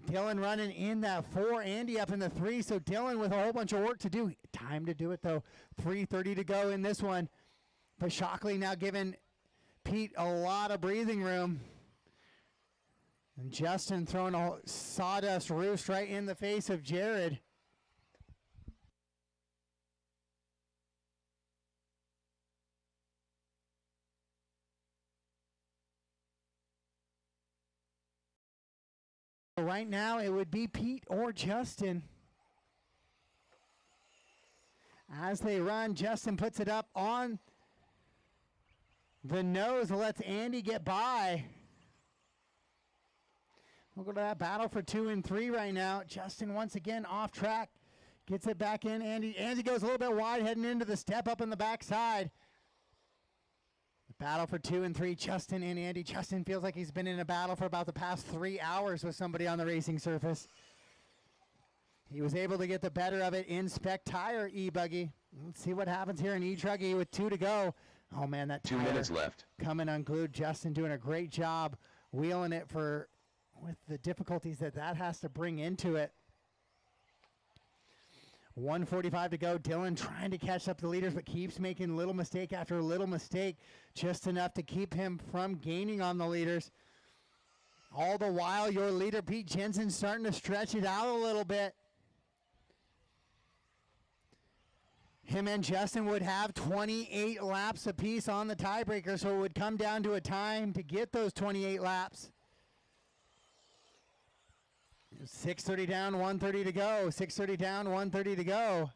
Dylan running in that 4, Andy up in the 3. So Dylan with a whole bunch of work to do. Time to do it though. 3:30 to go in this one. But Shockley now giving Pete a lot of breathing room. And Justin throwing a sawdust roost right in the face of Jared. Right now, it would be Pete or Justin. As they run, Justin puts it up on the nose and lets Andy get by. We'll go to that battle for 2 and 3 right now. Justin once again off track. Gets it back in. Andy goes a little bit wide heading into the step up in the backside. Battle for 2 and 3, Justin and Andy. Justin feels like he's been in a battle for about the past 3 hours with somebody on the racing surface. He was able to get the better of it in Spec Tire E-Buggy. Let's see what happens here in E-Truggy with 2 to go. Oh man, that
2 minutes left.
Coming unglued. Justin doing a great job wheeling it with the difficulties that has to bring into it. 1:45 to go. Dylan trying to catch up the leaders, but keeps making little mistake after little mistake, just enough to keep him from gaining on the leaders. All the while, your leader, Pete Jensen, starting to stretch it out a little bit. Him and Justin would have 28 laps apiece on the tiebreaker, so it would come down to a time to get those 28 laps. 6:30 down, 1:30 to go. 6:30 down, 1:30 to go.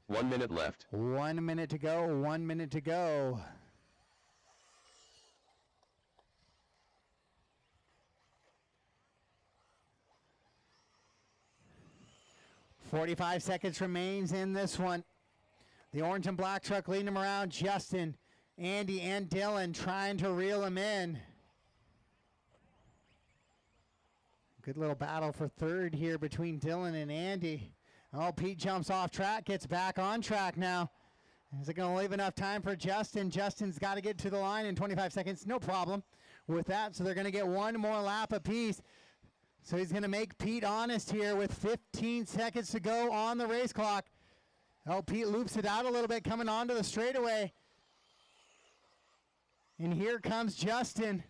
One minute left.
1 minute to go. 1 minute to go. .45 seconds remains in this one. The orange and black truck leading him around. Justin, Andy, and Dylan trying to reel him in. Good little battle for third here between Dylan and Andy. Oh, Pete jumps off track, gets back on track now. Is it going to leave enough time for Justin? Justin's got to get to the line in 25 seconds. No problem with that. So they're going to get one more lap apiece. So he's going to make Pete honest here with 15 seconds to go on the race clock. Oh, Pete loops it out a little bit coming onto the straightaway. And here comes Justin.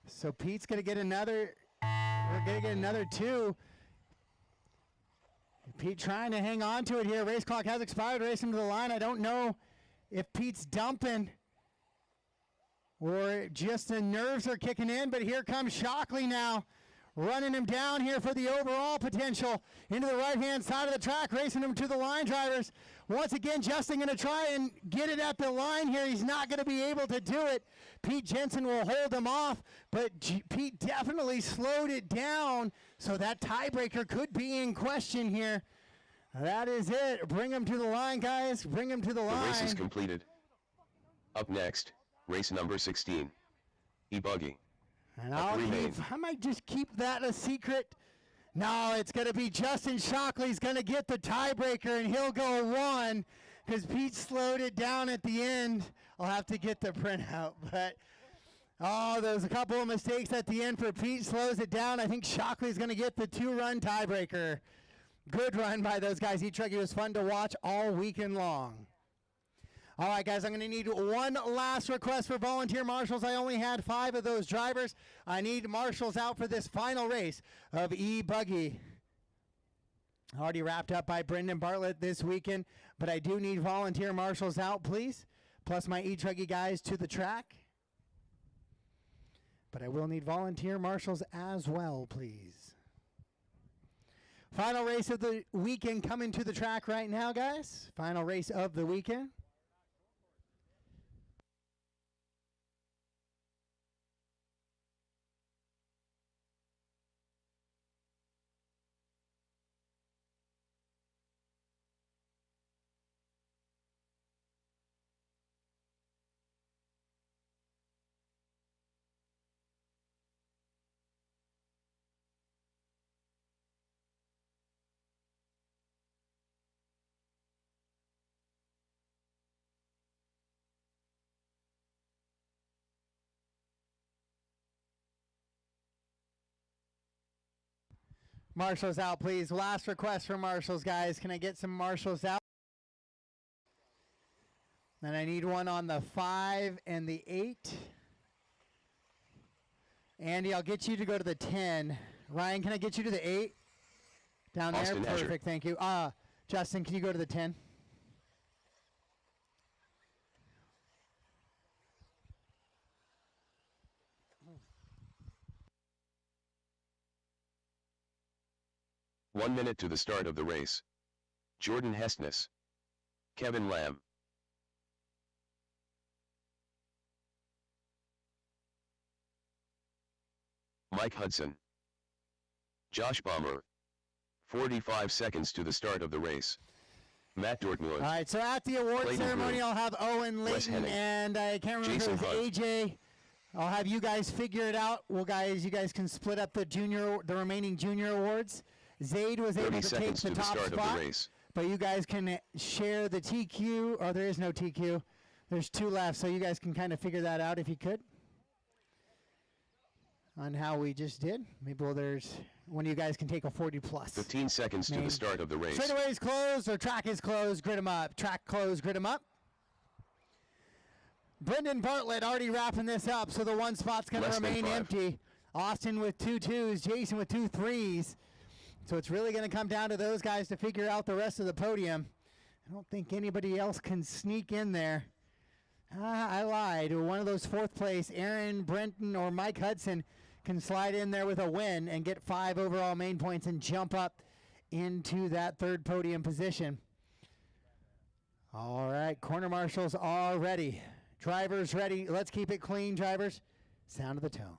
So Pete's going to get another, we're going to get another 2. Pete trying to hang on to it here. Race clock has expired, racing to the line. I don't know if Pete's dumping or just the nerves are kicking in, but here comes Shockley now, running him down here for the overall potential into the right-hand side of the track, racing him to the line drivers. Once again, Justin going to try and get it at the line here. He's not going to be able to do it. Pete Jensen will hold him off, but Pete definitely slowed it down, so that tiebreaker could be in question here. That is it. Bring him to the line, guys. Bring him to the line.
The race is completed. Up next, race number 16. E-Buggy.
And I might just keep that a secret. No, it's going to be Justin Shockley's going to get the tiebreaker, and he'll go 1 because Pete slowed it down at the end. I'll have to get the printout, but there's a couple of mistakes at the end for Pete. Slows it down. I think Shockley's going to get the 2-run tiebreaker. Good run by those guys. E-Truck, was fun to watch all weekend long. All right, guys, I'm going to need one last request for volunteer marshals. I only had 5 of those drivers. I need marshals out for this final race of E-Buggy. Already wrapped up by Brendan Bartlett this weekend, but I do need volunteer marshals out, please, plus my E-Truggy guys to the track. But I will need volunteer marshals as well, please. Final race of the weekend coming to the track right now, guys. Final race of the weekend. Marshals out, please. Last request for marshals, guys. Can I get some marshals out? And I need one on the 5 and the 8. Andy, I'll get you to go to the 10. Ryan, can I get you to the 8? Down
Austin
there? Perfect, thank you. Justin, can you go to the 10?
One minute to the start of the race. Jordan Hestness. Kevin Lamb. Mike Hudson. Josh Bomber. 45 seconds to the start of the race. Matt Dortmund.
All right, so at the award
Clayton
ceremony,
Groom.
I'll have Owen Layton, and I can't remember
Jason
if it was AJ. I'll have you guys figure it out. Well, guys, you guys can split up the remaining junior awards. Zaid was able to take the top spot, but you guys can share the TQ. Oh, there is no TQ. There's 2 left, so you guys can kind of figure that out if you could on how we just did. Maybe there's one of you guys can take a 40 plus.
15 seconds to the start of the race.
Straightaway is closed, or track is closed. Grid them up. Track closed. Grid them up. Brendan Bartlett already wrapping this up, so the 1 spot's going to remain empty. Austin with 2 2s, Jason with 2 3s. So it's really going to come down to those guys to figure out the rest of the podium. I don't think anybody else can sneak in there. I lied. One of those 4th place, Aaron, Brenton, or Mike Hudson can slide in there with a win and get 5 overall main points and jump up into that 3rd podium position. All right, corner marshals are ready. Drivers ready. Let's keep it clean, drivers. Sound of the tone.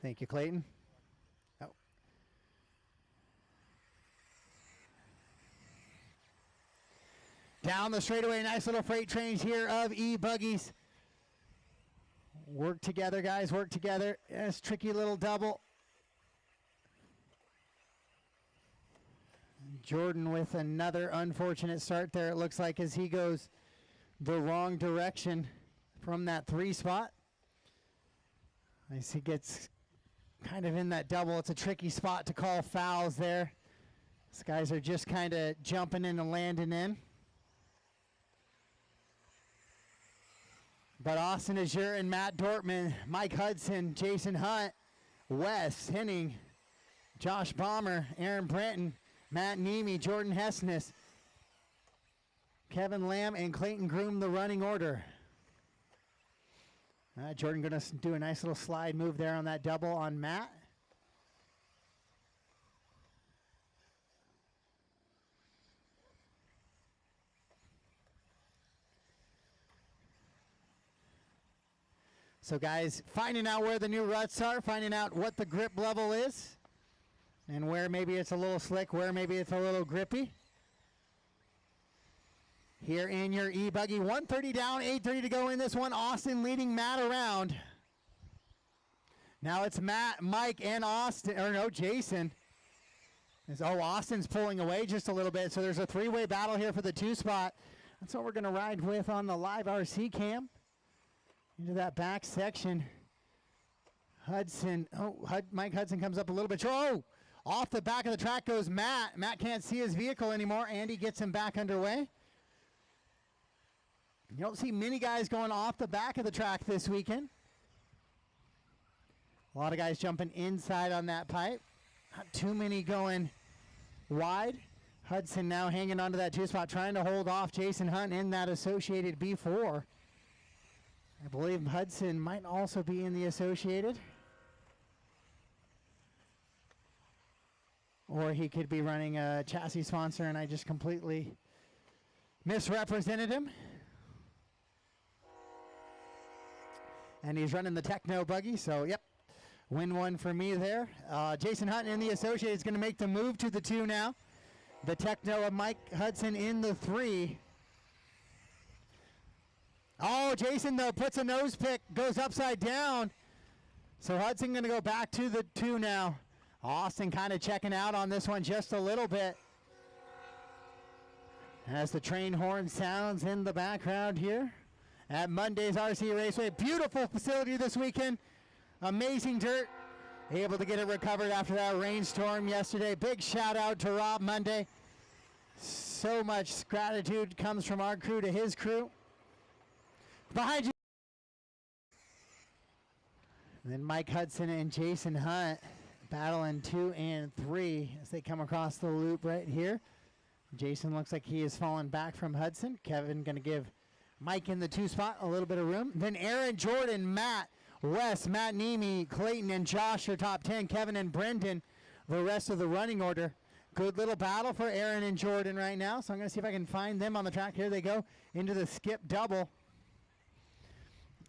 Thank you, Clayton. Oh. Down the straightaway, nice little freight trains here of E-Buggies. Work together, guys, work together. Yes, tricky little double. Jordan with another unfortunate start there, it looks like, as he goes the wrong direction from that 3 spot. As he gets kind of in that double. It's a tricky spot to call fouls there. These guys are just kind of jumping in and landing in. But Austin Azure and Matt Dortmund, Mike Hudson, Jason Hunt, Wes Henning, Josh Bomber, Aaron Brenton, Matt Nemi, Jordan Hessness, Kevin Lamb, and Clayton Groom, the running order. Jordan going to do a nice little slide move there on that double on Matt. So guys, finding out where the new ruts are, finding out what the grip level is, and where maybe it's a little slick, where maybe it's a little grippy. Here in your E-Buggy, 130 down, 8:30 to go in this one. Austin leading Matt around. Now it's Matt, Mike, and Austin, or no, Jason. Austin's pulling away just a little bit, so there's a 3-way battle here for the 2 spot. That's what we're going to ride with on the live RC cam. Into that back section. Hudson, Mike Hudson comes up a little bit. Off the back of the track goes Matt. Matt can't see his vehicle anymore. Andy gets him back underway. You don't see many guys going off the back of the track this weekend. A lot of guys jumping inside on that pipe. Not too many going wide. Hudson now hanging onto that 2 spot, trying to hold off Jason Hunt in that associated B4. I believe Hudson might also be in the associated. or he could be running a chassis sponsor, and I just completely misrepresented him. And he's running the Techno buggy, so yep, win one for me there. Jason Hunt in the Associated is going to make the move to the 2 now. The Techno of Mike Hudson in the 3. Oh, Jason, though, puts a nose pick, goes upside down. So Hudson going to go back to the 2 now. Austin kind of checking out on this one just a little bit. As the train horn sounds in the background here at Monday's RC Raceway. Beautiful facility this weekend. Amazing dirt. Able to get it recovered after that rainstorm yesterday. Big shout out to Rob Monday. So much gratitude comes from our crew to his crew. Behind you. And then Mike Hudson and Jason Hunt battling 2 and 3 as they come across the loop right here. Jason looks like he has fallen back from Hudson. Kevin going to give Mike in the 2 spot a little bit of room. Then Aaron, Jordan, Matt, Wes, Matt Nemi, Clayton, and Josh are top 10. Kevin and Brendan, the rest of the running order. Good little battle for Aaron and Jordan right now. So I'm going to see if I can find them on the track. Here they go into the skip double.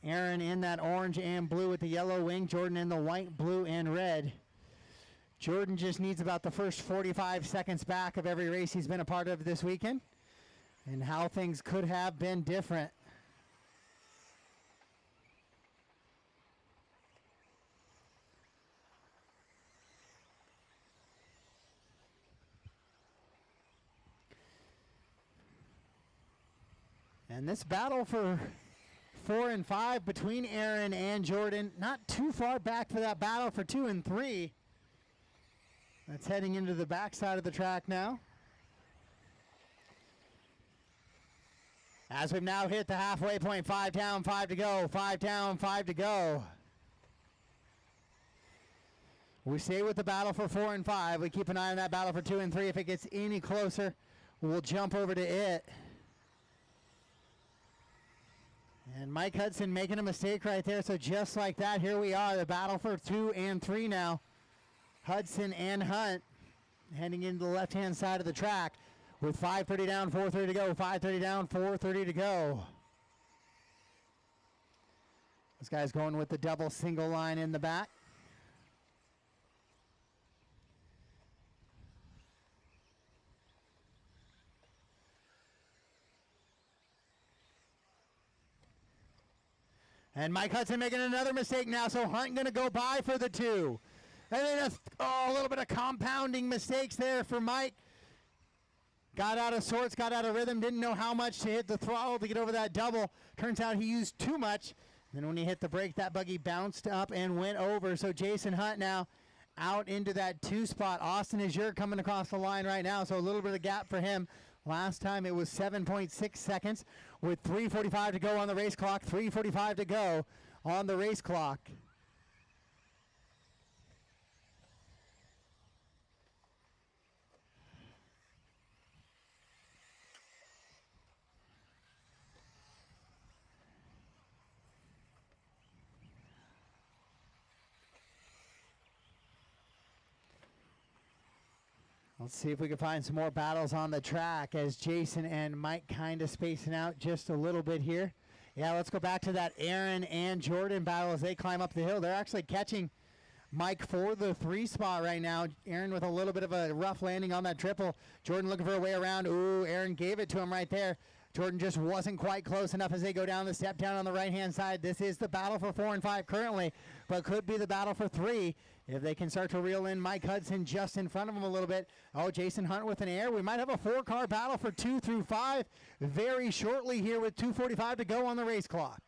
Aaron in that orange and blue with the yellow wing. Jordan in the white, blue, and red. Jordan just needs about the first 45 seconds back of every race he's been a part of this weekend, and how things could have been different. And this battle for 4 and 5 between Aaron and Jordan, not too far back for that battle for 2 and 3. That's heading into the backside of the track now. As we've now hit the halfway point, 5 down, 5 to go, 5 down, 5 to go. We stay with the battle for 4 and 5. We keep an eye on that battle for 2 and 3. If it gets any closer, we'll jump over to it. And Mike Hudson making a mistake right there. So just like that, here we are, the battle for 2 and 3 now. Hudson and Hunt heading into the left-hand side of the track with 5:30 down, 4:30 to go. 5:30 down, 4:30 to go. This guy's going with the double single line in the back. And Mike Hudson making another mistake now, so Hunt going to go by for the 2. And then a little bit of compounding mistakes there for Mike. Got out of sorts, got out of rhythm, didn't know how much to hit the throttle to get over that double. Turns out he used too much. Then when he hit the brake, that buggy bounced up and went over. So Jason Hunt now out into that 2 spot. Austin Azure coming across the line right now, so a little bit of gap for him. Last time it was 7.6 seconds with 3:45 to go on the race clock. 3:45 to go on the race clock. Let's see if we can find some more battles on the track as Jason and Mike kind of spacing out just a little bit here. Yeah, let's go back to that Aaron and Jordan battle as they climb up the hill. They're actually catching Mike for the 3 spot right now. Aaron with a little bit of a rough landing on that triple. Jordan looking for a way around. Ooh, Aaron gave it to him right there. Jordan just wasn't quite close enough as they go down the step down on the right-hand side. This is the battle for 4 and 5 currently, but could be the battle for 3 if they can start to reel in Mike Hudson just in front of him a little bit. Oh, Jason Hunt with an air. We might have a 4-car battle for 2 through 5 very shortly here with 2:45 to go on the race clock.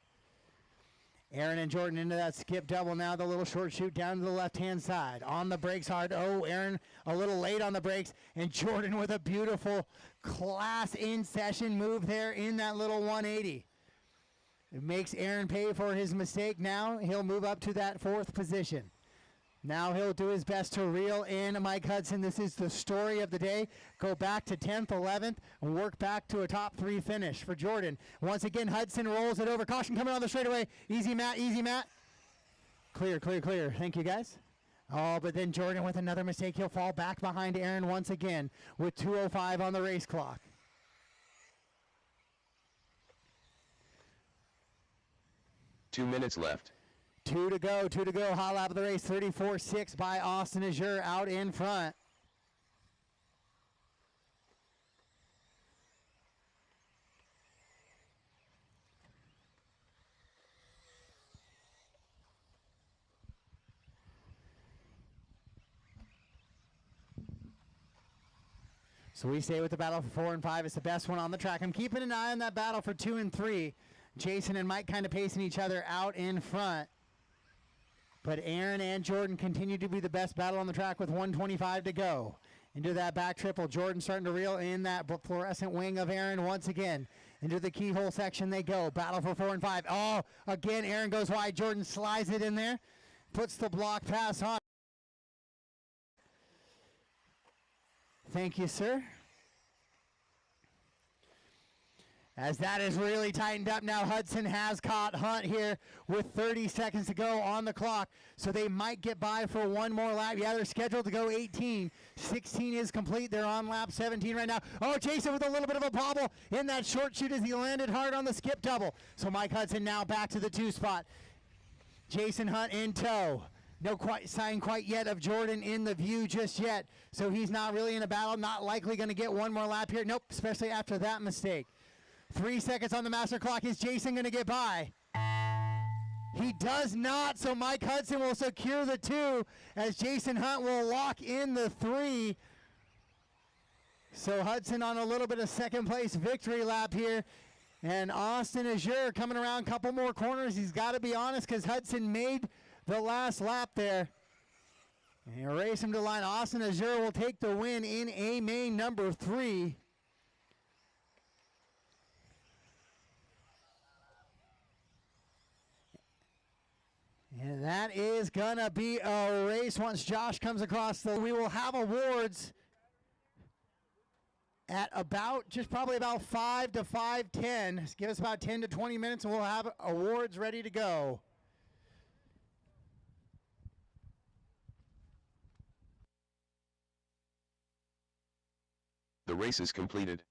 Aaron and Jordan into that skip double now, the little short shoot down to the left-hand side. On the brakes hard. Oh, Aaron a little late on the brakes, and Jordan with a beautiful class in session move there in that little 180. It makes Aaron pay for his mistake. Now he'll move up to that 4th position. Now he'll do his best to reel in Mike Hudson. This is the story of the day. Go back to 10th, 11th, and work back to a top 3 finish for Jordan. Once again, Hudson rolls it over. Caution coming on the straightaway. Easy, Matt. Easy, Matt. Clear, clear, clear. Thank you, guys. Oh, but then Jordan with another mistake. He'll fall back behind Aaron once again with 2:05 on the race clock.
Two minutes left.
2 to go. Hot lap of the race. 34.6 by Austin Azure out in front. So we stay with the battle for 4 and 5. It's the best one on the track. I'm keeping an eye on that battle for 2 and 3. Jason and Mike kind of pacing each other out in front. But Aaron and Jordan continue to be the best battle on the track with 1:25 to go. Into that back triple. Jordan starting to reel in that fluorescent wing of Aaron once again. Into the keyhole section they go. Battle for 4 and 5. Oh, again, Aaron goes wide. Jordan slides it in there. Puts the block pass on. Thank you, sir. As that is really tightened up now, Hudson has caught Hunt here with 30 seconds to go on the clock. So they might get by for one more lap. Yeah, they're scheduled to go 18. 16 is complete. They're on lap 17 right now. Oh, Jason with a little bit of a bobble in that short shoot as he landed hard on the skip double. So Mike Hudson now back to the 2 spot. Jason Hunt in tow. No sign quite yet of Jordan in the view just yet. So he's not really in a battle, not likely going to get one more lap here. Nope, especially after that mistake. 3 seconds on the master clock. Is Jason going to get by? He does not, so Mike Hudson will secure the 2 as Jason Hunt will lock in the 3. So Hudson on a little bit of second place victory lap here. And Austin Azure coming around a couple more corners. He's got to be honest because Hudson made the last lap there. And he'll race him to the line. Austin Azure will take the win in a main number 3. And that is going to be a race once Josh comes across. We will have awards at probably about 5 to 5:10. Just give us about 10 to 20 minutes and we'll have awards ready to go.
The race is completed.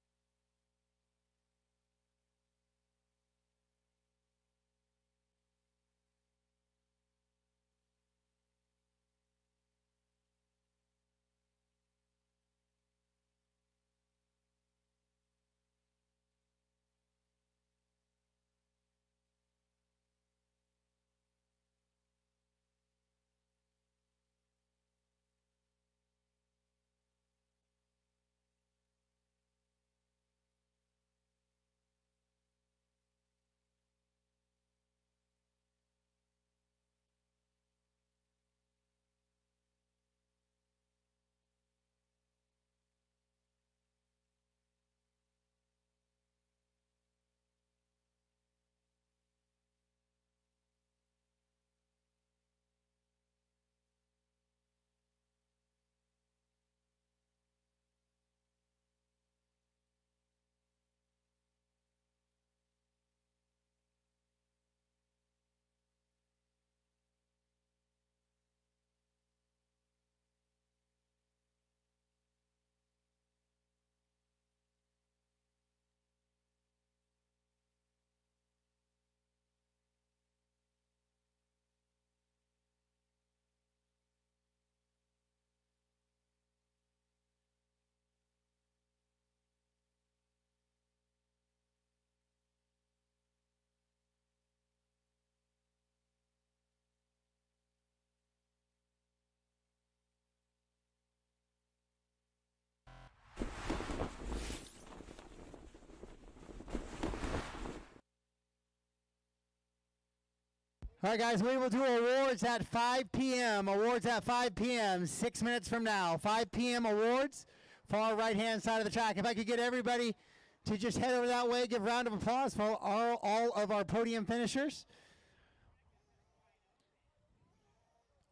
All right, guys, we will do awards at 5 p.m. Awards at 5 p.m. 6 minutes from now. 5 p.m. awards, far right-hand side of the track. If I could get everybody to just head over that way, give a round of applause for all of our podium finishers.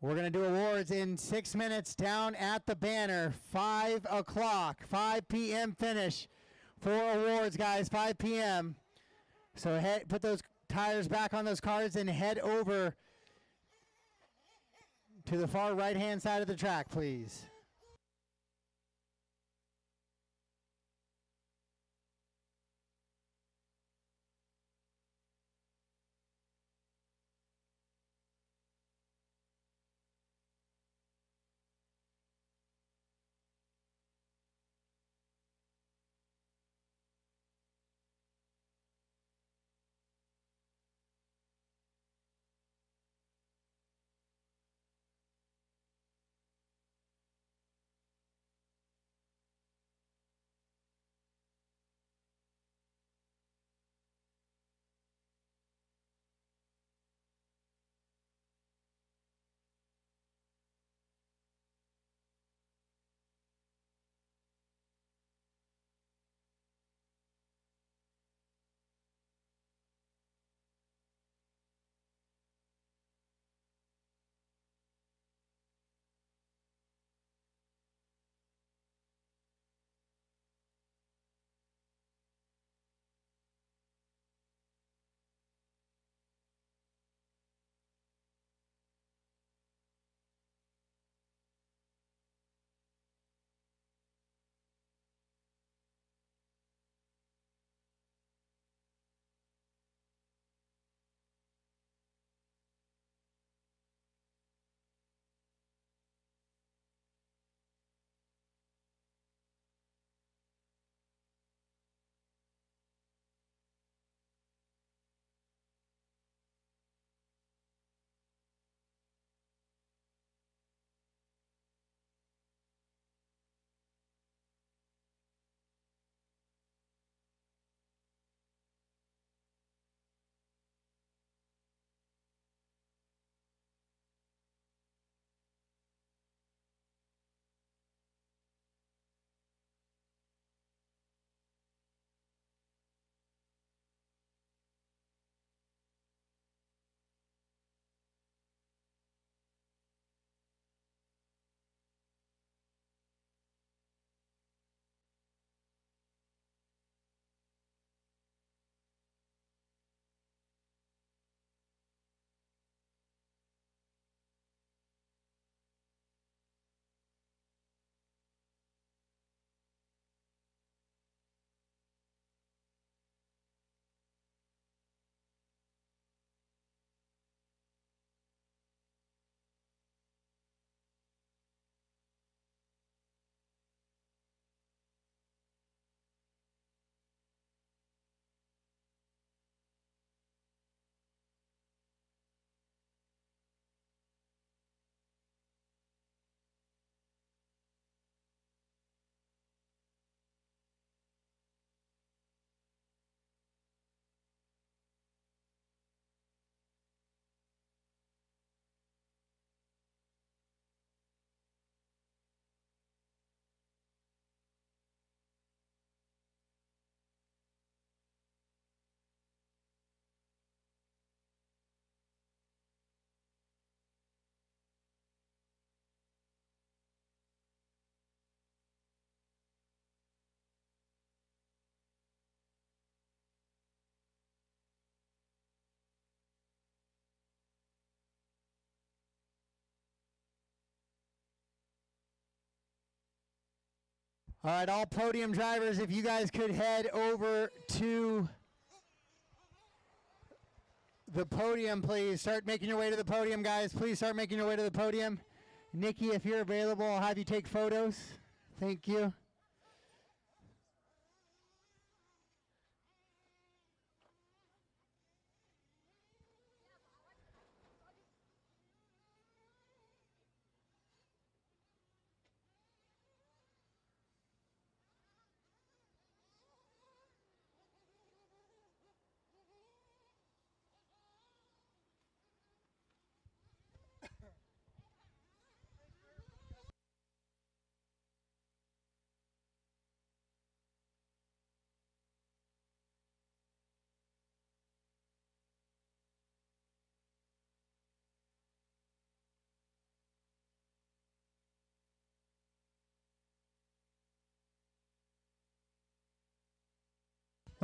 We're going to do awards in 6 minutes down at the banner. 5 o'clock, 5 p.m. finish for awards, guys, 5 p.m. So put those tires back on those cars and head over to the far right-hand side of the track, please. All right, all podium drivers, if you guys could head over to the podium, please. Start making your way to the podium, guys. Please start making your way to the podium. Nikki, if you're available, I'll have you take photos. Thank you.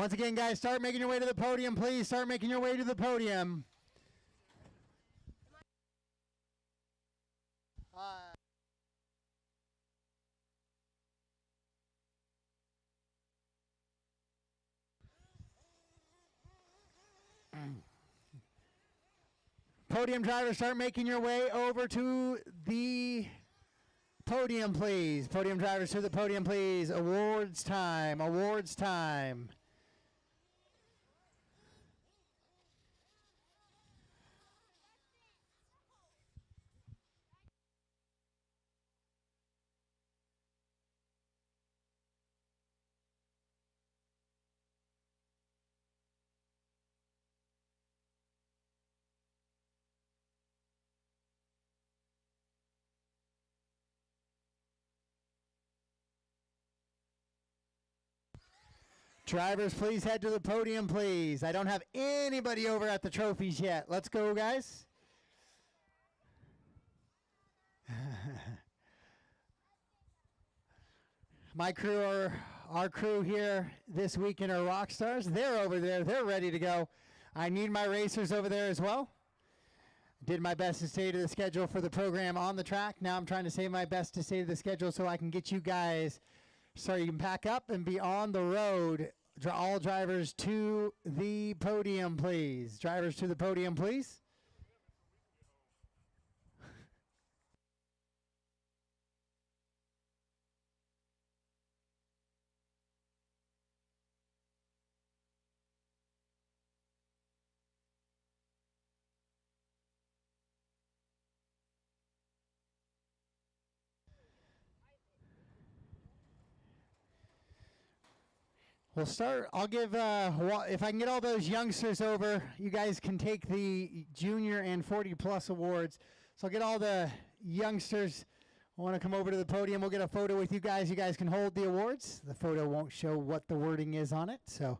Once again, guys, start making your way to the podium, please. Start making your way to the podium. Podium drivers, start making your way over to the podium, please. Podium drivers to the podium, please. Awards time. Awards time. Drivers, please head to the podium, please. I don't have anybody over at the trophies yet. Let's go, guys. My crew, our crew here this weekend are rock stars. They're over there. They're ready to go. I need my racers over there as well. Did my best to stay to the schedule for the program on the track. Now I'm trying to save my best to stay to the schedule so I can get you guys, so you can pack up and be on the road. All drivers to the podium, please. Drivers to the podium, please. We'll start. I'll give, if I can get all those youngsters over, you guys can take the junior and 40-plus awards. So I'll get all the youngsters who want to come over to the podium. We'll get a photo with you guys. You guys can hold the awards. The photo won't show what the wording is on it. So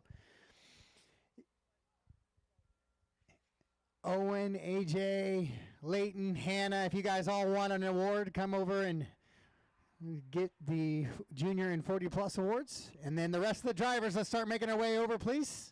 Owen, AJ, Leighton, Hannah, if you guys all want an award, come over and get the junior and 40-plus awards. And then the rest of the drivers, let's start making our way over, please.